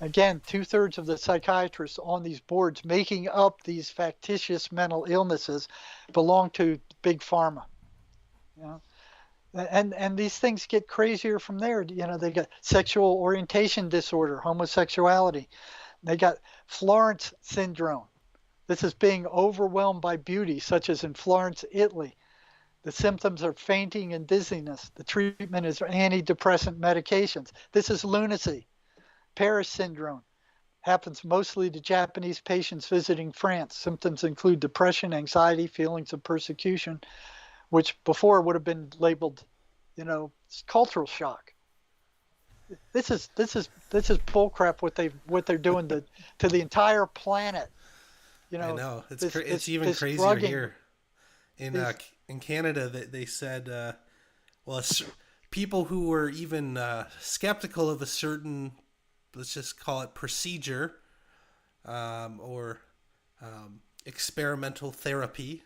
Again, 2/3 of the psychiatrists on these boards making up these factitious mental illnesses belong to big pharma. You know? And these things get crazier from there. They got sexual orientation disorder, homosexuality. They got Florence syndrome. This is being overwhelmed by beauty, such as in Florence, Italy. The symptoms are fainting and dizziness. The treatment is antidepressant medications. This is lunacy. Paris syndrome happens mostly to Japanese patients visiting France. Symptoms include depression, anxiety, feelings of persecution, which before would have been labeled, cultural shock. This is bullcrap what they're doing to the entire planet. I know this it's even this crazier drugging, here in Canada. They said, people who were even skeptical of a certain, let's just call it procedure, or experimental therapy,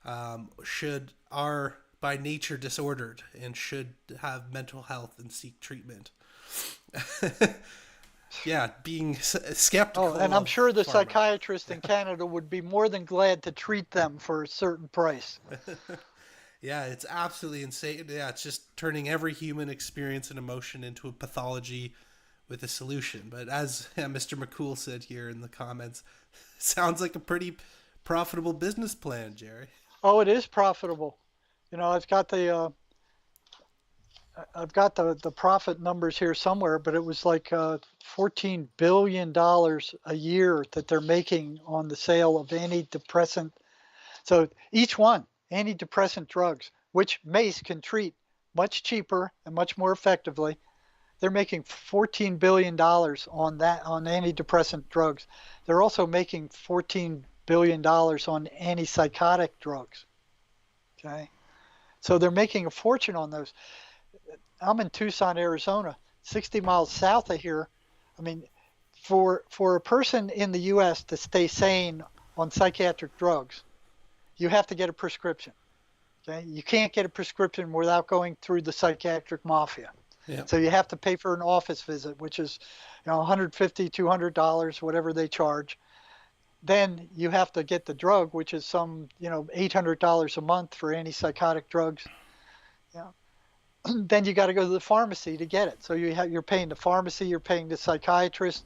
are by nature disordered and should have mental health and seek treatment. Yeah, being skeptical. Oh, and I'm sure the pharma. psychiatrist in Canada would be more than glad to treat them for a certain price. Yeah, it's absolutely insane. Yeah, it's just turning every human experience and emotion into a pathology with a solution. But as Mr. McCool said here in the comments, sounds like a pretty profitable business plan, Jerry. Oh, it is profitable. I've got the profit numbers here somewhere, but it was like $14 billion a year that they're making on the sale of antidepressant. So each one, antidepressant drugs, which MACE can treat much cheaper and much more effectively, they're making $14 billion on antidepressant drugs. They're also making $14 billion on antipsychotic drugs. Okay. So they're making a fortune on those. I'm in Tucson, Arizona, 60 miles south of here. I mean, for a person in the U.S. to stay sane on psychiatric drugs, you have to get a prescription. Okay, you can't get a prescription without going through the psychiatric mafia. Yeah. So you have to pay for an office visit, which is, $150, $200, whatever they charge. Then you have to get the drug, which is some, $800 a month for antipsychotic drugs. Yeah. Then you got to go to the pharmacy to get it. So you're paying the pharmacy, you're paying the psychiatrist.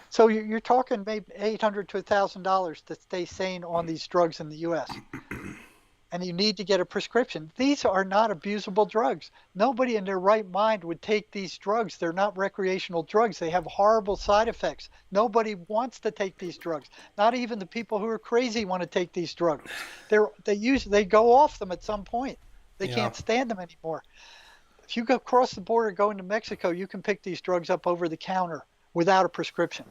So you're talking maybe $800 to $1,000 to stay sane on these drugs in the U.S. And you need to get a prescription. These are not abusable drugs. Nobody in their right mind would take these drugs. They're not recreational drugs. They have horrible side effects. Nobody wants to take these drugs. Not even the people who are crazy want to take these drugs. They go off them at some point. They can't stand them anymore. If you go across the border going to Mexico, you can pick these drugs up over the counter without a prescription.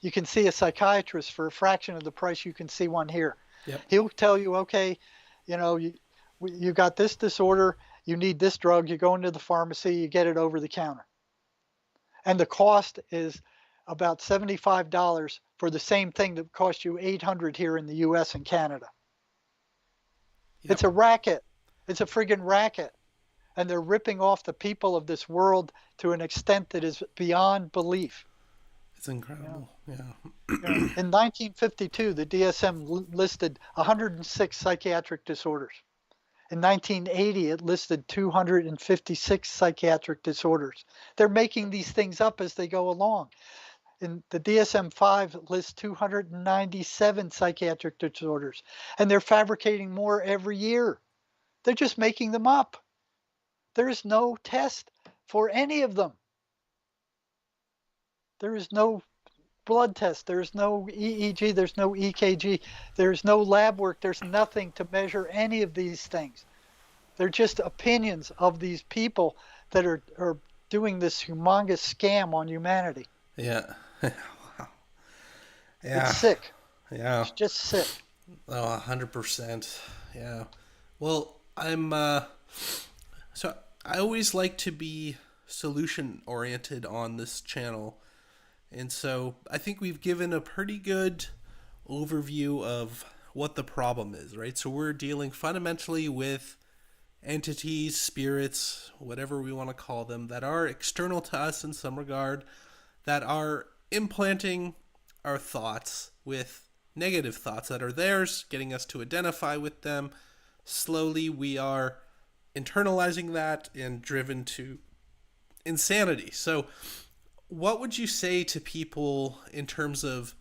You can see a psychiatrist for a fraction of the price you can see one here. Yep. He'll tell you, okay, you got this disorder, you need this drug, you go into the pharmacy, you get it over the counter. And the cost is about $75 for the same thing that cost you $800 here in the US and Canada. Yep. It's a racket. It's a friggin' racket. And they're ripping off the people of this world to an extent that is beyond belief. It's incredible. Yeah. In 1952, the DSM listed 106 psychiatric disorders. In 1980, it listed 256 psychiatric disorders. They're making these things up as they go along. In the DSM-5 lists 297 psychiatric disorders, and they're fabricating more every year. They're just making them up. There is no test for any of them. There is no blood test. There's no EEG. There's no EKG. There's no lab work. There's nothing to measure any of these things. They're just opinions of these people that are doing this humongous scam on humanity. Yeah. Wow. Yeah. It's sick. Yeah. It's just sick. Oh, 100%. Yeah. Well, so I always like to be solution oriented on this channel. And so I think we've given a pretty good overview of what the problem is, right? So we're dealing fundamentally with entities, spirits, whatever we want to call them, that are external to us in some regard, that are implanting our thoughts with negative thoughts that are theirs, getting us to identify with them. Slowly we are internalizing that and driven to insanity. So what would you say to people in terms of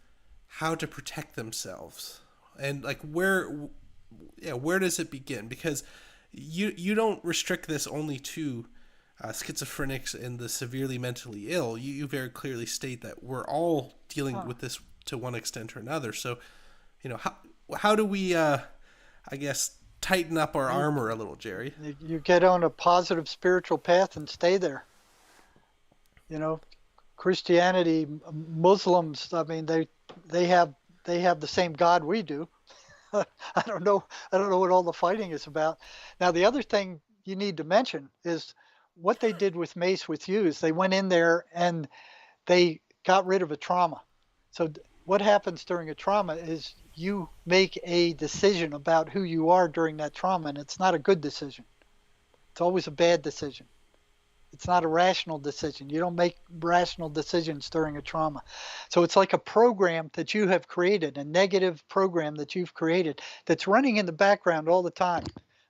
how to protect themselves? And like where does it begin? Because you don't restrict this only to schizophrenics and the severely mentally ill. You very clearly state that we're all dealing with this to one extent or another. So, how do we, I guess, tighten up our armor a little, Jerry? You get on a positive spiritual path and stay there. Christianity, Muslims, I mean, they have the same God we do. I don't know what all the fighting is about. Now, the other thing you need to mention is what they did with Mace with you is they went in there and they got rid of a trauma. So what happens during a trauma is you make a decision about who you are during that trauma, and it's not a good decision. It's always a bad decision. It's not a rational decision. You don't make rational decisions during a trauma. So it's like a program that you have created, a negative program that you've created that's running in the background all the time.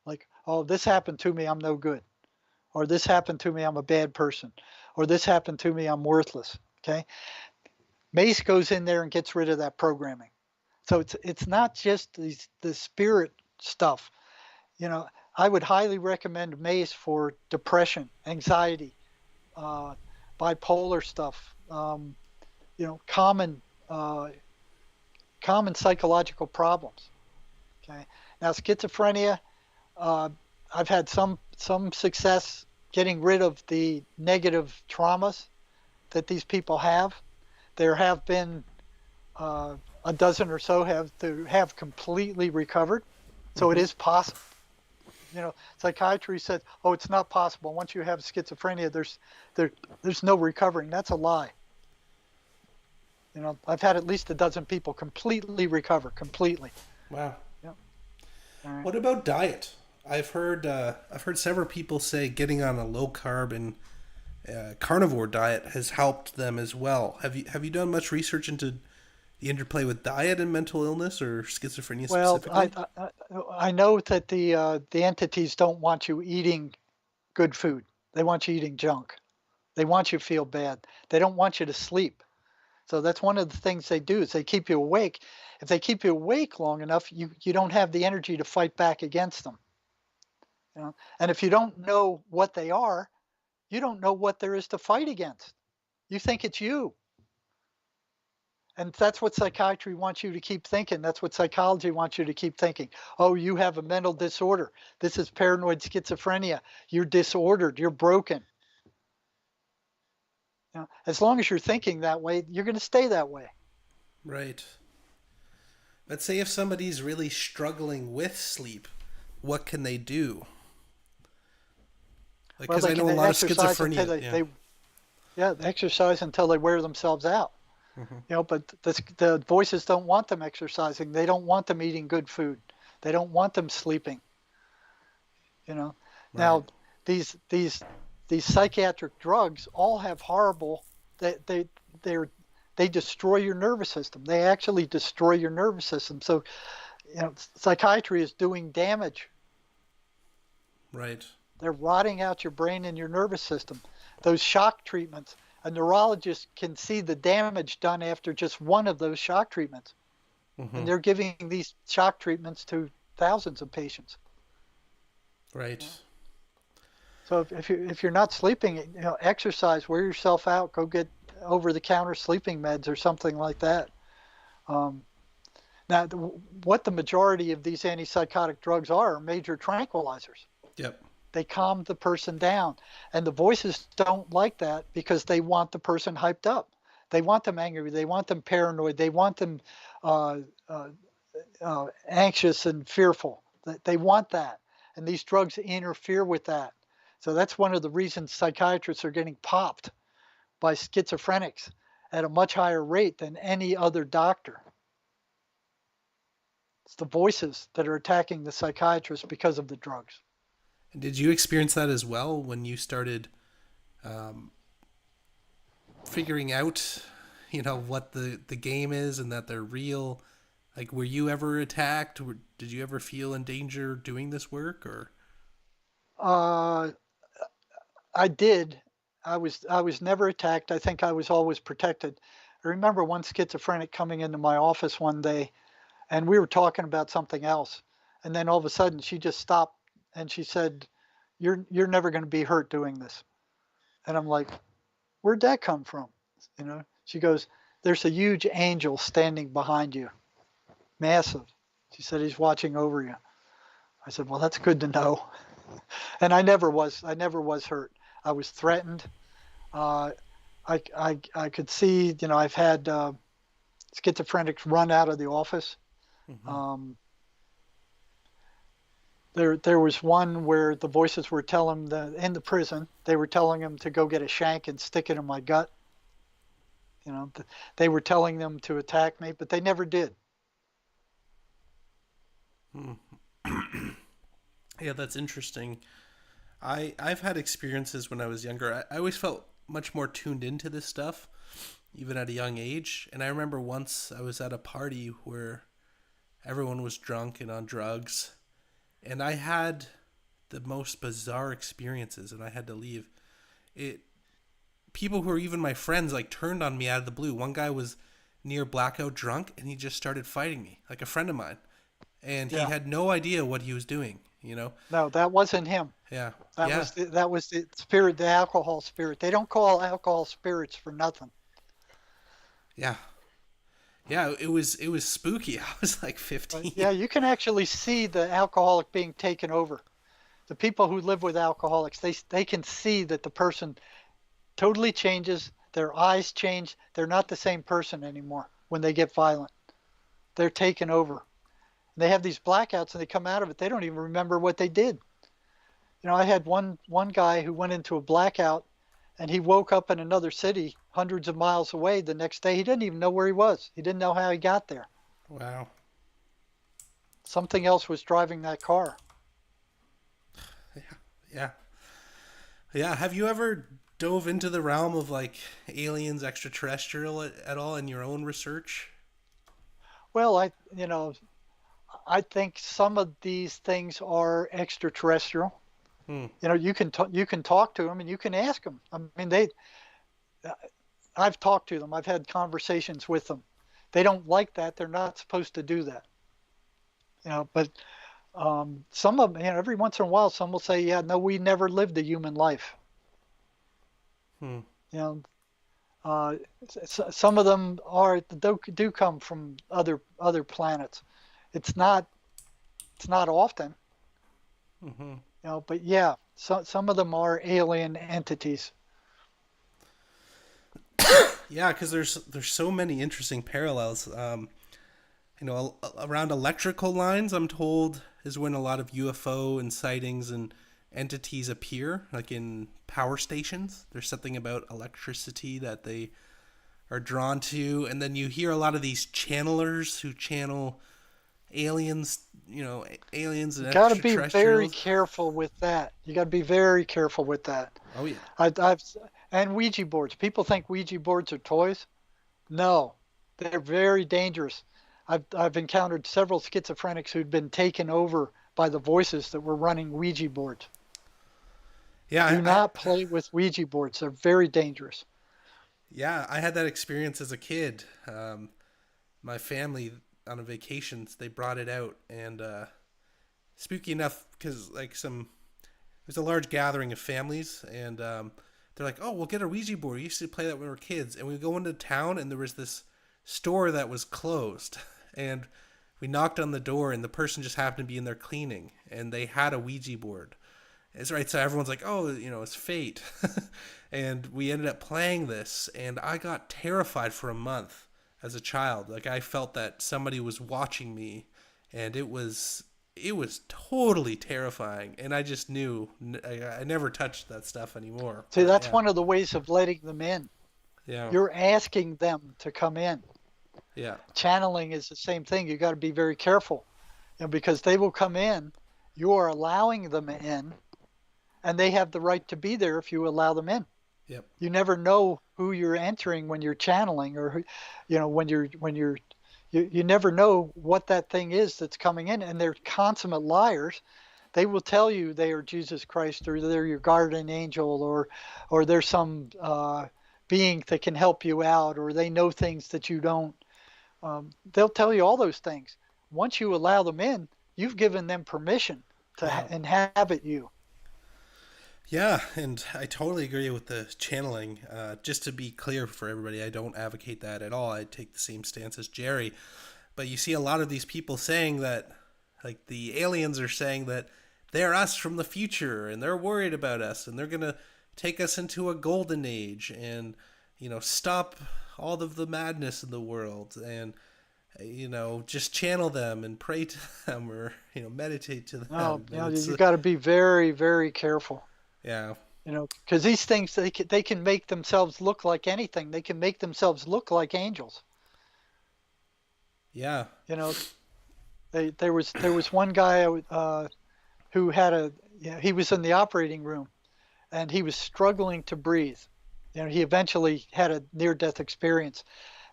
Like, oh, this happened to me, I'm no good. Or this happened to me, I'm a bad person. Or this happened to me, I'm worthless. Okay? Mace goes in there and gets rid of that programming. So it's not just the spirit stuff. I would highly recommend Mace for depression, anxiety, bipolar stuff, common psychological problems. Okay. Now schizophrenia, I've had some success getting rid of the negative traumas that these people have. There have been a dozen or so have completely recovered. So it is possible. Psychiatry said, oh, it's not possible. Once you have schizophrenia, there's no recovering. That's a lie. I've had at least a dozen people completely recover, completely. Wow. Yep. Right. What about diet? I've heard several people say getting on a low carb and carnivore diet has helped them as well. Have you done much research into the interplay with diet and mental illness or schizophrenia specifically? Well, I know that the entities don't want you eating good food. They want you eating junk. They want you to feel bad. They don't want you to sleep. So that's one of the things they do is they keep you awake. If they keep you awake long enough, you don't have the energy to fight back against them. And if you don't know what they are, you don't know what there is to fight against. You think it's you. And that's what psychiatry wants you to keep thinking. That's what psychology wants you to keep thinking. Oh, you have a mental disorder. This is paranoid schizophrenia. You're disordered. You're broken. As long as you're thinking that way, you're going to stay that way. Right. But say if somebody's really struggling with sleep, what can they do? Because I know a lot of schizophrenia. They exercise until they wear themselves out. Mm-hmm. But the voices don't want them exercising. They don't want them eating good food. They don't want them sleeping. Right. Now these psychiatric drugs all have horrible. They destroy your nervous system. They actually destroy your nervous system. So, psychiatry is doing damage. Right. They're rotting out your brain and your nervous system. Those shock treatments. a neurologist can see the damage done after just one of those shock treatments. Hmm. And they're giving these shock treatments to thousands of patients. Right. So if you're not sleeping, exercise, wear yourself out, go get over-the-counter sleeping meds or something like that. Um, Now, what the majority of these antipsychotic drugs are major tranquilizers. Yep. They calm the person down. And the voices don't like that because they want the person hyped up. They want them angry. They want them paranoid. They want them uh, uh, anxious and fearful. They want that. And these drugs interfere with that. So that's one of the reasons psychiatrists are getting popped by schizophrenics at a much higher rate than any other doctor. It's the voices that are attacking the psychiatrist because of the drugs. And did you experience that as well when you started figuring out, what the game is and that they're real? Like, were you ever attacked? Or did you ever feel in danger doing this work? Or Uh, I did. I was never attacked. I think I was always protected. I remember one schizophrenic coming into my office one day, and we were talking about something else, and then all of a sudden she just stopped and she said, "You're never going to be hurt doing this." And I'm like, "Where'd that come from?" She goes, "There's a huge angel standing behind you, massive." She said, "He's watching over you." I said, "Well, that's good to know." And I never was hurt. I was threatened. Uh, I could see, I've had schizophrenics run out of the office. hmm Um, there was one where the voices were telling in the prison, they were telling him to go get a shank and stick it in my gut. They were telling them to attack me, but they never did. yeah, that's interesting. I've had experiences when I was younger. I always felt much more tuned into this stuff, even at a young age. And I remember once I was at a party where everyone was drunk and on drugs, and I had the most bizarre experiences, and I had to leave. It People who were even my friends like turned on me out of the blue. One guy was near blackout drunk, and he just started fighting me, like a friend of mine, and he Yeah. had no idea what he was doing. No, that wasn't him. Yeah, That yeah, was the spirit, the alcohol spirit. They don't call alcohol spirits for nothing. yeah, yeah. It was spooky. I was like But 15. yeah, you can actually see the alcoholic being taken over. The people who live with alcoholics, they can see that the person totally changes. Their eyes change. They're not the same person anymore when they get violent. They're taken over. They have these blackouts and they come out of it. They don't even remember what they did. I had one guy who went into a blackout and he woke up in another city hundreds of miles away the next day. He didn't even know where he was. He didn't know how he got there. Wow. Something else was driving that car. Yeah, yeah. Have you ever dove into the realm of like aliens, extraterrestrial at all in your own research? Well, I think some of these things are extraterrestrial. Hmm. You can talk to them and you can ask them. I mean, I've talked to them. I've had conversations with them. They don't like that. They're not supposed to do that. But some of them, every once in a while, some will say, "Yeah, no, we never lived a human life." Hmm. You know, uh, some of them do come from other planets. It's not often, Mm-hmm. but yeah, some of them are alien entities. Yeah, because there's so many interesting parallels. Around electrical lines, I'm told, is when a lot of UFO and sightings and entities appear, like in power stations. There's something about electricity that they are drawn to, and then you hear a lot of these channelers who channel aliens, aliens and Got to be very extraterrestrials. careful with that. You got to be very careful with that. Oh yeah, I've and Ouija boards. People think Ouija boards are toys. No, they're very dangerous. I've encountered several schizophrenics who'd been taken over by the voices that were running Ouija boards. yeah. Do not play with Ouija boards. They're very dangerous. Yeah, I had that experience as a kid. My family on a vacations, they brought it out, and spooky enough, because like some there's a large gathering of families, and they're like, "Oh, we'll get a Ouija board. We used to play that when we were kids." And we go into town, and there was this store that was closed, and we knocked on the door, and the person just happened to be in there cleaning, and they had a Ouija board. It's right, so everyone's like, "Oh, it's fate," and we ended up playing this, and I got terrified for a month as a child. Like I felt that somebody was watching me, and it was totally terrifying, and I just knew I never touched that stuff anymore. See, But that's yeah, one of the ways of letting them in. yeah, You're asking them to come in. yeah, Channeling is the same thing. You got to be very careful, because they will come in. You are allowing them in, and they have the right to be there if you allow them in. yep, You never know who you're entering when you're channeling, or who, when you're you never know what that thing is that's coming in, and they're consummate liars. They will tell you they are Jesus Christ, or they're your guardian angel, or there's some being that can help you out, or they know things that you don't. They'll tell you all those things. Once you allow them in, you've given them permission to yeah. inhabit you. Yeah, and I totally agree with the channeling. Just to be clear for everybody, I don't advocate that at all. I take the same stance as Jerry. But you see a lot of these people saying that, like the aliens are saying that they're us from the future and they're worried about us and they're going to take us into a golden age and, stop all of the madness in the world and, just channel them and pray to them or, meditate to No, them. And it's, you got to be very, very careful. yeah, Because these things they can make themselves look like anything. They can make themselves look like angels. yeah, You know, there was one guy who had he was in the operating room, and he was struggling to breathe. He eventually had a near-death experience,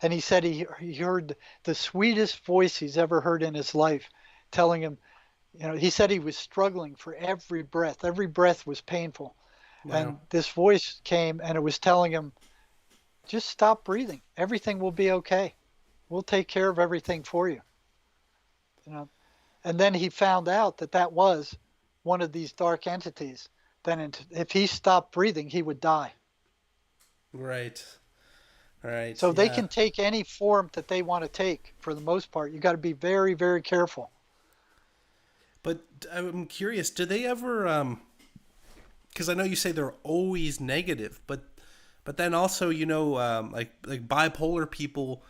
and he said he heard the sweetest voice he's ever heard in his life, telling him, he said he was struggling for every breath. Every breath was painful. wow, And this voice came and it was telling him, just stop breathing. Everything will be okay. We'll take care of everything for you. You know. And then he found out that that was one of these dark entities. Then if he stopped breathing, he would die. right, right, So they yeah. can take any form that they want to take for the most part. You got to be very, very careful. But I'm curious, do they ever because I know you say they're always negative, but then also like bipolar people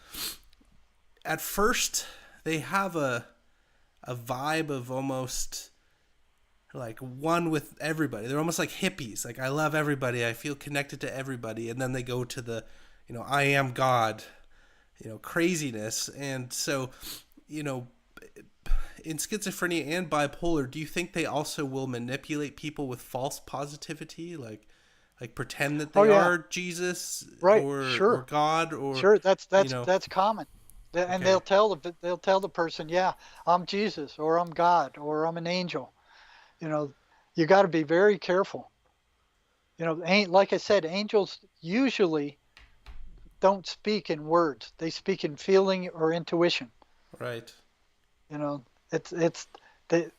at first they have a vibe of almost like one with everybody. They're almost like hippies. Like I love everybody. I feel connected to everybody. And then they go to the, I am God, craziness. And so, you know, in schizophrenia and bipolar, do you think they also will manipulate people with false positivity, like pretend that Oh they yeah, are Jesus right. or Sure, God or sure. That's you that's know? that's common. And Okay, they'll tell the person, yeah, I'm Jesus, or I'm God, or I'm an angel. You know, you got to be very careful. Ain't like I said, angels usually don't speak in words. They speak in feeling or intuition. right, You know, it's they,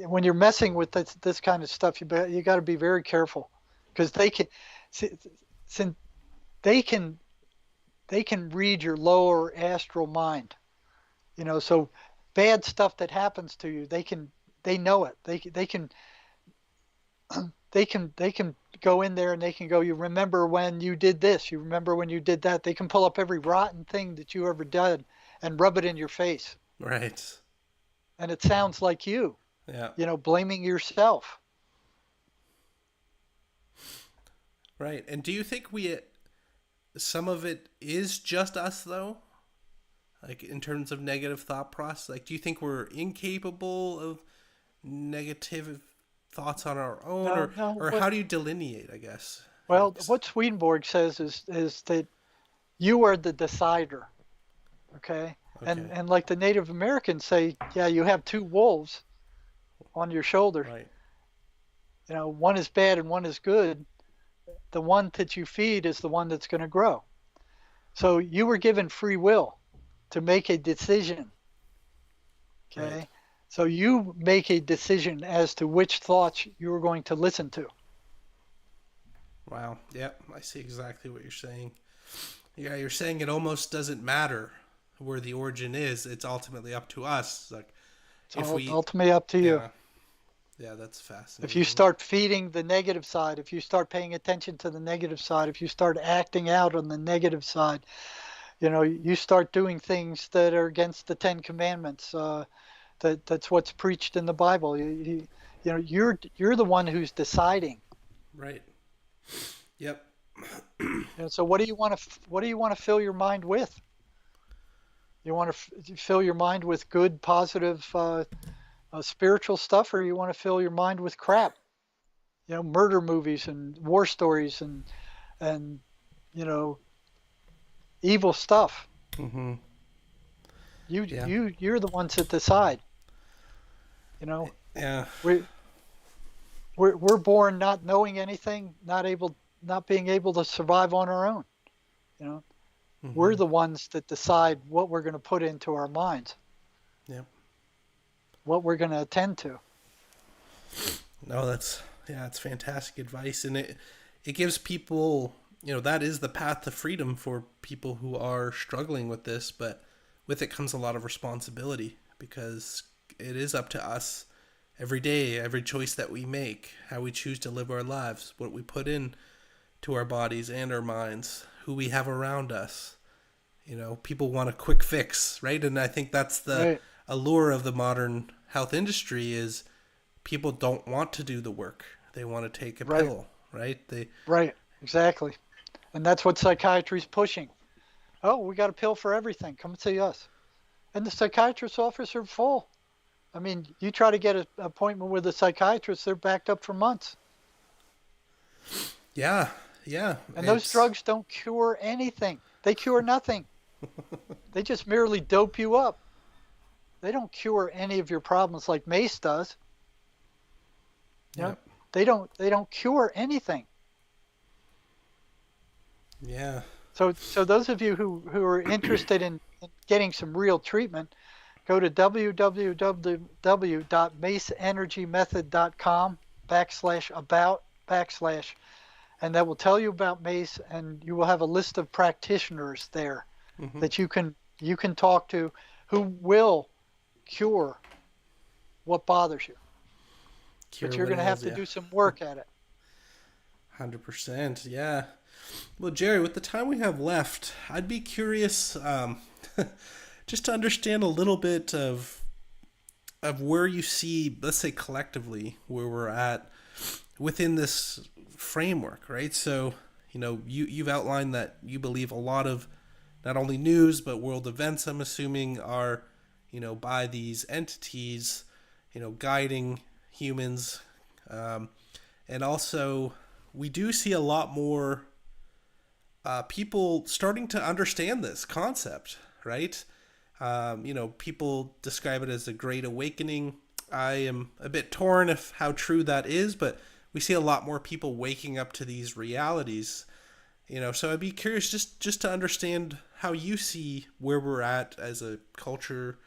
when you're messing with this kind of stuff, you got to be very careful because since they can they can read your lower astral mind. So bad stuff that happens to you, they know it. They can go in there and they can go, you remember when you did this, you remember when you did that. They can pull up every rotten thing that you ever did and rub it in your face. right, And it sounds like yeah, blaming yourself. right. And do you think some of it is just us though? Like in terms of negative thought process, like do you think we're incapable of negative thoughts on our own, No, no. or how do you delineate? I guess. Well, Like, what Swedenborg says is that you are the decider. Okay. and okay, and like the Native Americans say, yeah, you have two wolves on your shoulder. right, One is bad and one is good. the one that you feed is the one that's going to grow. So you were given free will to make a decision. Okay. Right. So you make a decision as to which thoughts you're going to listen to. Wow. Yep. I see exactly what you're saying. Yeah, you're saying it almost doesn't matter where the origin is. It's ultimately up to us. Like It's if we, ultimately up to you. yeah, yeah, that's If you fascinating. start feeding the negative side, if you start paying attention to the negative side, if you start acting out on the negative side, you start doing things that are against the Ten Commandments. That's what's preached in the Bible. You're the one who's deciding. Right. Yep. So what do you want to fill your mind with? You want to fill your mind with good, positive, spiritual stuff, or you want to fill your mind with crap? Murder movies and war stories and you know evil stuff. Mm-hmm. You Yeah. you you're the ones that decide. You know, Yeah. we we're born not knowing anything, not being able to survive on our own. You know, we're Mm-hmm. the ones that decide what we're going to put into our minds, Yep. what we're going to attend to. No, it's fantastic advice, and it gives people, that is the path to freedom for people who are struggling with this, but with it comes a lot of responsibility because it is up to us every day, every choice that we make, how we choose to live our lives, what we put in to our bodies and our minds, who we have around us. People want a quick fix, right? And I think that's the Right, allure of the modern health industry is people don't want to do the work. They want to take a right, pill, right? They right, exactly. And that's what psychiatry's pushing. Oh, we got a pill for everything. Come and see us. And the psychiatrist's office are full. I mean, you try to get an appointment with a psychiatrist, they're backed up for months. yeah, yeah, And those it's drugs don't cure anything. They cure nothing. They just merely dope you up. They don't cure any of your problems like Mace does. You yeah, know, they don't cure anything. yeah. So those of you who are interested in getting some real treatment, go to www.maceenergymethod.com/about/ and that will tell you about Mace, and you will have a list of practitioners there Hmm. that you can talk to who will cure what bothers you. But Cure you're what going to have ails to you. do some work at it. 100%. Yeah. Well, Jerry, with the time we have left, I'd be curious, just to understand a little bit of where you see, let's say collectively, where we're at within this framework, right? So, you've outlined that you believe a lot of not only news but world events, I'm assuming, are, by these entities, guiding humans. Um, and also, we do see a lot more people starting to understand this concept, right? People describe it as a great awakening. I am a bit torn of how true that is, but we see a lot more people waking up to these realities. So I'd be curious just to understand how you see where we're at as a culture,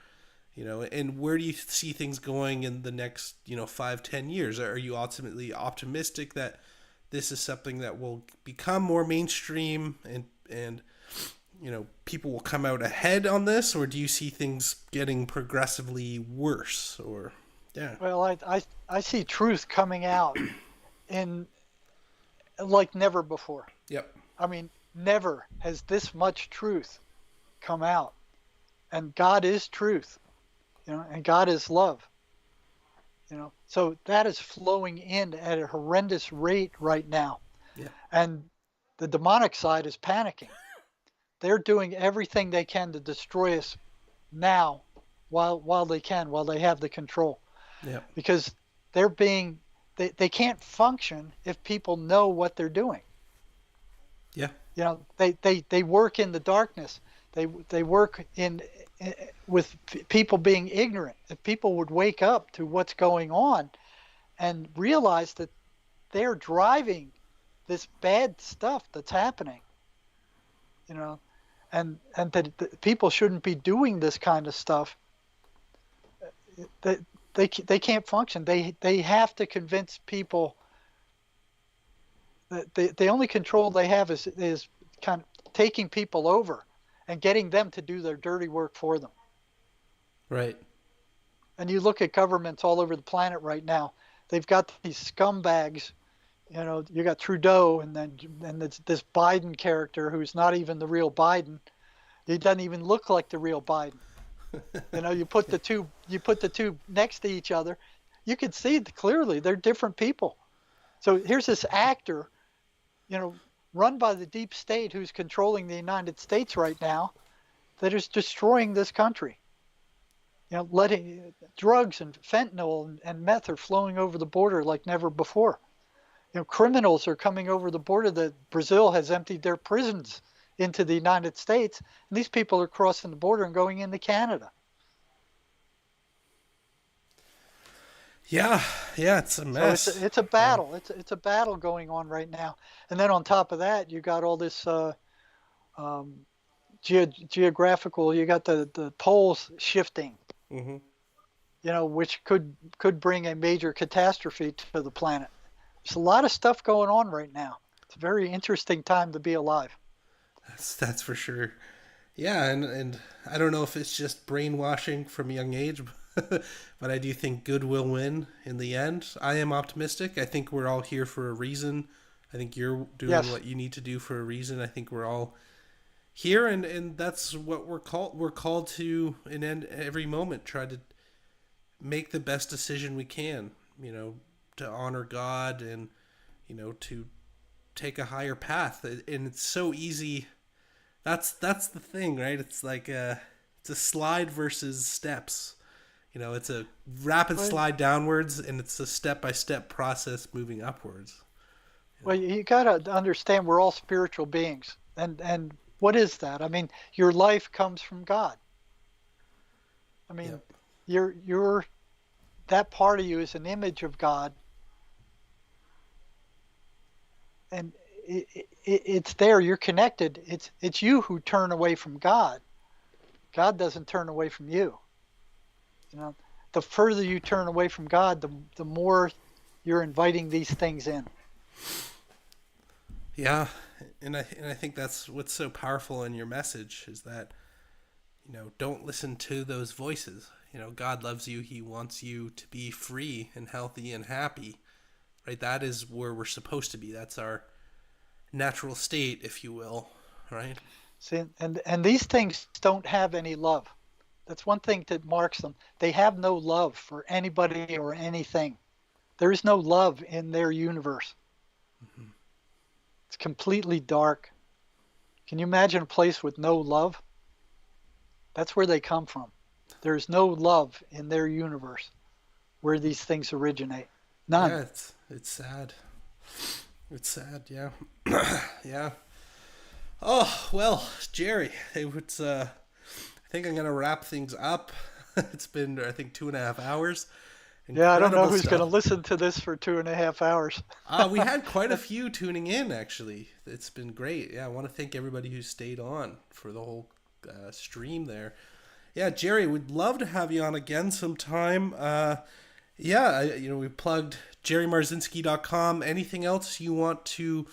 and where do you see things going in the next, 5-10 years? Are you ultimately optimistic that this is something that will become more mainstream and people will come out ahead on this, or do you see things getting progressively worse? Or yeah. Well, I see truth coming out in like never before. Yep. I mean, never has this much truth come out. And God is truth, and God is love. So that is flowing in at a horrendous rate right now. Yeah. And the demonic side is panicking. They're doing everything they can to destroy us now while they can, while they have the control. Yeah. Because they're being they can't function if people know what they're doing. Yeah. They work in the darkness. They work with people being ignorant. If people would wake up to what's going on and realize that they're driving this bad stuff that's happening, you know, and that people shouldn't be doing this kind of stuff. That they can't function. They have to convince people that the only control they have is kind of taking people over and getting them to do their dirty work for them. Right. And you look at governments all over the planet right now, they've got these scumbags. You know, you got Trudeau, and this Biden character who's not even the real Biden. He doesn't even look like the real Biden. You know, you put the two next to each other, you can see clearly they're different people. So here's this actor, you know, run by the deep state, who's controlling the United States right now, that is destroying this country. You know, letting drugs and fentanyl and meth are flowing over the border like never before. You know, criminals are coming over the border. That Brazil has emptied their prisons into the United States, and these people are crossing the border and going into Canada. Yeah, it's a mess. So it's a battle. It's a battle going on right now. And then on top of that, you got all this geographical. You got the poles shifting. Mm-hmm. You know, which could bring a major catastrophe to the planet. There's a lot of stuff going on right now. It's a very interesting time to be alive. That's for sure. Yeah, and I don't know if it's just brainwashing from a young age, but I do think good will win in the end. I am optimistic. I think we're all here for a reason. I think you're doing what you need to do for a reason. I think we're all here, and that's what we're called. We're called to, in every moment, try to make the best decision we can. You know, to honor God and, you know, to take a higher path. And it's so easy. That's the thing, right? It's like it's a slide versus steps. You know, it's a rapid slide downwards, and it's a step-by-step process moving upwards. Well, you got to understand we're all spiritual beings. And what is that? I mean, your life comes from God. I mean, you're that part of you is an image of God. And it's there. You're connected. It's you who turn away from God. God doesn't turn away from you. You know, the further you turn away from God, the more you're inviting these things in. Yeah, and I think that's what's so powerful in your message is that, you know, don't listen to those voices. You know, God loves you. He wants you to be free and healthy and happy. Right? That is where we're supposed to be. That's our natural state, if you will. Right? See, and these things don't have any love. That's one thing that marks them. They have no love for anybody or anything. There is no love in their universe. Mm-hmm. It's completely dark. Can you imagine a place with no love? That's where they come from. There's no love in their universe where these things originate. None. Yeah, it's sad. It's sad, yeah. Yeah. Oh, well, Jerry, it's I think I'm going to wrap things up. It's been, I think, 2.5 hours. Yeah, I don't know who's going to listen to this for 2.5 hours. We had quite a few tuning in, actually. It's been great. Yeah, I want to thank everybody who stayed on for the whole stream there. Yeah, Jerry, we'd love to have you on again sometime. We plugged jerrymarzinsky.com. Anything else you want to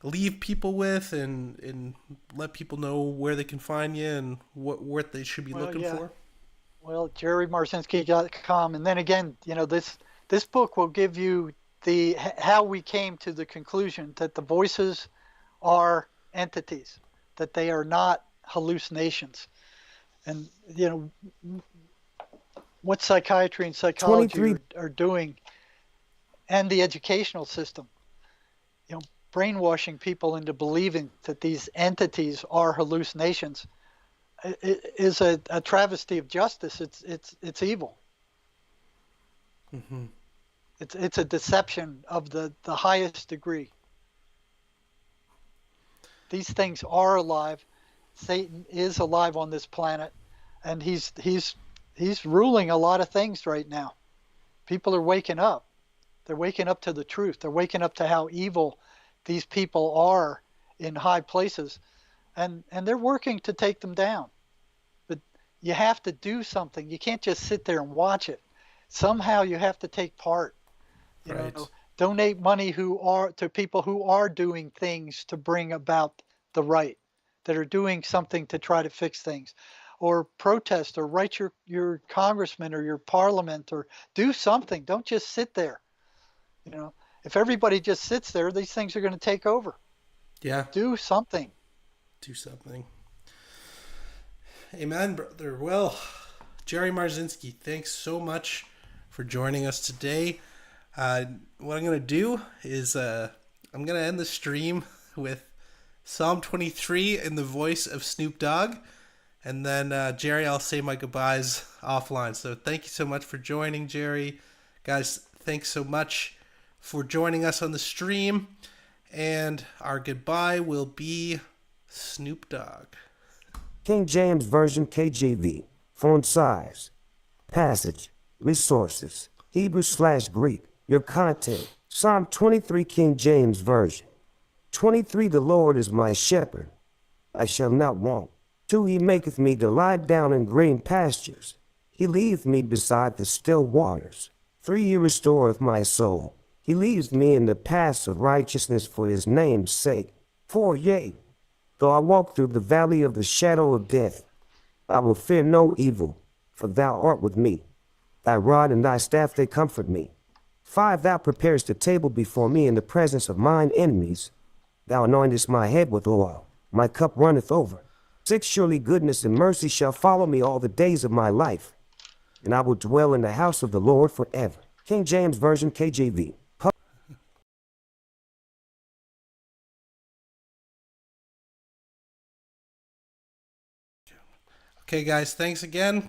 leave people with and let people know where they can find you and what they should be looking for? Well, jerrymarzinsky.com. And then again, you know, this book will give you how we came to the conclusion that the voices are entities, that they are not hallucinations. And, you know, what psychiatry and psychology are doing, and the educational system, you know, brainwashing people into believing that these entities are hallucinations, is a travesty of justice. It's evil. Mm-hmm. It's a deception of the highest degree. These things are alive. Satan is alive on this planet, and he's ruling a lot of things right now. People are waking up. They're waking up to the truth. They're waking up to how evil these people are in high places, and they're working to take them down. But you have to do something. You can't just sit there and watch it. Somehow you have to take part. You Right. know, donate money who are to people who are doing things to bring about the right, that are doing something to try to fix things, or protest, or write your congressman or your parliament, or do something. Don't just sit there. You know, if everybody just sits there, these things are going to take over. Yeah. Do something. Do something. Amen, brother. Well, Jerry Marzinsky, thanks so much for joining us today. What I'm going to do is I'm going to end the stream with Psalm 23 in the voice of Snoop Dogg. And then, Jerry, I'll say my goodbyes offline. So thank you so much for joining, Jerry. Guys, thanks so much for joining us on the stream. And our goodbye will be Snoop Dogg. King James Version KJV. Font size. Passage. Resources. Hebrew/Greek. Your content. Psalm 23 King James Version. 23 The Lord is my shepherd. I shall not want. 2 He maketh me to lie down in green pastures. He leadeth me beside the still waters. 3 He restoreth my soul. He leads me in the paths of righteousness for his name's sake. 4 Yea, though I walk through the valley of the shadow of death, I will fear no evil, for thou art with me. Thy rod and thy staff, they comfort me. 5 Thou preparest a table before me in the presence of mine enemies. Thou anointest my head with oil. My cup runneth over. 6 Surely goodness and mercy shall follow me all the days of my life, and I will dwell in the house of the Lord forever. King James Version KJV. Okay, guys, thanks again.